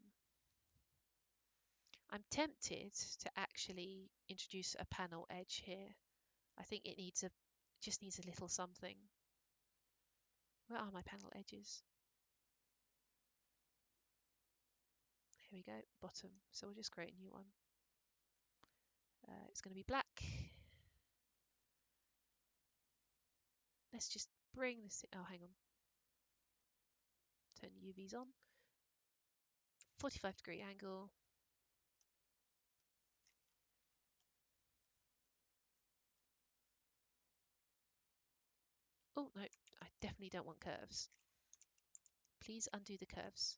tempted to actually introduce a panel edge here. I think it just needs a little something. Where are my panel edges? Here we go, bottom. So we'll just create a new one. It's going to be black. Let's just bring this in. Oh, hang on. Turn the UVs on. 45-degree angle. Oh, no, I definitely don't want curves. Please undo the curves.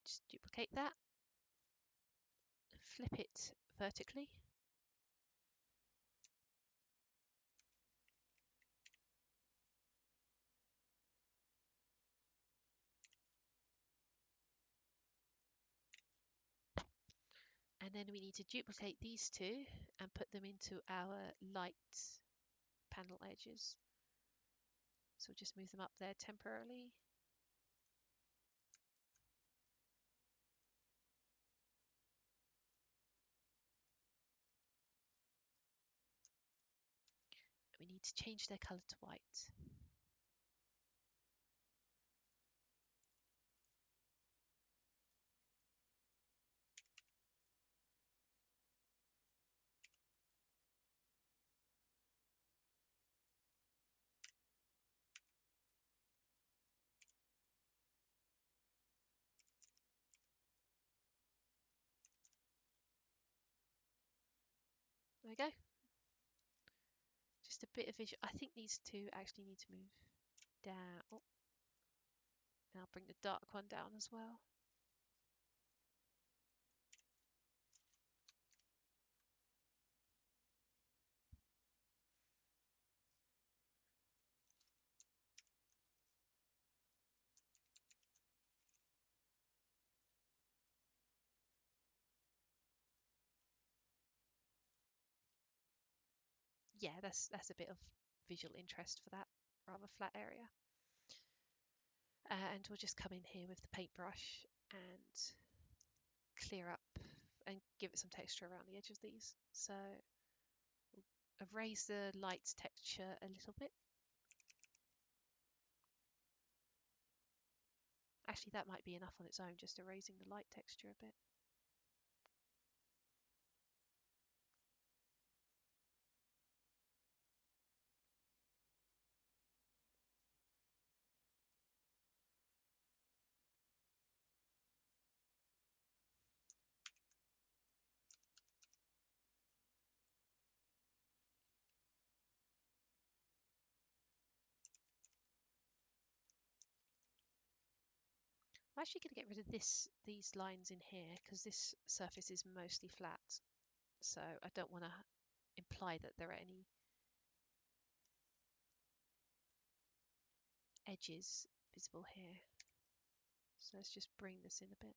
Just duplicate that. Flip it vertically. And then we need to duplicate these two and put them into our light panel edges. So we'll just move them up there temporarily. We need to change their color to white. There we go. Just a bit of visual. I think these two actually need to move down. Oh, and I'll bring the dark one down as well. Yeah, that's a bit of visual interest for that rather flat area. And we'll just come in here with the paintbrush and clear up and give it some texture around the edge of these. So we'll erase the light texture a little bit. Actually, that might be enough on its own, just erasing the light texture a bit. I'm actually going to get rid of these lines in here because this surface is mostly flat. So I don't want to imply that there are any edges visible here. So let's just bring this in a bit.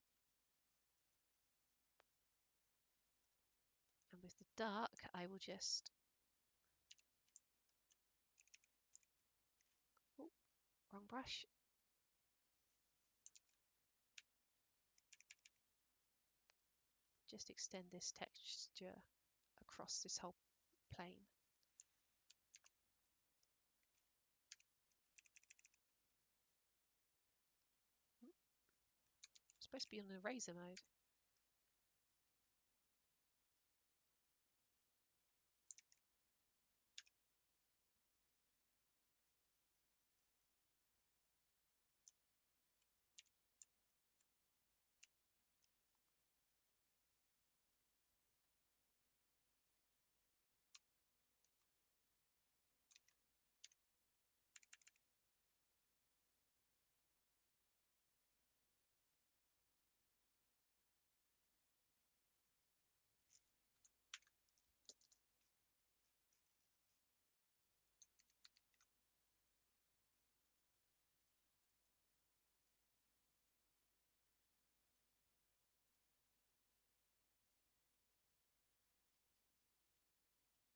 And with the dark, I will just, oh, wrong brush. Just extend this texture across this whole plane. It's supposed to be on eraser mode.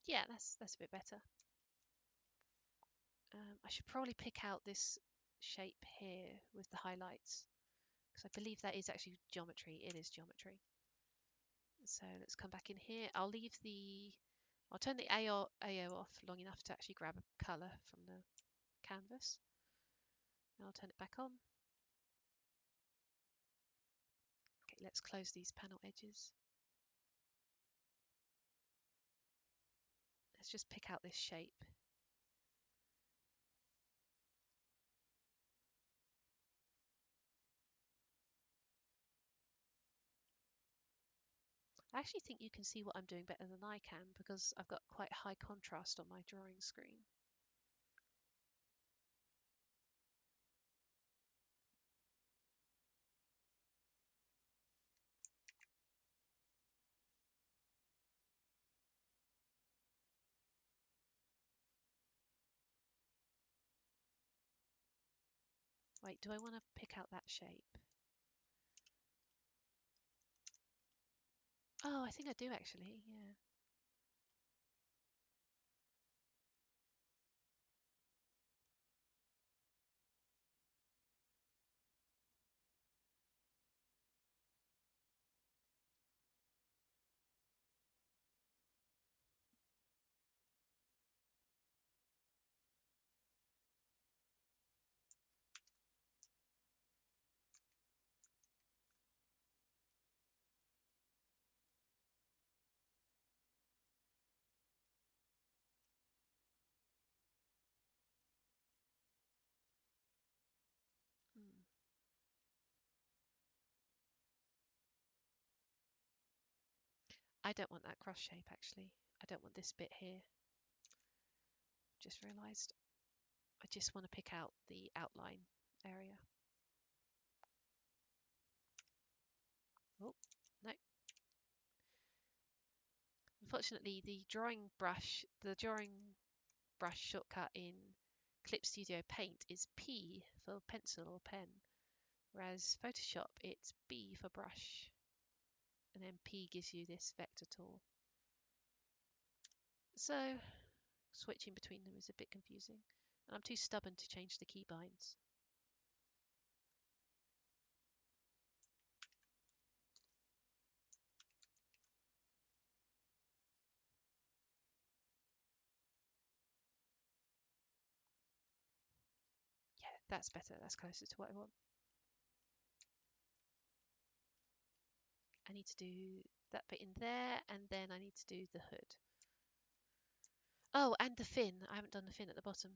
Yeah, that's a bit better. I should probably pick out this shape here with the highlights because I believe that is actually geometry. It is geometry. So let's come back in here. I'll turn the AO off long enough to actually grab a colour from the canvas. And I'll turn it back on. Okay, let's close these panel edges. Let's just pick out this shape. I actually think you can see what I'm doing better than I can because I've got quite high contrast on my drawing screen. Wait, do I want to pick out that shape? Oh, I think I do actually, yeah. Hmm. I don't want that cross shape actually. I don't want this bit here. Just realised. I just want to pick out the outline area. Oh, no. Unfortunately, the drawing brush shortcut in Clip Studio Paint is P for pencil or pen, whereas Photoshop it's B for brush, and then P gives you this vector tool. So switching between them is a bit confusing, and I'm too stubborn to change the keybinds. Yeah, that's better. That's closer to what I want. I need to do that bit in there, and then I need to do the hood. Oh, and the fin. I haven't done the fin at the bottom.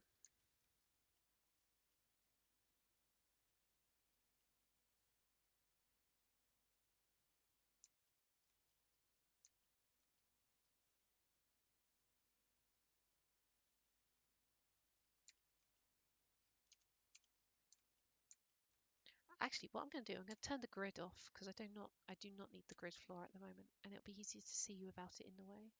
Actually, what I'm going to do, I'm going to turn the grid off because I do not need the grid floor at the moment, and it'll be easier to see without it in the way.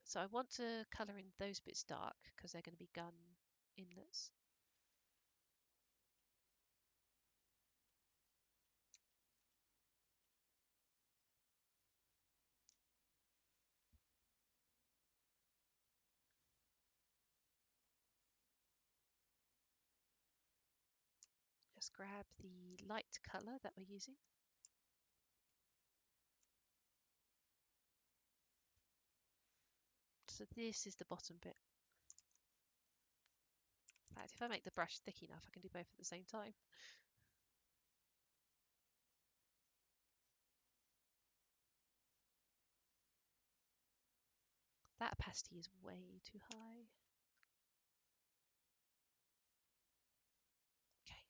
So I want to colour in those bits dark because they're going to be gun inlets. Just grab the light colour that we're using. So this is the bottom bit. In fact, if I make the brush thick enough, I can do both at the same time. That opacity is way too high. Okay.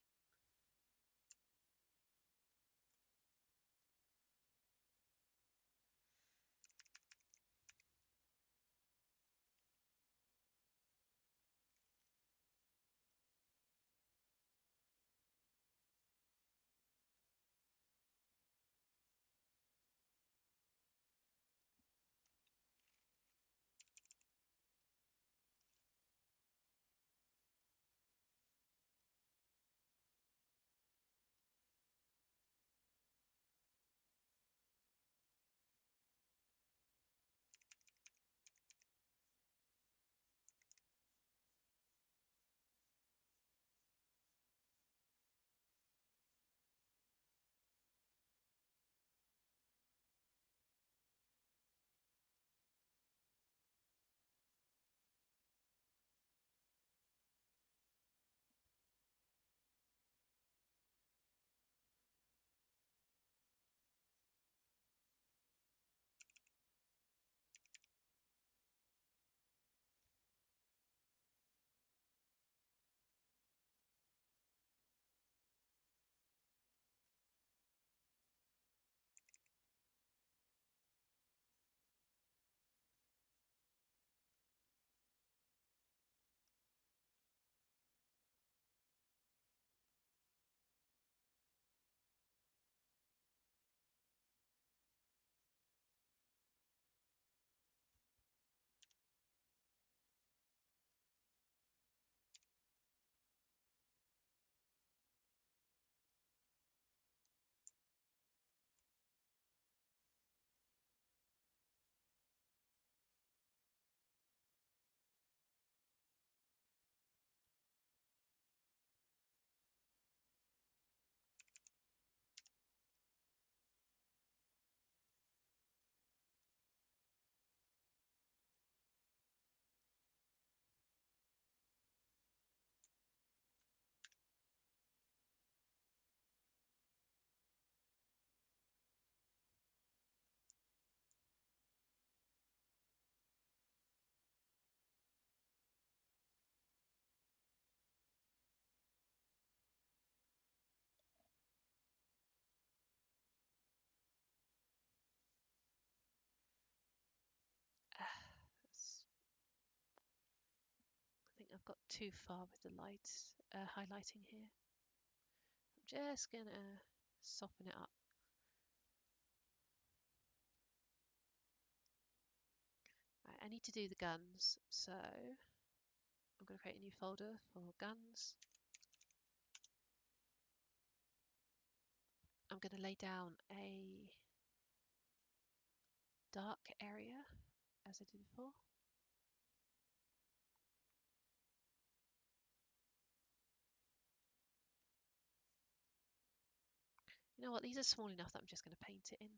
got too far with the lights highlighting here. I'm just gonna soften it up. Right, I need to do the guns, so I'm going to create a new folder for guns. I'm going to lay down a dark area as I did before. You know what, these are small enough that I'm just going to paint it in.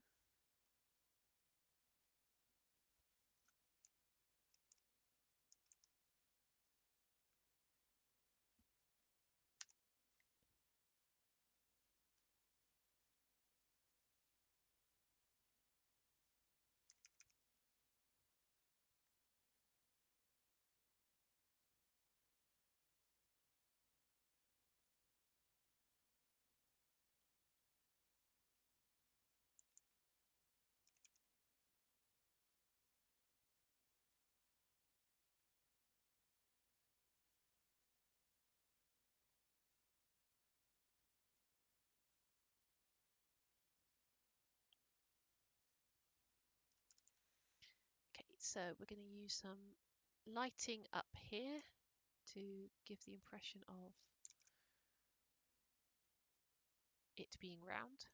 Okay, so we're going to use some lighting up here to give the impression of it being round.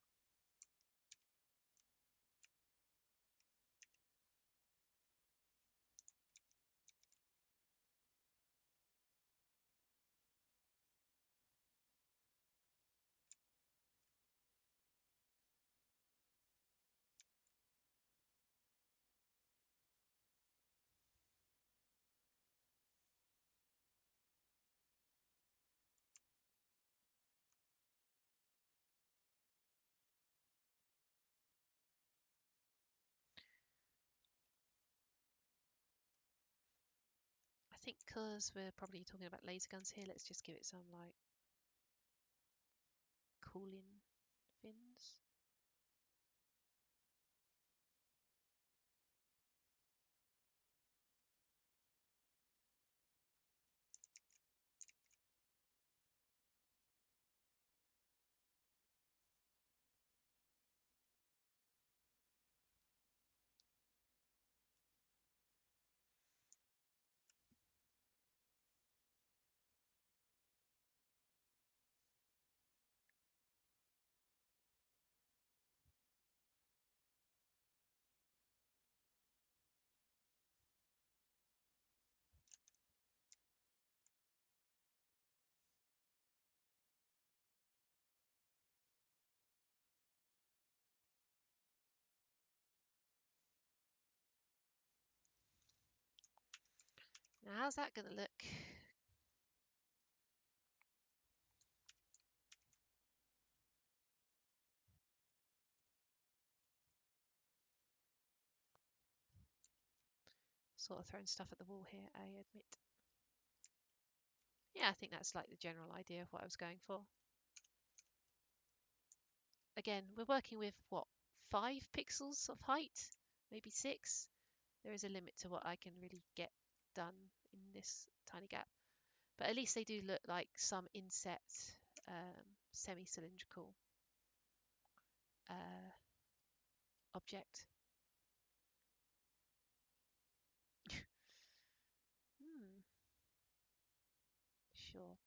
I think because we're probably talking about laser guns here, let's just give it some like cooling fins. Now, how's that going to look? Sort of throwing stuff at the wall here, I admit. Yeah, I think that's like the general idea of what I was going for. Again, we're working with what, 5 pixels of height, maybe 6. There is a limit to what I can really get done in this tiny gap. But at least they do look like some inset semi-cylindrical object. Hmm, sure.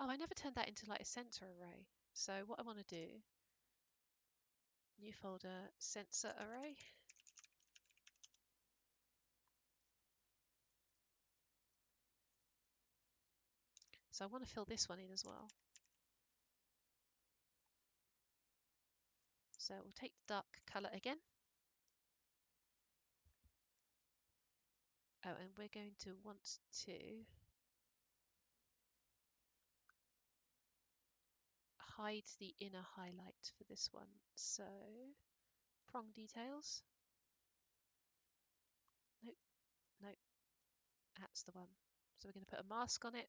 Oh, I never turned that into like a sensor array. So what I want to do, new folder, sensor array. So I want to fill this one in as well. So we'll take the dark color again. Oh, and we're going to want to hide the inner highlight for this one. So prong details. Nope, nope, that's the one. So we're going to put a mask on it.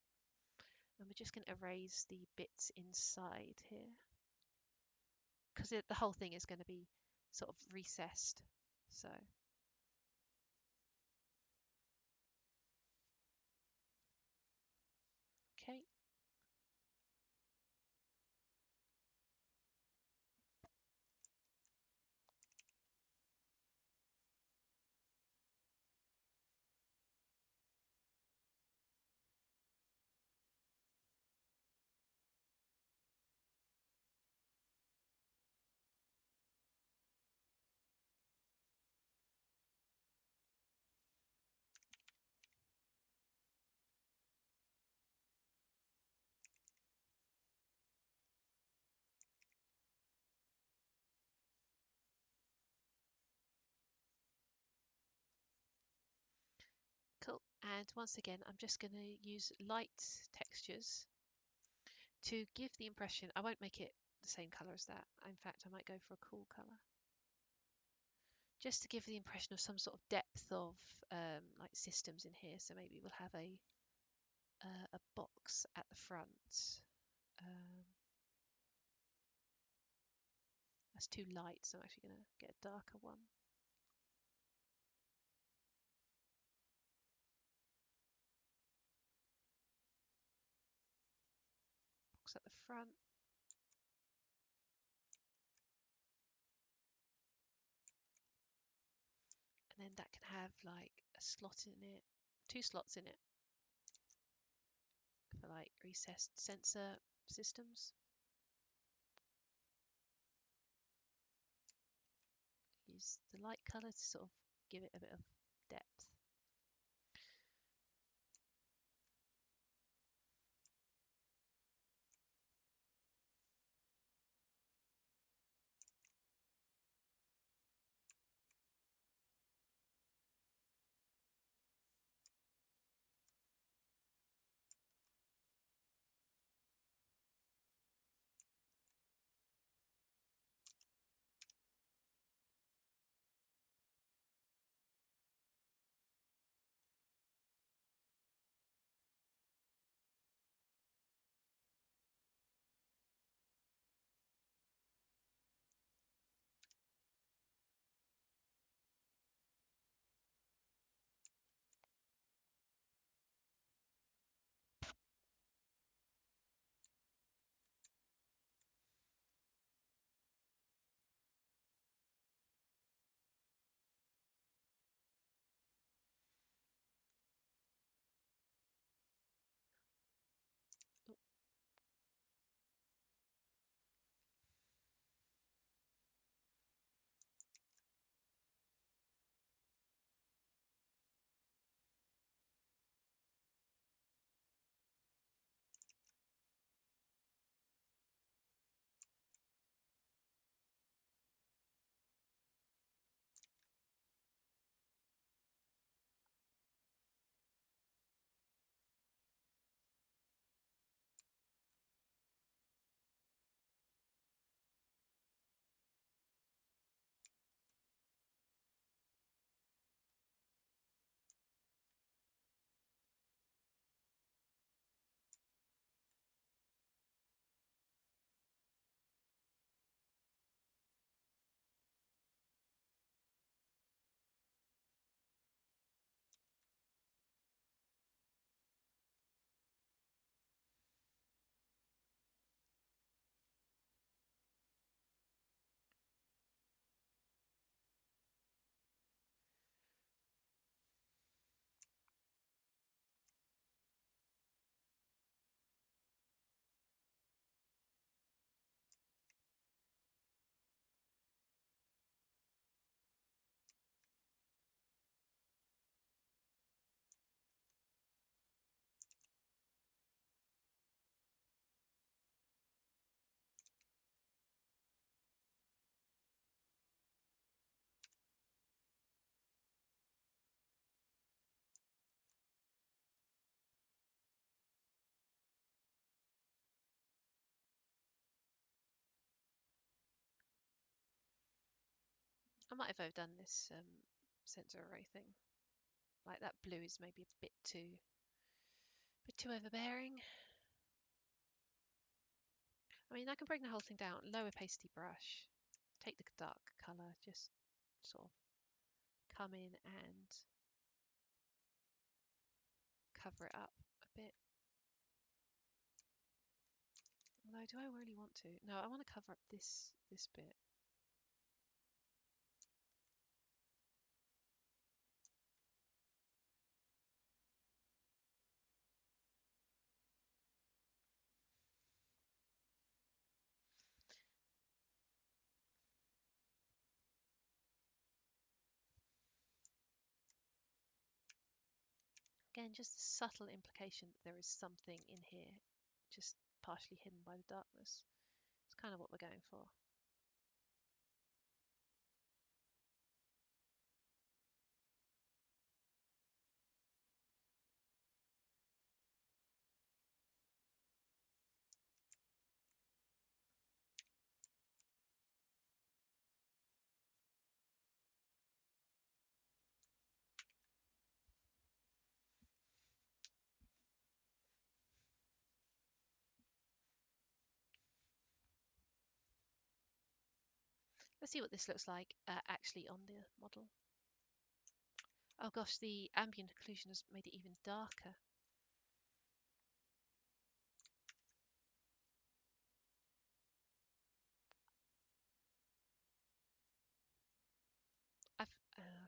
And we're just going to erase the bits inside here because the whole thing is going to be sort of recessed. So okay. Cool. And once again, I'm just going to use light textures to give the impression. I won't make it the same colour as that. In fact, I might go for a cool colour. Just to give the impression of some sort of depth of like systems in here. So maybe we'll have a box at the front. That's too light, so I'm actually going to get a darker one. Box at the front. And then that can have like a slot in it, 2 slots in it for like recessed sensor systems. Use the light colour to sort of give it a bit of depth. I might have overdone this sensor array thing. Like that blue is maybe a bit too overbearing. I mean, I can bring the whole thing down, lower pasty brush, take the dark colour, just sort of come in and cover it up a bit. Although, do I really want to? No, I want to cover up this bit. Again, just a subtle implication that there is something in here, just partially hidden by the darkness. It's kind of what we're going for. Let's see what this looks like actually on the model. Oh gosh, the ambient occlusion has made it even darker. I've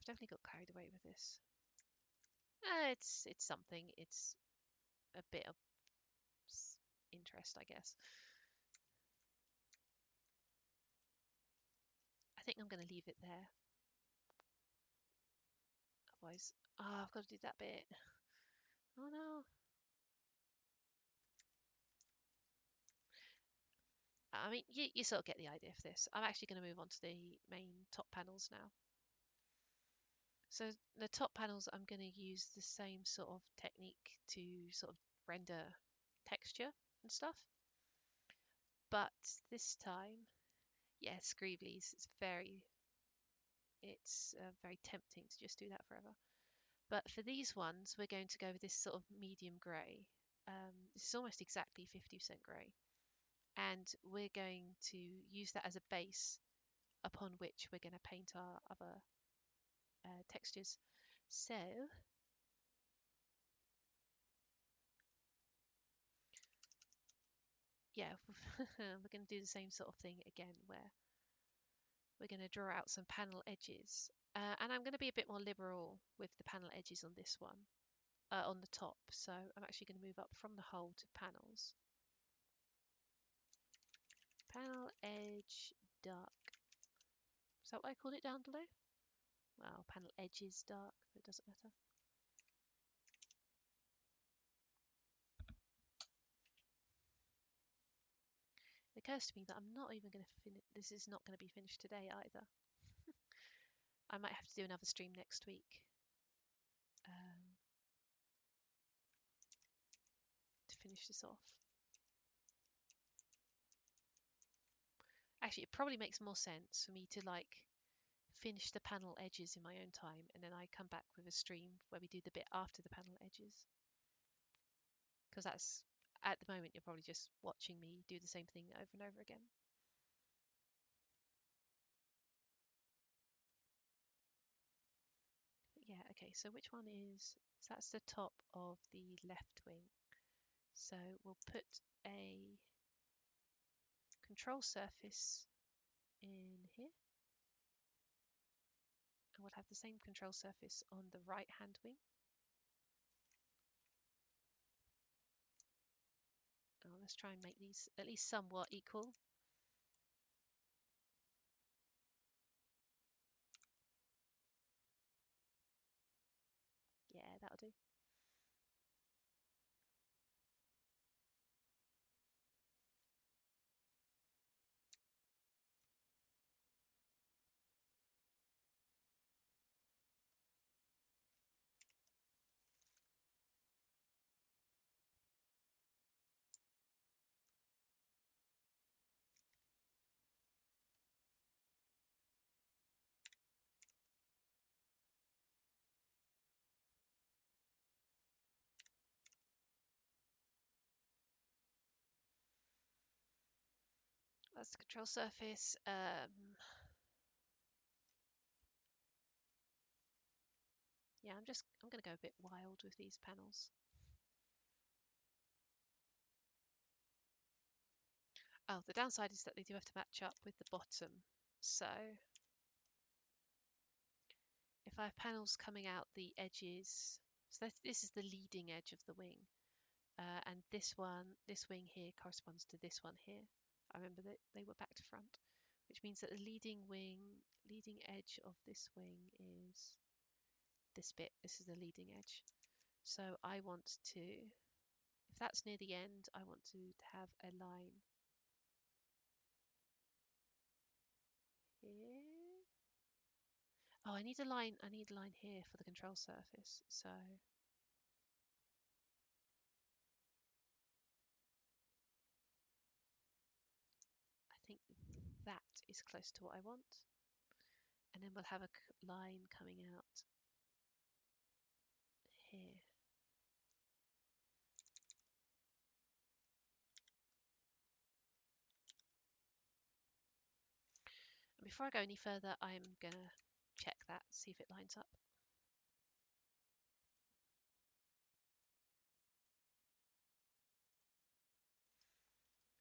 definitely got carried away with this. It's something. It's a bit of interest, I guess. I think I'm going to leave it there. Otherwise, I've got to do that bit. Oh no. I mean, you sort of get the idea of this. I'm actually going to move on to the main top panels now. So the top panels, I'm going to use the same sort of technique to sort of render texture and stuff. But this time, yeah, Scribblies, it's very tempting to just do that forever. But for these ones, we're going to go with this sort of medium grey. This is almost exactly 50% grey. And we're going to use that as a base upon which we're going to paint our other textures. So yeah, we're going to do the same sort of thing again, where we're going to draw out some panel edges. And I'm going to be a bit more liberal with the panel edges on this one, on the top. So I'm actually going to move up from the whole to panels. Panel edge dark. Is that what I called it down below? Well, panel edge is dark, but it doesn't matter. It occurs to me that I'm not even going to finish. This is not going to be finished today either. I might have to do another stream next week to finish this off. Actually, it probably makes more sense for me to like finish the panel edges in my own time, and then I come back with a stream where we do the bit after the panel edges. Because that's, at the moment, you're probably just watching me do the same thing over and over again. Yeah, okay, so which one is, so that's the top of the left wing. So we'll put a control surface in here. And we'll have the same control surface on the right hand wing. Oh, let's try and make these at least somewhat equal. Yeah, that'll do. that's the control surface. Yeah, I'm going to go a bit wild with these panels. Oh, the downside is that they do have to match up with the bottom. So if I have panels coming out the edges, so this is the leading edge of the wing. And this wing here corresponds to this one here. I remember that they were back to front, which means that the leading edge of this wing is this bit. This is the leading edge. So I want to, if that's near the end, I want to have a line here. Oh, I need a line here for the control surface. So I think that is close to what I want. And then we'll have a line coming out here. And before I go any further, I'm going to check that, see if it lines up.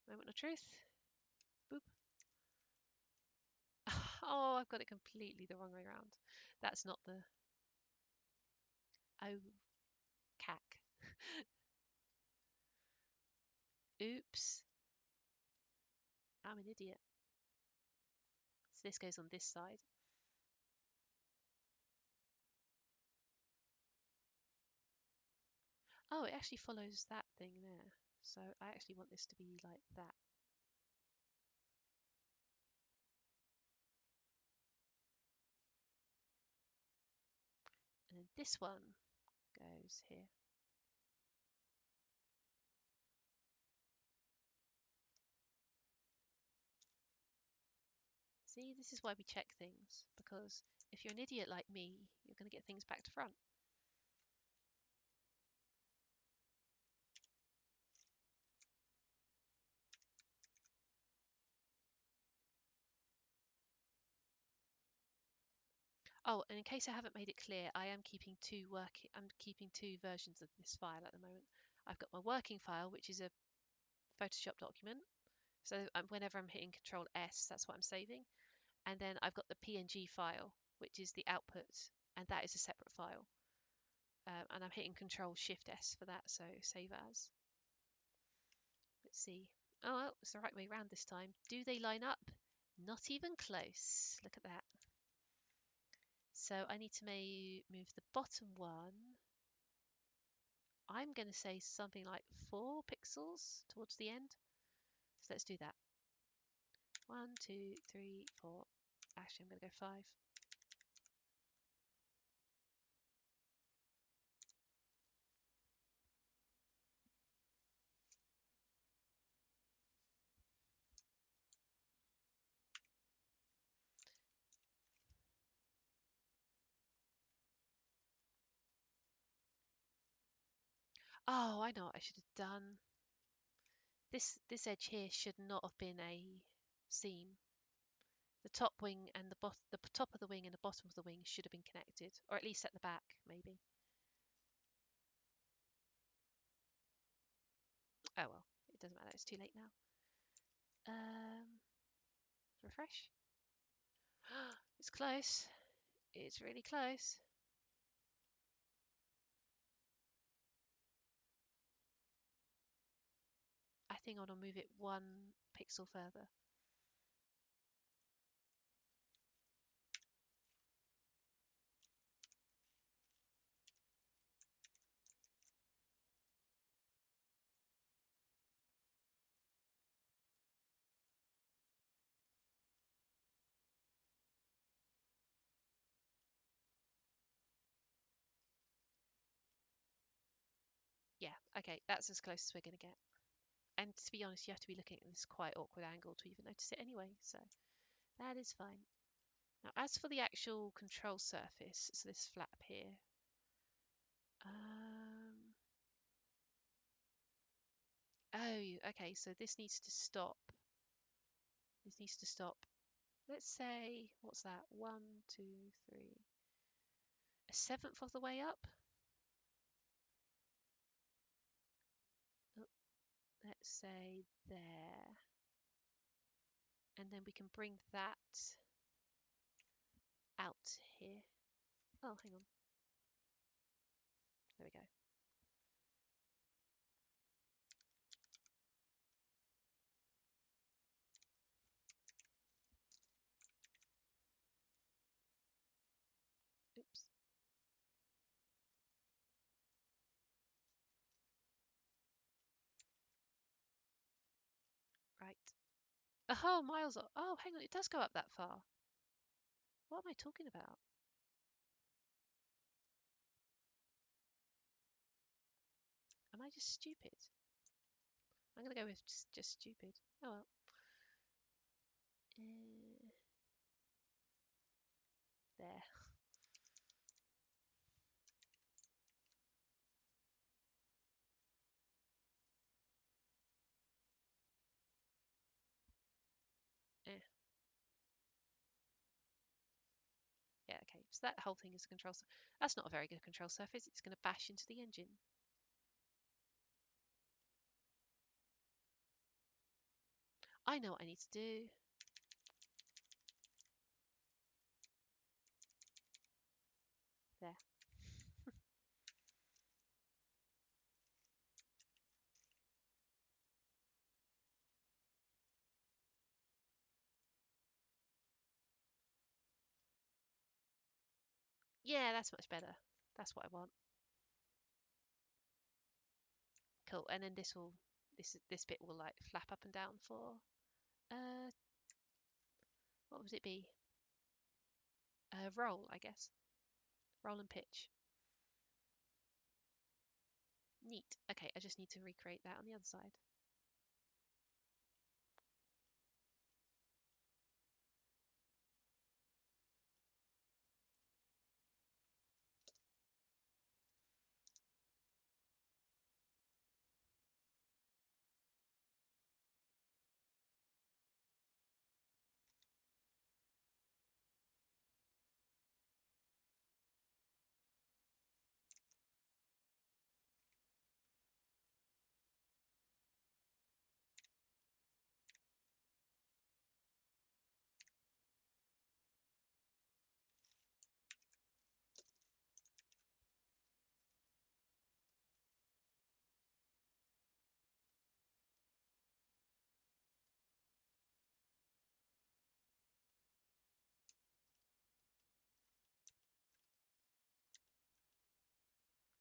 Moment of truth. Boop. Oh, I've got it completely the wrong way around. That's not the... Oh, cack. Oops. I'm an idiot. So this goes on this side. Oh, it actually follows that thing there. So I actually want this to be like that. And then this one goes here. See, this is why we check things, because if you're an idiot like me, you're going to get things back to front. Oh, and in case I haven't made it clear, I'm keeping two versions of this file at the moment. I've got my working file, which is a Photoshop document. So whenever I'm hitting Control S, that's what I'm saving. And then I've got the PNG file, which is the output, and that is a separate file. And I'm hitting Control Shift S for that, so save as. Let's see. Oh, well, it's the right way around this time. Do they line up? Not even close. Look at that. So I need to move the bottom one. I'm going to say something like 4 pixels towards the end. So let's do that. 1, 2, 3, 4. Actually, I'm going to go 5. Oh, I know what I should have done. This edge here should not have been a seam. The top wing and the top of the wing and the bottom of the wing should have been connected, or at least at the back, maybe. Oh well, it doesn't matter. It's too late now. Refresh. It's close. It's really close. I think I want to move it 1 pixel further. Yeah, okay, that's as close as we're going to get. And to be honest, you have to be looking at this quite awkward angle to even notice it anyway, so that is fine. Now, as for the actual control surface, so this flap here, oh, okay, so this needs to stop This needs to stop. Let's say, what's that? 1, 2, 3. A seventh of the way up. Oh, let's say there. And then we can bring that out here. Oh, hang on. There we go. Oops. Right. Oh, miles off. Oh, hang on. It does go up that far. What am I talking about? Am I just stupid? I'm going to go with just stupid. Oh, well. There. Eh. Yeah, okay. So that whole thing is a control surface. That's not a very good control surface. It's going to bash into the engine. I know what I need to do. There. Yeah, that's much better. That's what I want. Cool. And then this bit will like flap up and down for what would it be? Roll, I guess. Roll and pitch. Neat. Okay, I just need to recreate that on the other side.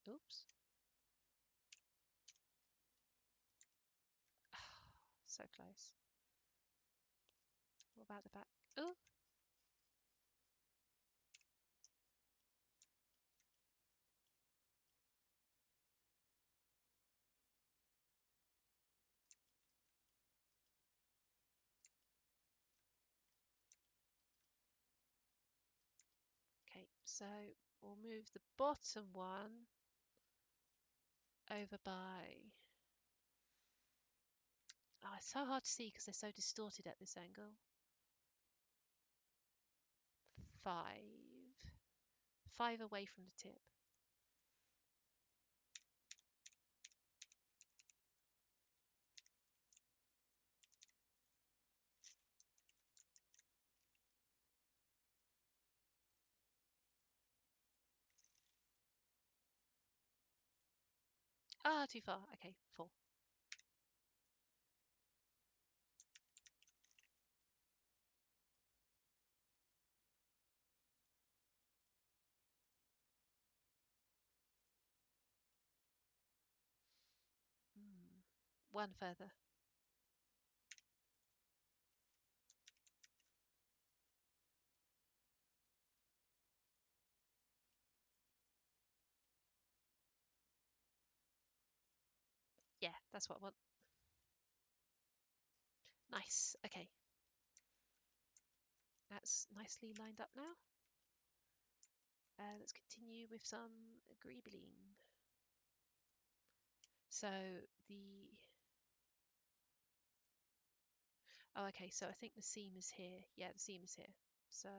Oops. So close. What about the back? Oh, okay. So we'll move the bottom one over by. Oh, it's so hard to see because they're so distorted at this angle. 5. 5 away from the tip. Ah, too far. Okay, 4. Mm. 1 further. Yeah, that's what I want. Nice. Okay. That's nicely lined up now. Let's continue with some greebling. So the Oh, okay, so I think the seam is here. Yeah, the seam is here. So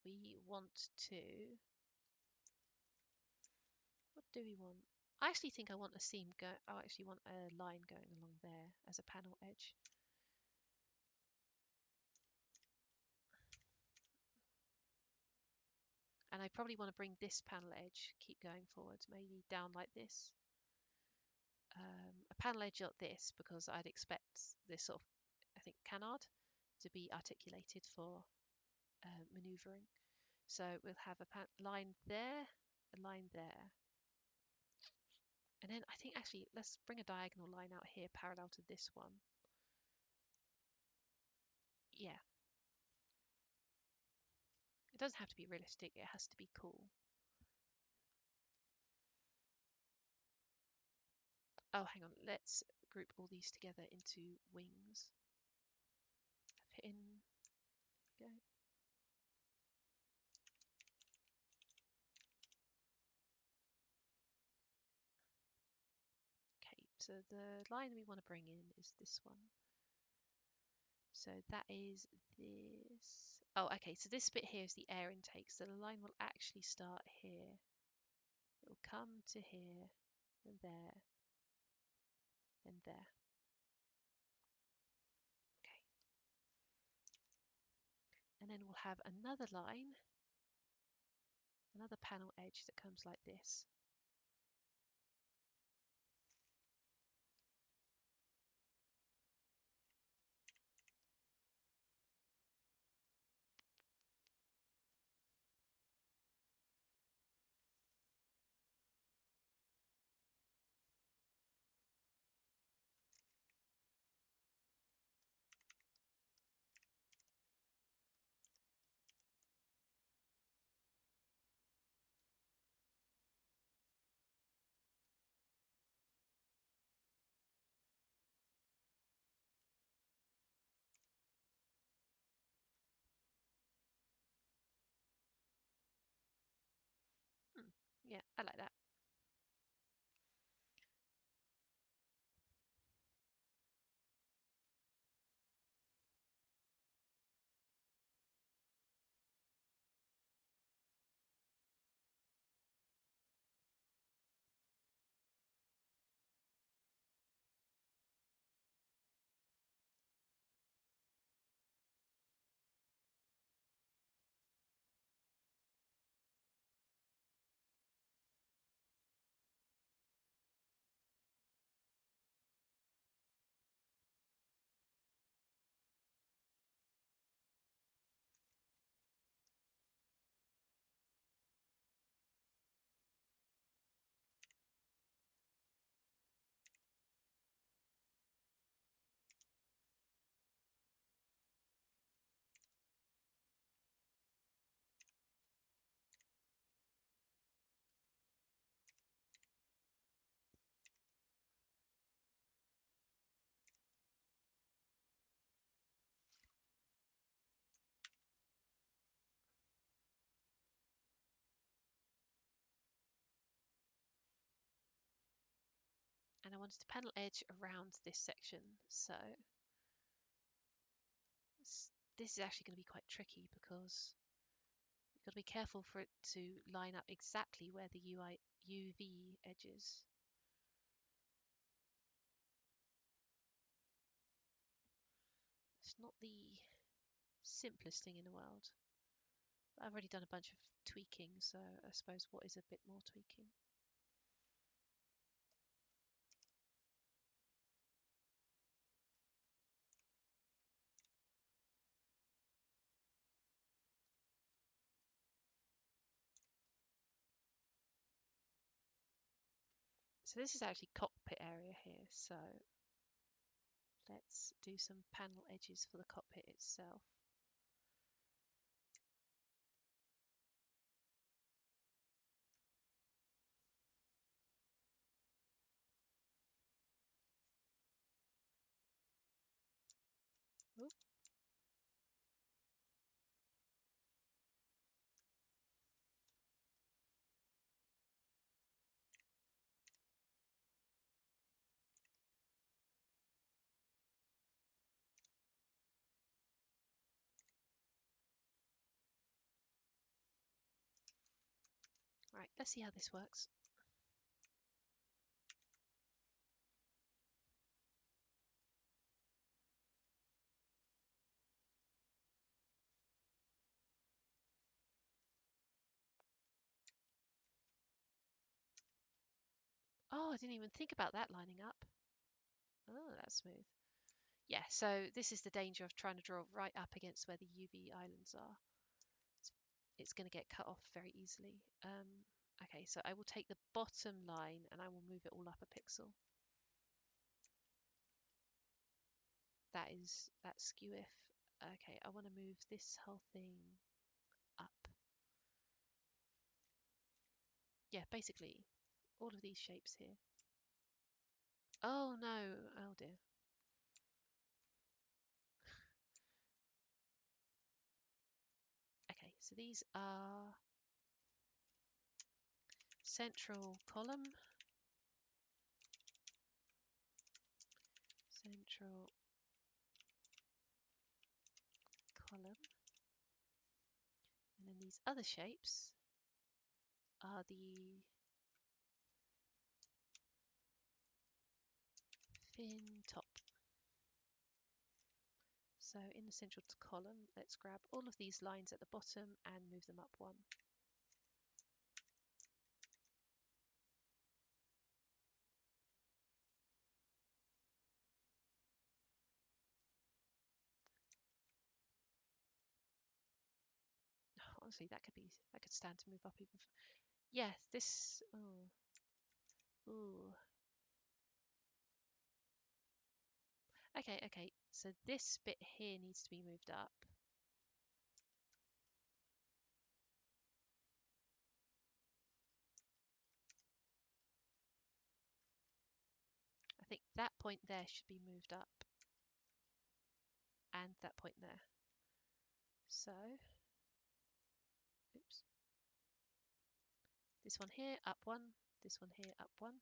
we want to, what do we want? I actually think I want a seam go, I actually want a line going along there as a panel edge. And I probably want to bring this panel edge, keep going forward, maybe down like this. A panel edge like this, because I'd expect this sort of, I think, canard to be articulated for maneuvering. So we'll have a line there, a line there. And then I think actually let's bring a diagonal line out here parallel to this one. Yeah. It doesn't have to be realistic, it has to be cool. Oh, hang on, let's group all these together into wings. Pin, go. Okay, so the line we want to bring in is this one. So that is this. Oh, okay, so this bit here is the air intake. So the line will actually start here. It will come to here, and there, and there. Okay. And then we'll have another line, another panel edge that comes like this. Yeah, I like that. And I wanted to panel edge around this section. So this is actually going to be quite tricky because you've got to be careful for it to line up exactly where the UV edge is. It's not the simplest thing in the world. But I've already done a bunch of tweaking, so I suppose what is a bit more tweaking? So this is actually cockpit area here, so let's do some panel edges for the cockpit itself. Ooh. Right, let's see how this works. Oh, I didn't even think about that lining up. Oh, that's smooth. Yeah, so this is the danger of trying to draw right up against where the UV islands are. It's going to get cut off very easily. Okay, so I will take the bottom line and I will move it all up a pixel. That's skew if. Okay, I want to move this whole thing up. Yeah, basically all of these shapes here. Oh no, oh dear. Okay, so these are central column, central column, and then these other shapes are the fin top. So in the central column, let's grab all of these lines at the bottom and move them up one. Honestly, that could stand to move up even. Yeah, this. Oh, ooh. Okay. So this bit here needs to be moved up. I think that point there should be moved up, and that point there. So, oops. This one here, up one. This one here, up one.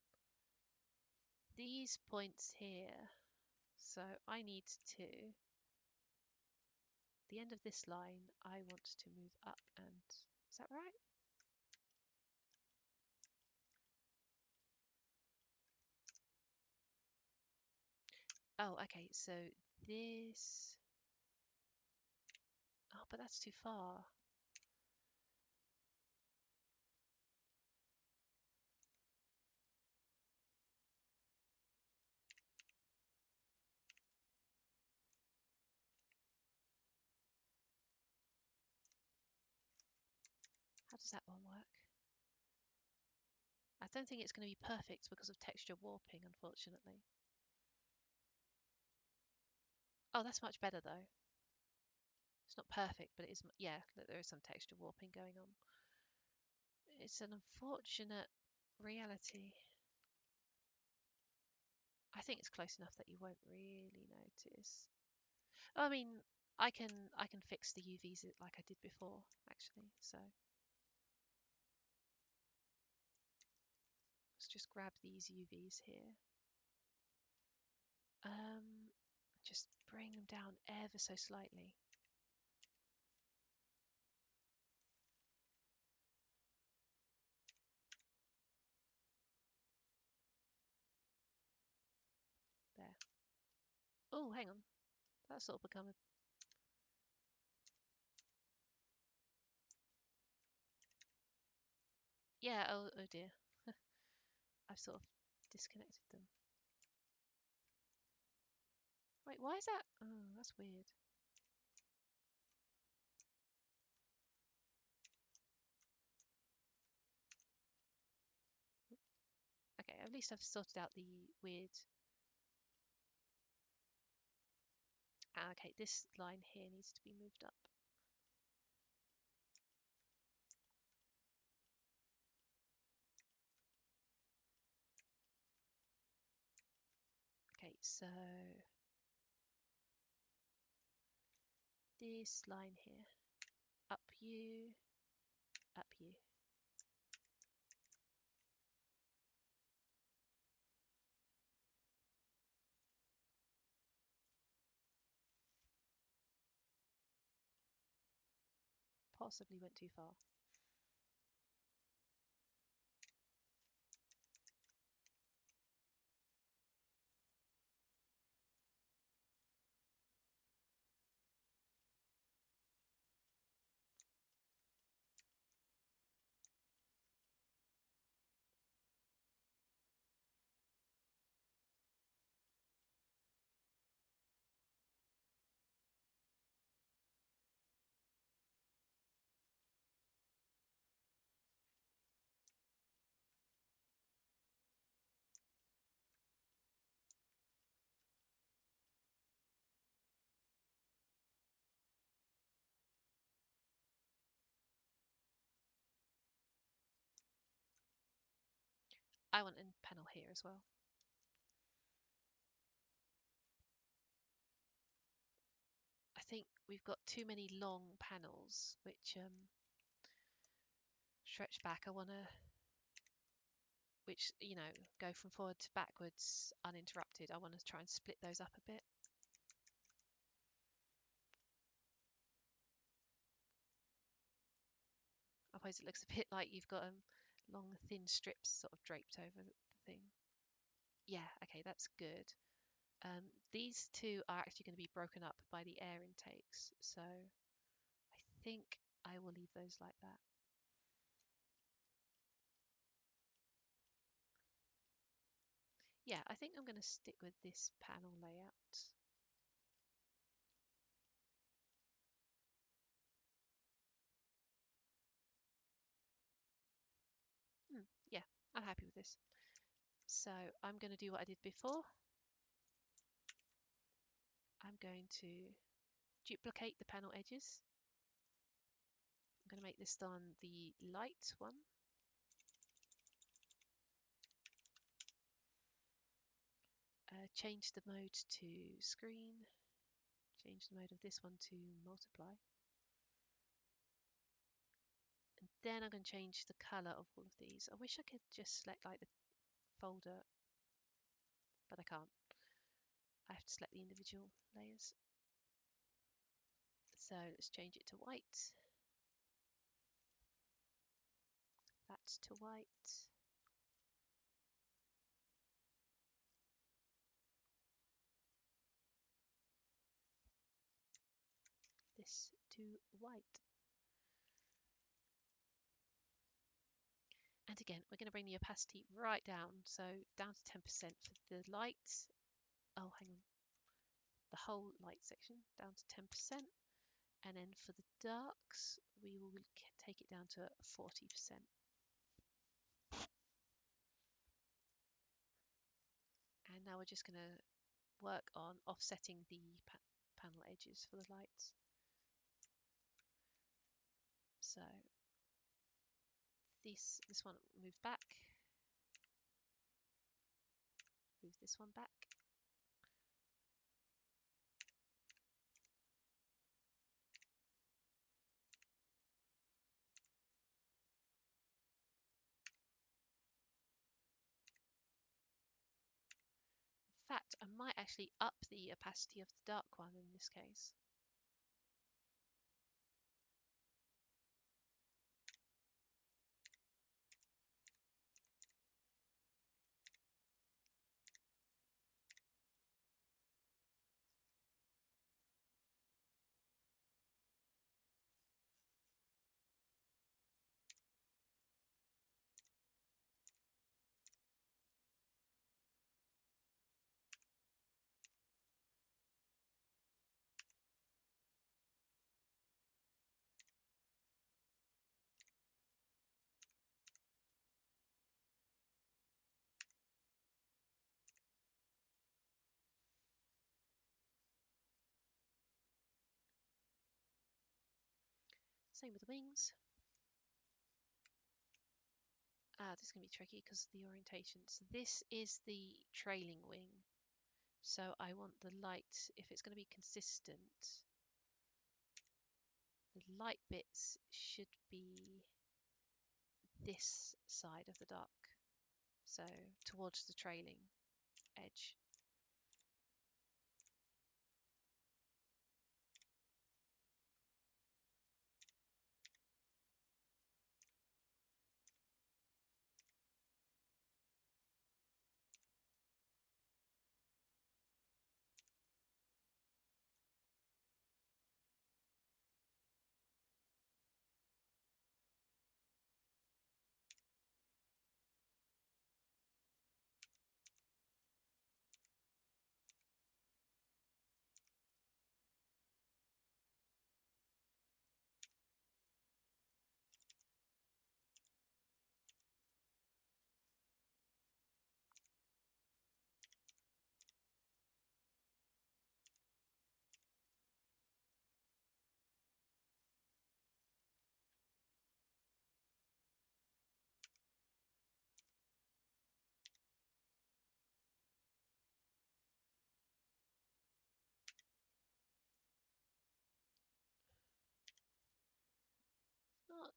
These points here. So I need to. The end of this line, I want to move up, and is that right? Oh, okay, so this... Oh, but that's too far. How does that one work? I don't think it's going to be perfect because of texture warping, unfortunately. Oh, that's much better, though. It's not perfect, but it is... Yeah, there is some texture warping going on. It's an unfortunate reality. I think it's close enough that you won't really notice. Oh, I mean, I can fix the UVs like I did before, actually. So let's just grab these UVs here. Just bring them down ever so slightly. There. Oh, hang on. That's sort of become a... Yeah, oh dear. I've sort of disconnected them. Wait, why is that? Oh, that's weird. Okay, at least I've sorted out the weird... Okay, this line here needs to be moved up. Okay, so this line here, up you, up you. Possibly went too far. I want a panel here as well. I think we've got too many long panels which stretch back. I want to, which, you know, go from forward to backwards uninterrupted. I want to try and split those up a bit. Otherwise it looks a bit like you've got long thin strips sort of draped over the thing. Yeah, okay, that's good. These two are actually going to be broken up by the air intakes, so I think I will leave those like that. Yeah, I think I'm going to stick with this panel layout. Yeah, I'm happy with this. So I'm going to do what I did before. I'm going to duplicate the panel edges. I'm going to make this on the light one. Change the mode to screen. Change the mode of this one to multiply. And then I'm going to change the color of all of these. I wish I could just select like the folder, but I can't. I have to select the individual layers. So let's change it to white. That's to white. This to white. And again, we're going to bring the opacity right down. So down to 10% for the light. Oh, hang on. The whole light section down to 10%. And then for the darks, we will take it down to 40%. And now we're just going to work on offsetting the panel edges for the lights. So this one move back, move this one back. In fact, I might actually up the opacity of the dark one in this case. Same with the wings. This is going to be tricky because of the orientation. So this is the trailing wing. So I want the light, if it's going to be consistent, the light bits should be this side of the dark. So towards the trailing edge.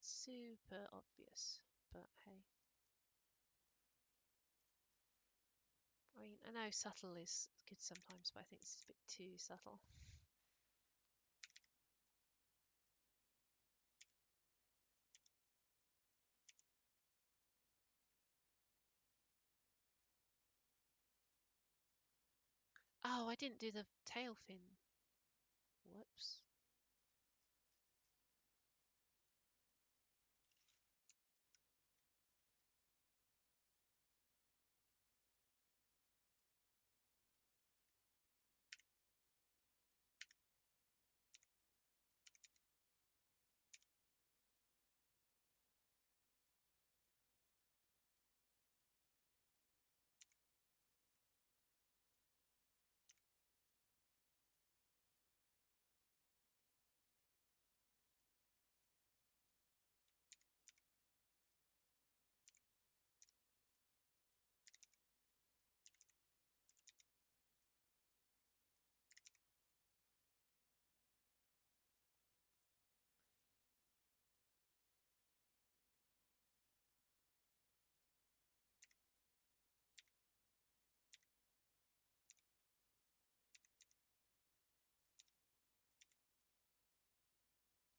super obvious, but hey. I mean, I know subtle is good sometimes, but I think this is a bit too subtle. Oh, I didn't do the tail fin. Whoops.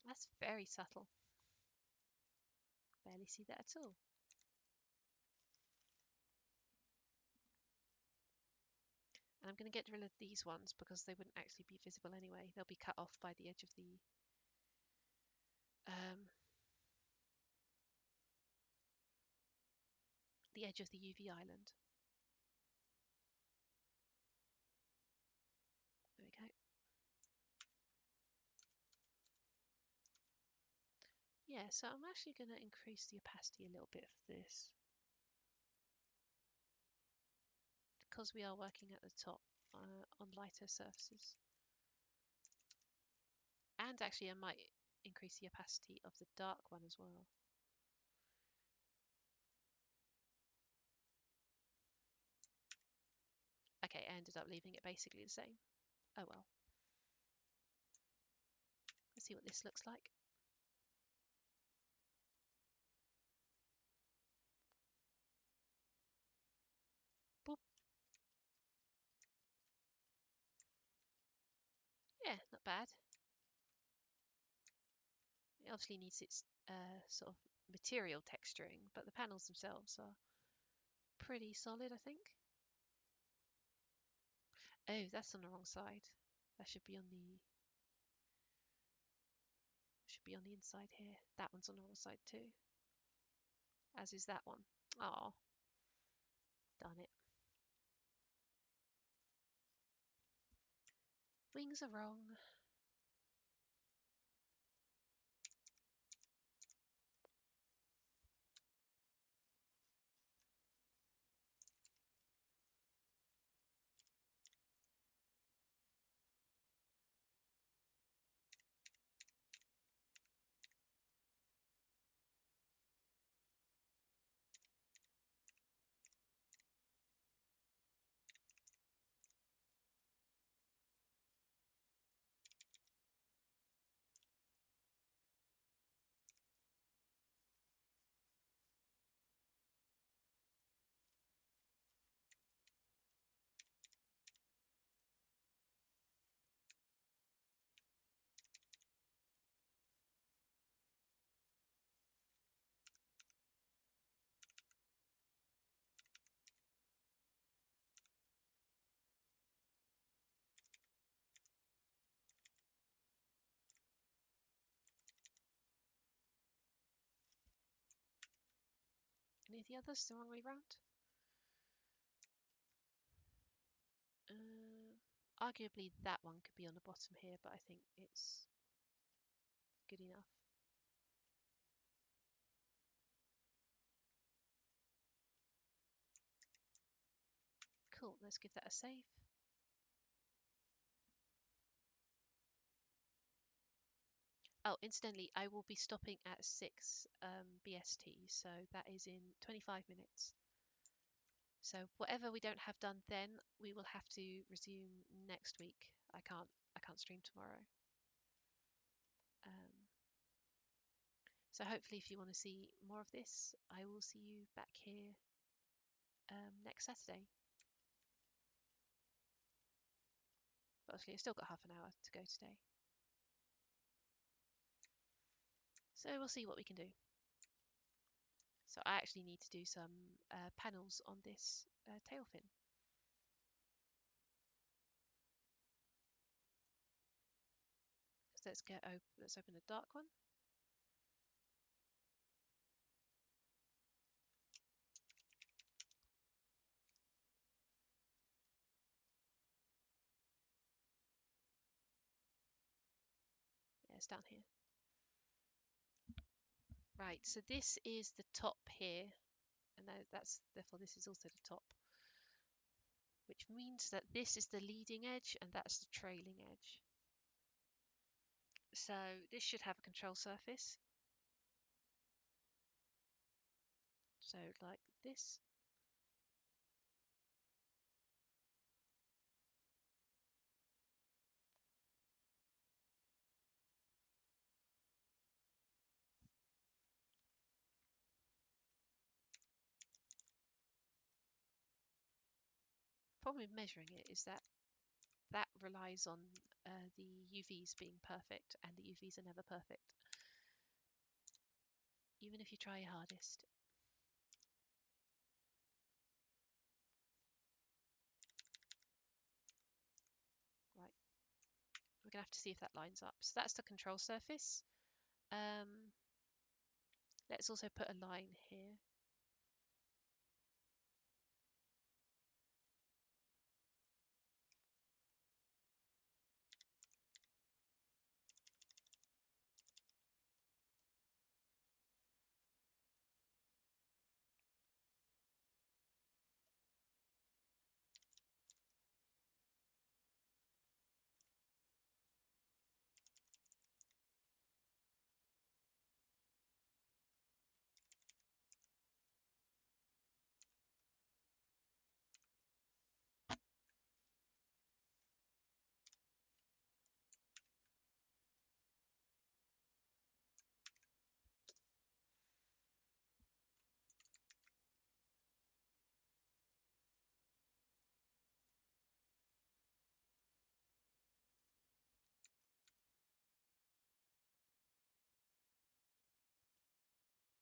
That's very subtle. Barely see that at all. And I'm going to get rid of these ones because they wouldn't actually be visible anyway. They'll be cut off by the edge of the UV island. There we go. Yeah, so I'm actually going to increase the opacity a little bit of this because we are working at the top on lighter surfaces. And actually, I might increase the opacity of the dark one as well. Okay, I ended up leaving it basically the same. Oh well. Let's see what this looks like. Boop. Yeah, not bad. It obviously needs its sort of material texturing, but the panels themselves are pretty solid, I think. Oh, that's on the wrong side. That should be on the inside here. That one's on the wrong side too, as is that one. Oh, darn it. Wings are wrong. Any of the others the wrong way round? Arguably that one could be on the bottom here, but I think it's good enough. Cool, let's give that a save. Oh, incidentally, I will be stopping at 6 BST, so that is in 25 minutes. So whatever we don't have done then, we will have to resume next week. I can't stream tomorrow. Um, So hopefully if you want to see more of this, I will see you back here next Saturday. But obviously I've still got half an hour to go today. So we'll see what we can do. So I actually need to do some panels on this tail fin. So let's open a dark one. Yeah, it's down here. Right, so this is the top here, and therefore this is also the top, which means that this is the leading edge and that's the trailing edge. So this should have a control surface. So like this. Problem with measuring it is that relies on the UVs being perfect, and the UVs are never perfect, even if you try your hardest. Right, we're gonna have to see if that lines up. So that's the control surface. Let's also put a line here.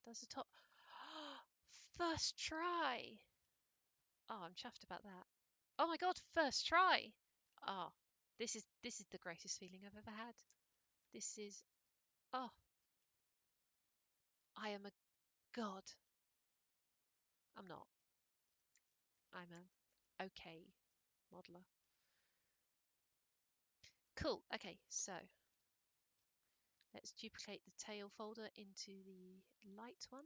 Does the top? First try! Oh, I'm chuffed about that. Oh my god, first try! Oh, this is the greatest feeling I've ever had. This is, oh, I am a god. I'm not. I'm a okay modeler. Cool. Okay, so let's duplicate the tail folder into the light one.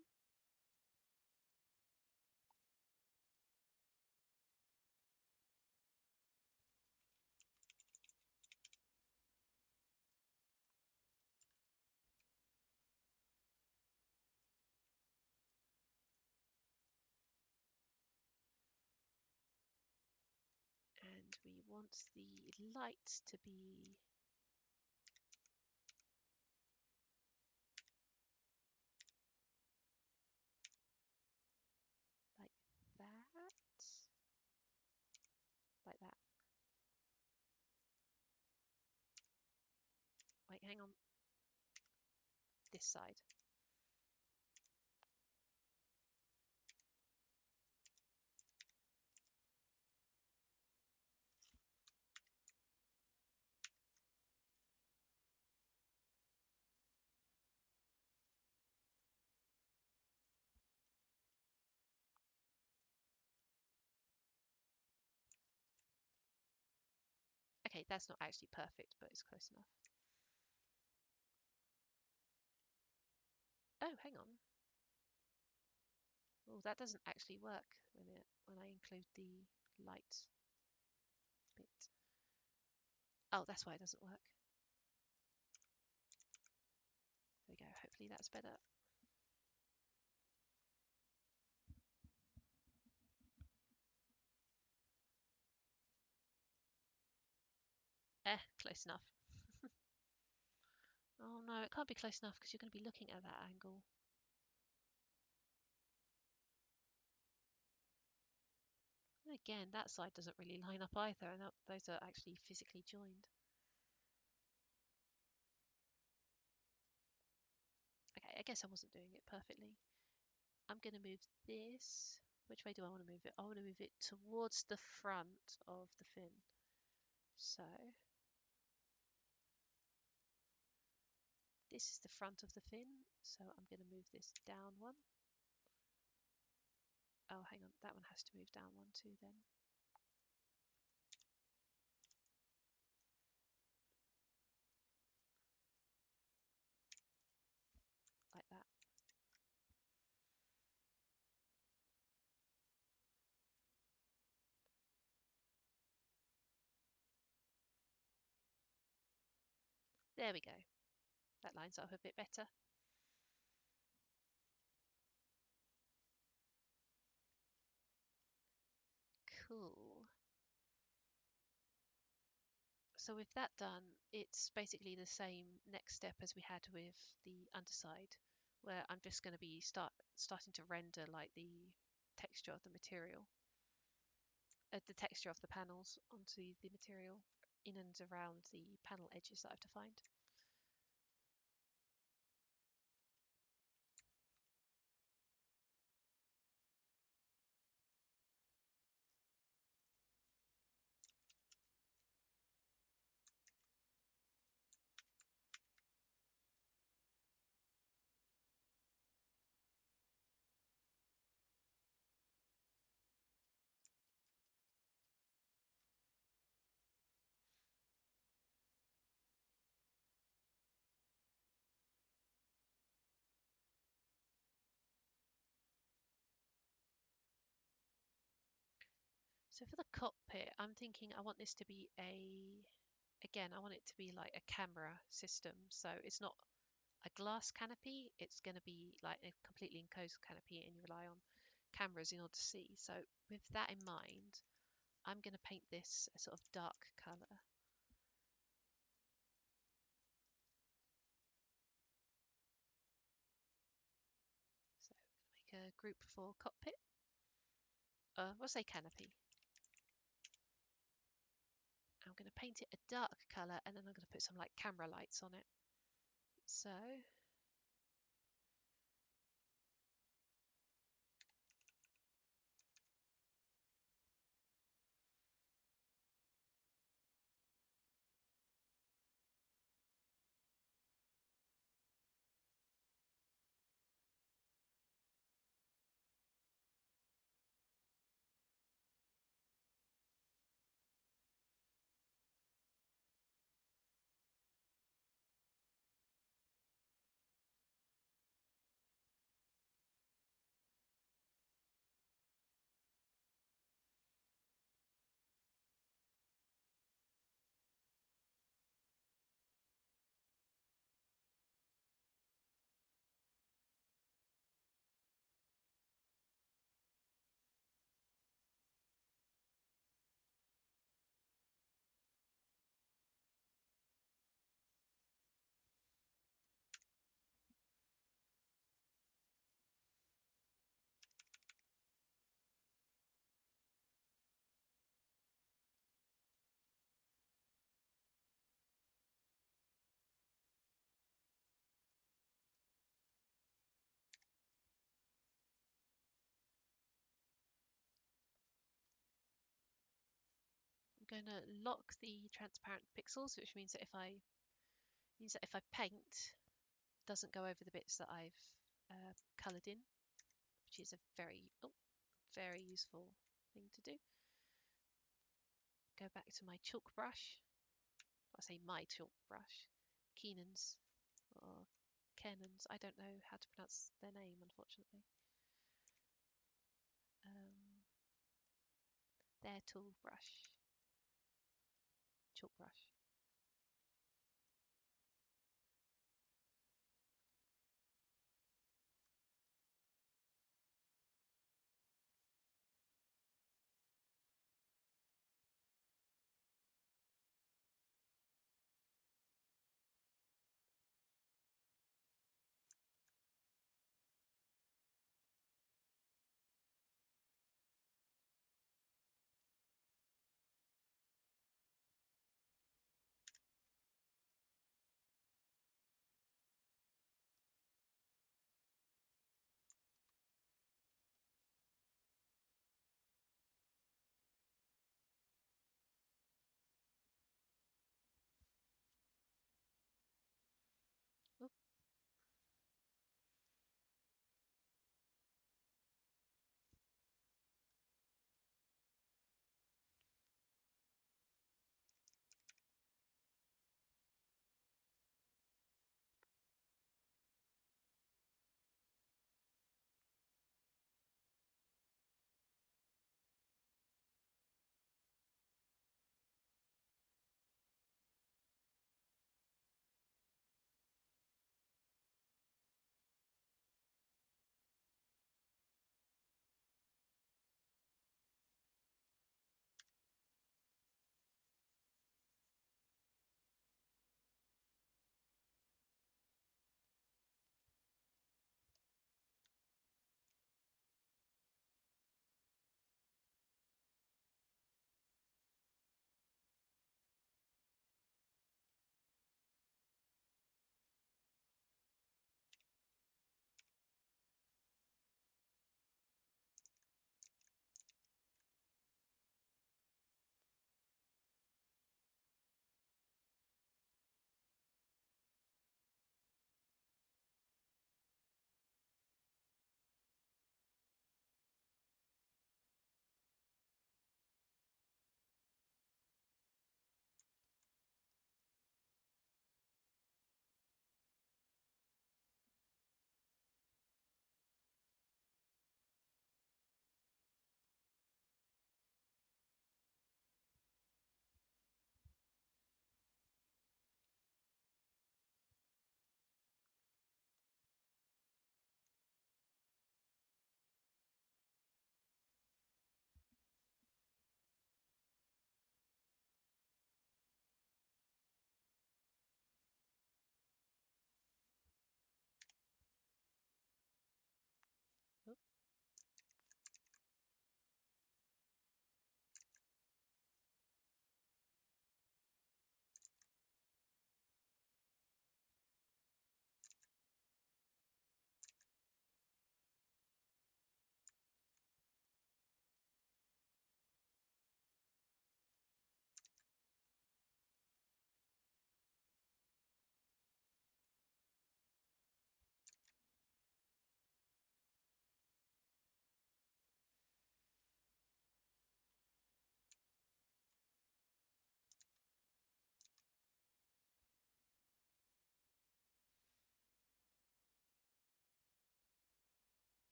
And we want the light to be like that. Like that. Wait, hang on. This side. Okay, that's not actually perfect, but it's close enough. Oh, hang on. Oh, that doesn't actually work when I include the light bit. Oh, that's why it doesn't work. There we go. Hopefully that's better. Close enough. Oh no, it can't be close enough because you're going to be looking at that angle. And again, that side doesn't really line up either, and those are actually physically joined. Okay, I guess I wasn't doing it perfectly. I'm going to move this. Which way do I want to move it? I want to move it towards the front of the fin. So this is the front of the fin, so I'm going to move this down one. Oh, hang on, that one has to move down one too then. Like that. There we go. That lines up a bit better. Cool. So with that done, it's basically the same next step as we had with the underside, where I'm just going to be starting to render like the texture of the material, the texture of the panels onto the material in and around the panel edges that I've defined. So for the cockpit, I'm thinking I want this to be again, I want it to be like a camera system. So it's not a glass canopy, it's going to be like a completely enclosed canopy and you rely on cameras in order to see. So with that in mind, I'm going to paint this a sort of dark colour. So I'm going to make a group for cockpit. We'll say canopy. I'm going to paint it a dark colour and then I'm going to put some like camera lights on it. So I'm going to lock the transparent pixels, which means that if I paint, it doesn't go over the bits that I've coloured in, which is a very useful thing to do. Go back to my chalk brush. I say my chalk brush. Keenan's or Kenan's. I don't know how to pronounce their name, unfortunately. Their tool brush, chalk brush.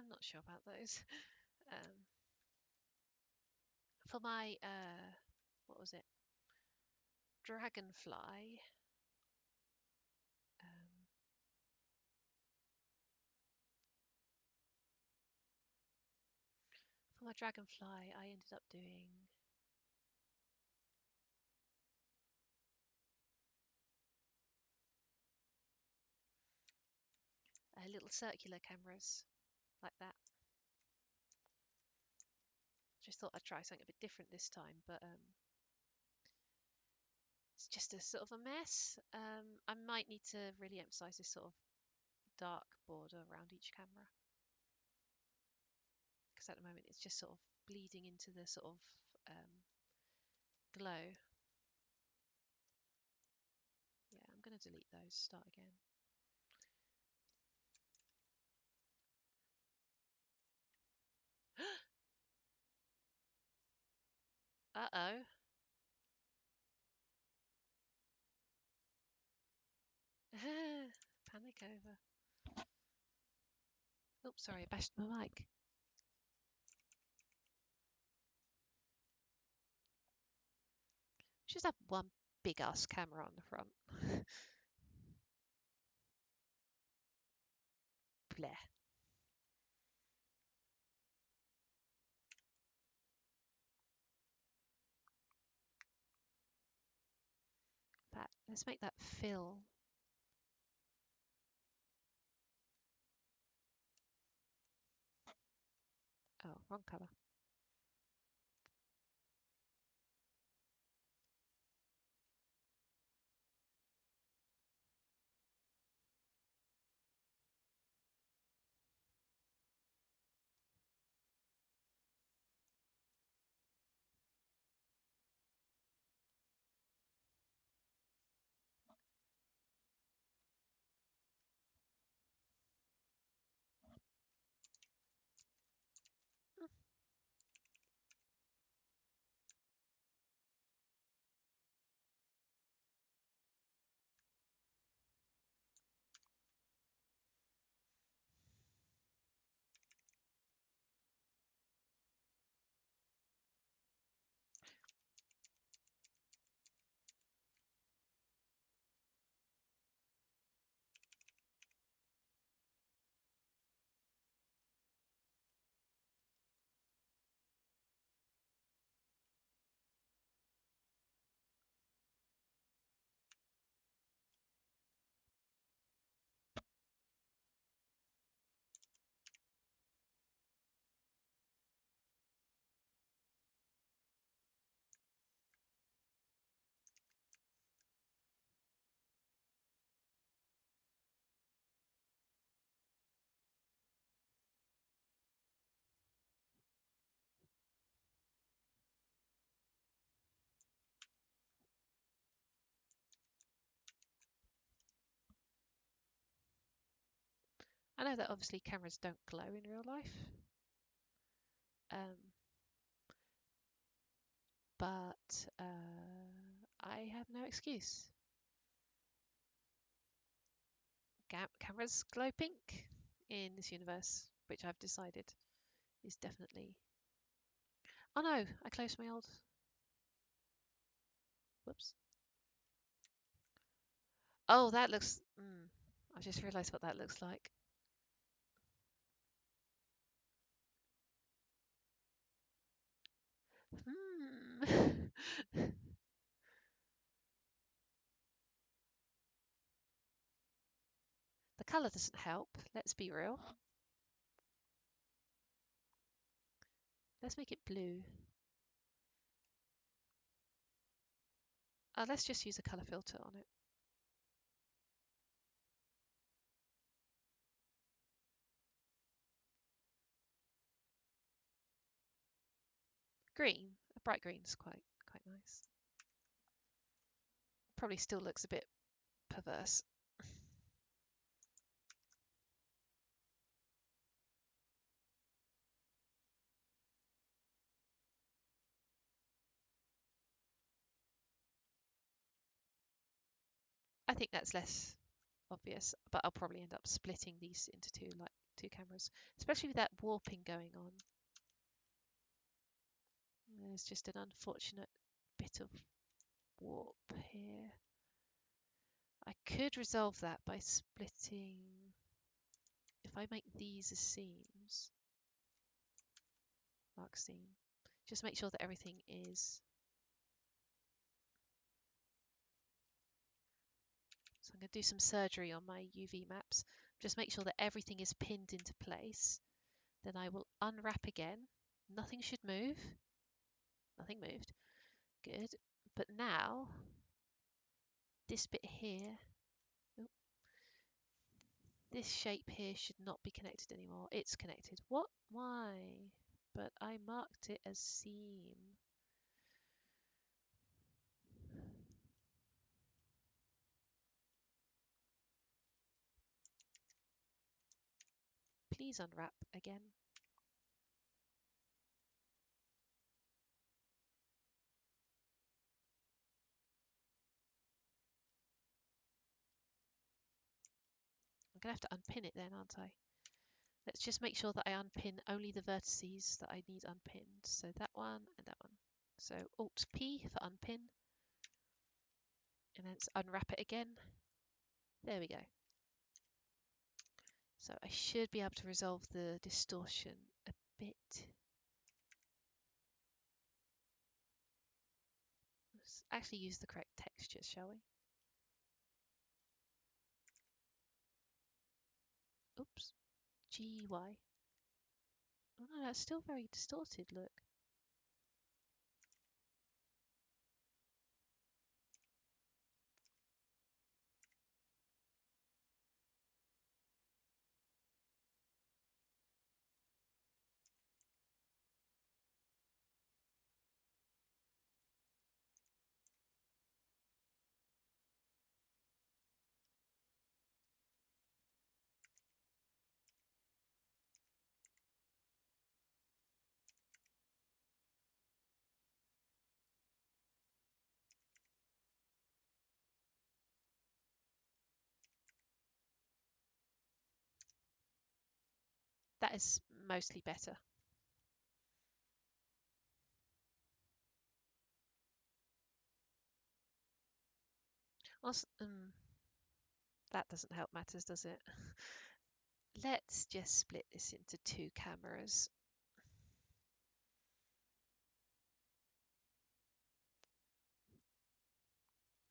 I'm not sure about those. For my what was it? Dragonfly. For my dragonfly, I ended up doing little circular cameras like that. Just thought I'd try something a bit different this time, but it's just a sort of a mess. I might need to really emphasize this sort of dark border around each camera, because at the moment it's just sort of bleeding into the sort of glow. Yeah, I'm going to delete those, start again. Uh-oh. Panic over. Oops, sorry, I bashed my mic. Just have one big ass camera on the front. Bleh. Let's make that fill. Oh, wrong colour. I know that obviously cameras don't glow in real life, but I have no excuse. Cameras glow pink in this universe, which I've decided is definitely... Oh no, I closed my old... Whoops. Oh, that looks... I just realised what that looks like. The colour doesn't help, let's be real. Let's make it blue. Let's just use a colour filter on it. Green, a bright green is quite nice. Probably still looks a bit perverse. I think that's less obvious, but I'll probably end up splitting these into two like two cameras, especially with that warping going on. There's just an unfortunate bit of warp here. I could resolve that by splitting, if I make these as seams, mark seam, just make sure that everything is, so I'm going to do some surgery on my UV maps, just make sure that everything is pinned into place. Then I will unwrap again. Nothing should move. Nothing moved. Good. But now, this bit here, oh, this shape here should not be connected anymore. It's connected. What? Why? But I marked it as seam. Please unwrap again. I'm going to have to unpin it then, aren't I? Let's just make sure that I unpin only the vertices that I need unpinned. So that one and that one. So Alt P for unpin. And then let's unwrap it again. There we go. So I should be able to resolve the distortion a bit. Let's actually use the correct textures, shall we? Oops. GY. Oh no, that's still very distorted, look. That is mostly better. Also, that doesn't help matters, does it? Let's just split this into two cameras.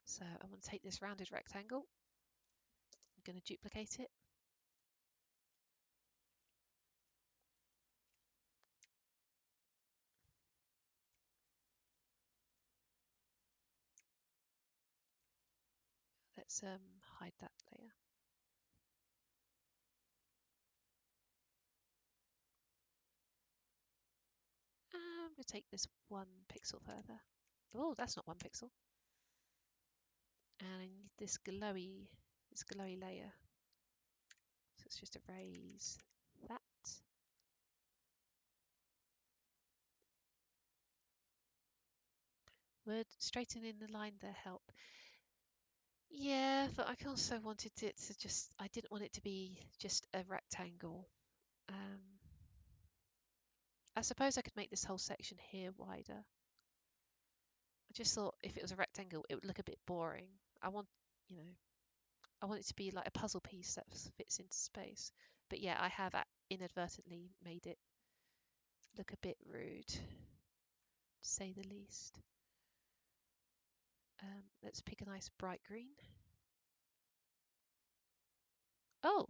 So I want to take this rounded rectangle. I'm going to duplicate it. Let's hide that layer. I'm going to take this 1 pixel further. Oh, that's not 1 pixel. And I need this glowy layer. So let's just erase that. Would straightening the line there help? Yeah, but I also wanted it to just, I didn't want it to be just a rectangle. I suppose I could make this whole section here wider. I just thought if it was a rectangle, it would look a bit boring. I want, you know, I want it to be like a puzzle piece that fits into space. But yeah, I have inadvertently made it look a bit rude, to say the least. Let's pick a nice bright green. Oh,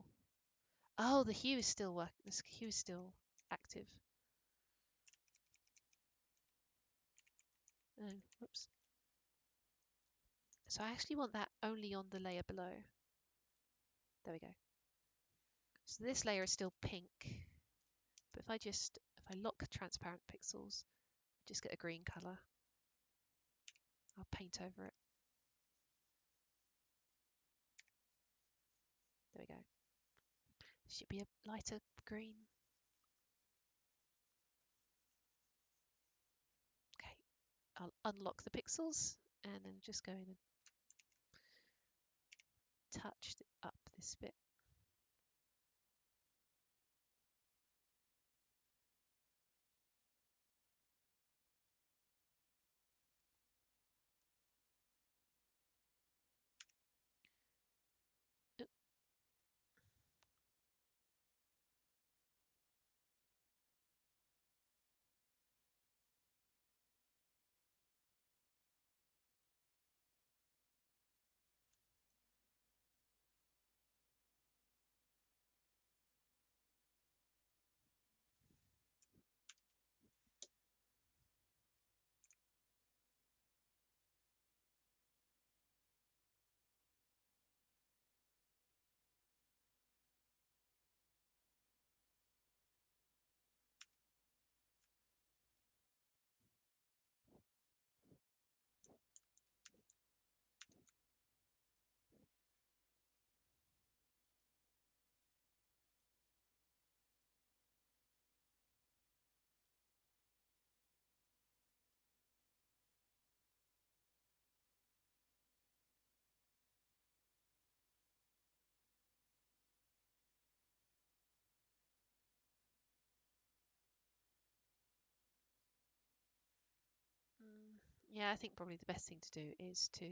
oh, the hue is still the hue is still active. Oh, whoops. So I actually want that only on the layer below. There we go. So this layer is still pink, but if I lock transparent pixels, just get a green color. I'll paint over it. There we go. Should be a lighter green. Okay, I'll unlock the pixels and then just go in and touch up this bit. Yeah, I think probably the best thing to do is to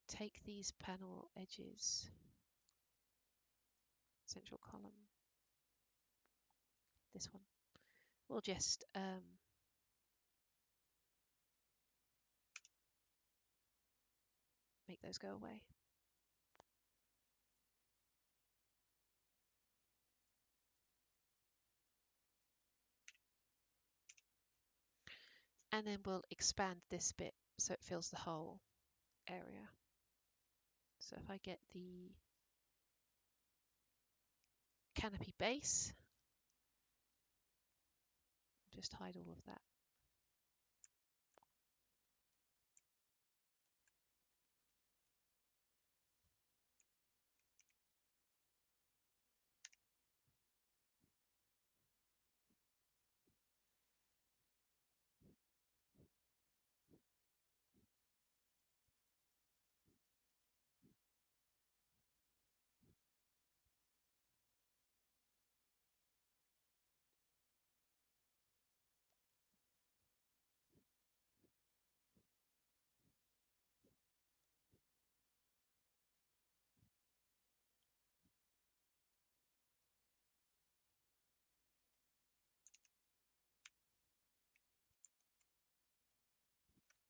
take these panel edges, central column, this one. We'll just make those go away. And then we'll expand this bit so it fills the whole area. So if I get the canopy base, just hide all of that.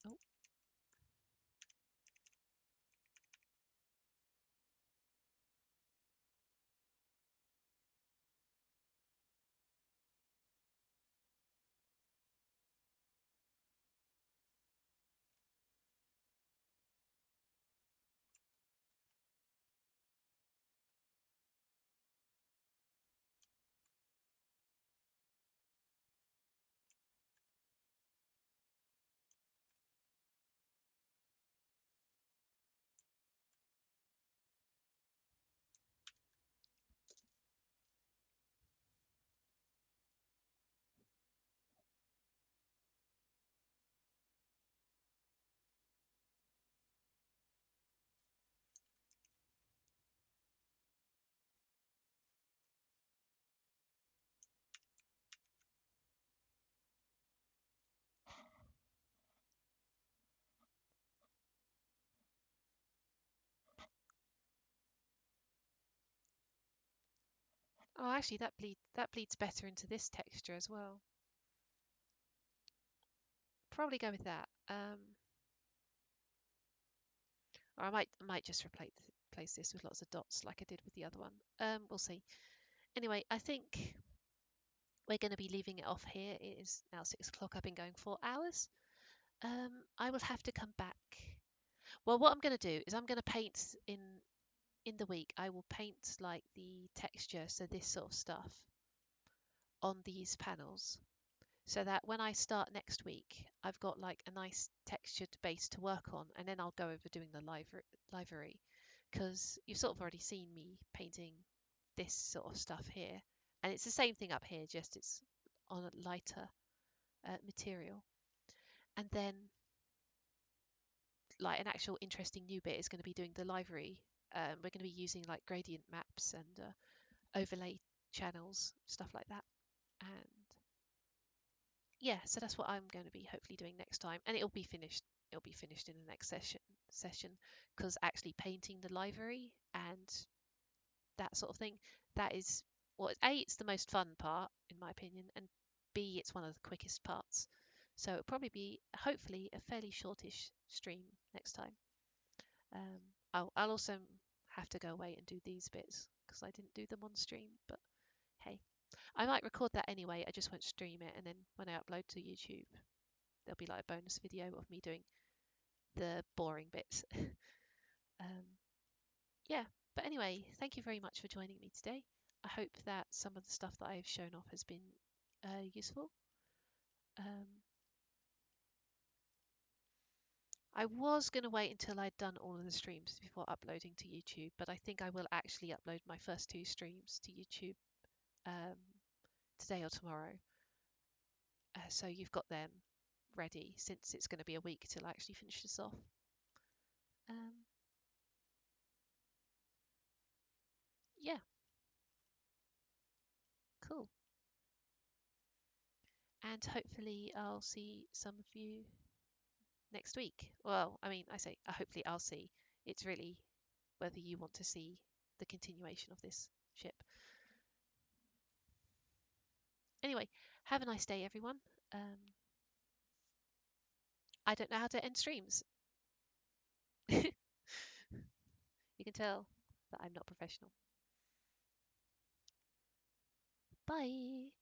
Oh, oh, actually that bleeds better into this texture as well. Probably go with that. Or I might just replace this with lots of dots like I did with the other one. We'll see. Anyway, I think we're going to be leaving it off here. It is now 6 o'clock. I've been going 4 hours. I will have to come back. Well, what I'm going to do is I'm going to paint in the week. I will paint like the texture, so this sort of stuff on these panels, so that when I start next week, I've got like a nice textured base to work on, and then I'll go over doing the livery, because you've sort of already seen me painting this sort of stuff here, and it's the same thing up here, just it's on a lighter material. And then like an actual interesting new bit is going to be doing the livery. We're going to be using like gradient maps and overlay channels, stuff like that. And yeah, so that's what I'm going to be hopefully doing next time, and it'll be finished. It'll be finished in the next session, because actually painting the livery and that sort of thing, that is what A, it's the most fun part in my opinion, and B, it's one of the quickest parts. So it'll probably be hopefully a fairly shortish stream next time. I'll also have to go away and do these bits because I didn't do them on stream, but hey, I might record that anyway. I just won't stream it, and then when I upload to YouTube, there'll be like a bonus video of me doing the boring bits. um, yeah, but anyway, thank you very much for joining me today. I hope that some of the stuff that I've shown off has been useful. I was going to wait until I'd done all of the streams before uploading to YouTube, but I think I will actually upload my first 2 streams to YouTube um, today or tomorrow. So you've got them ready, since it's going to be a week till I actually finish this off. Um, yeah, cool. and hopefully I'll see some of you next week. Well, I mean, I say hopefully I'll see. It's really whether you want to see the continuation of this ship. Anyway, have a nice day, everyone. I don't know how to end streams. You can tell that I'm not professional. Bye.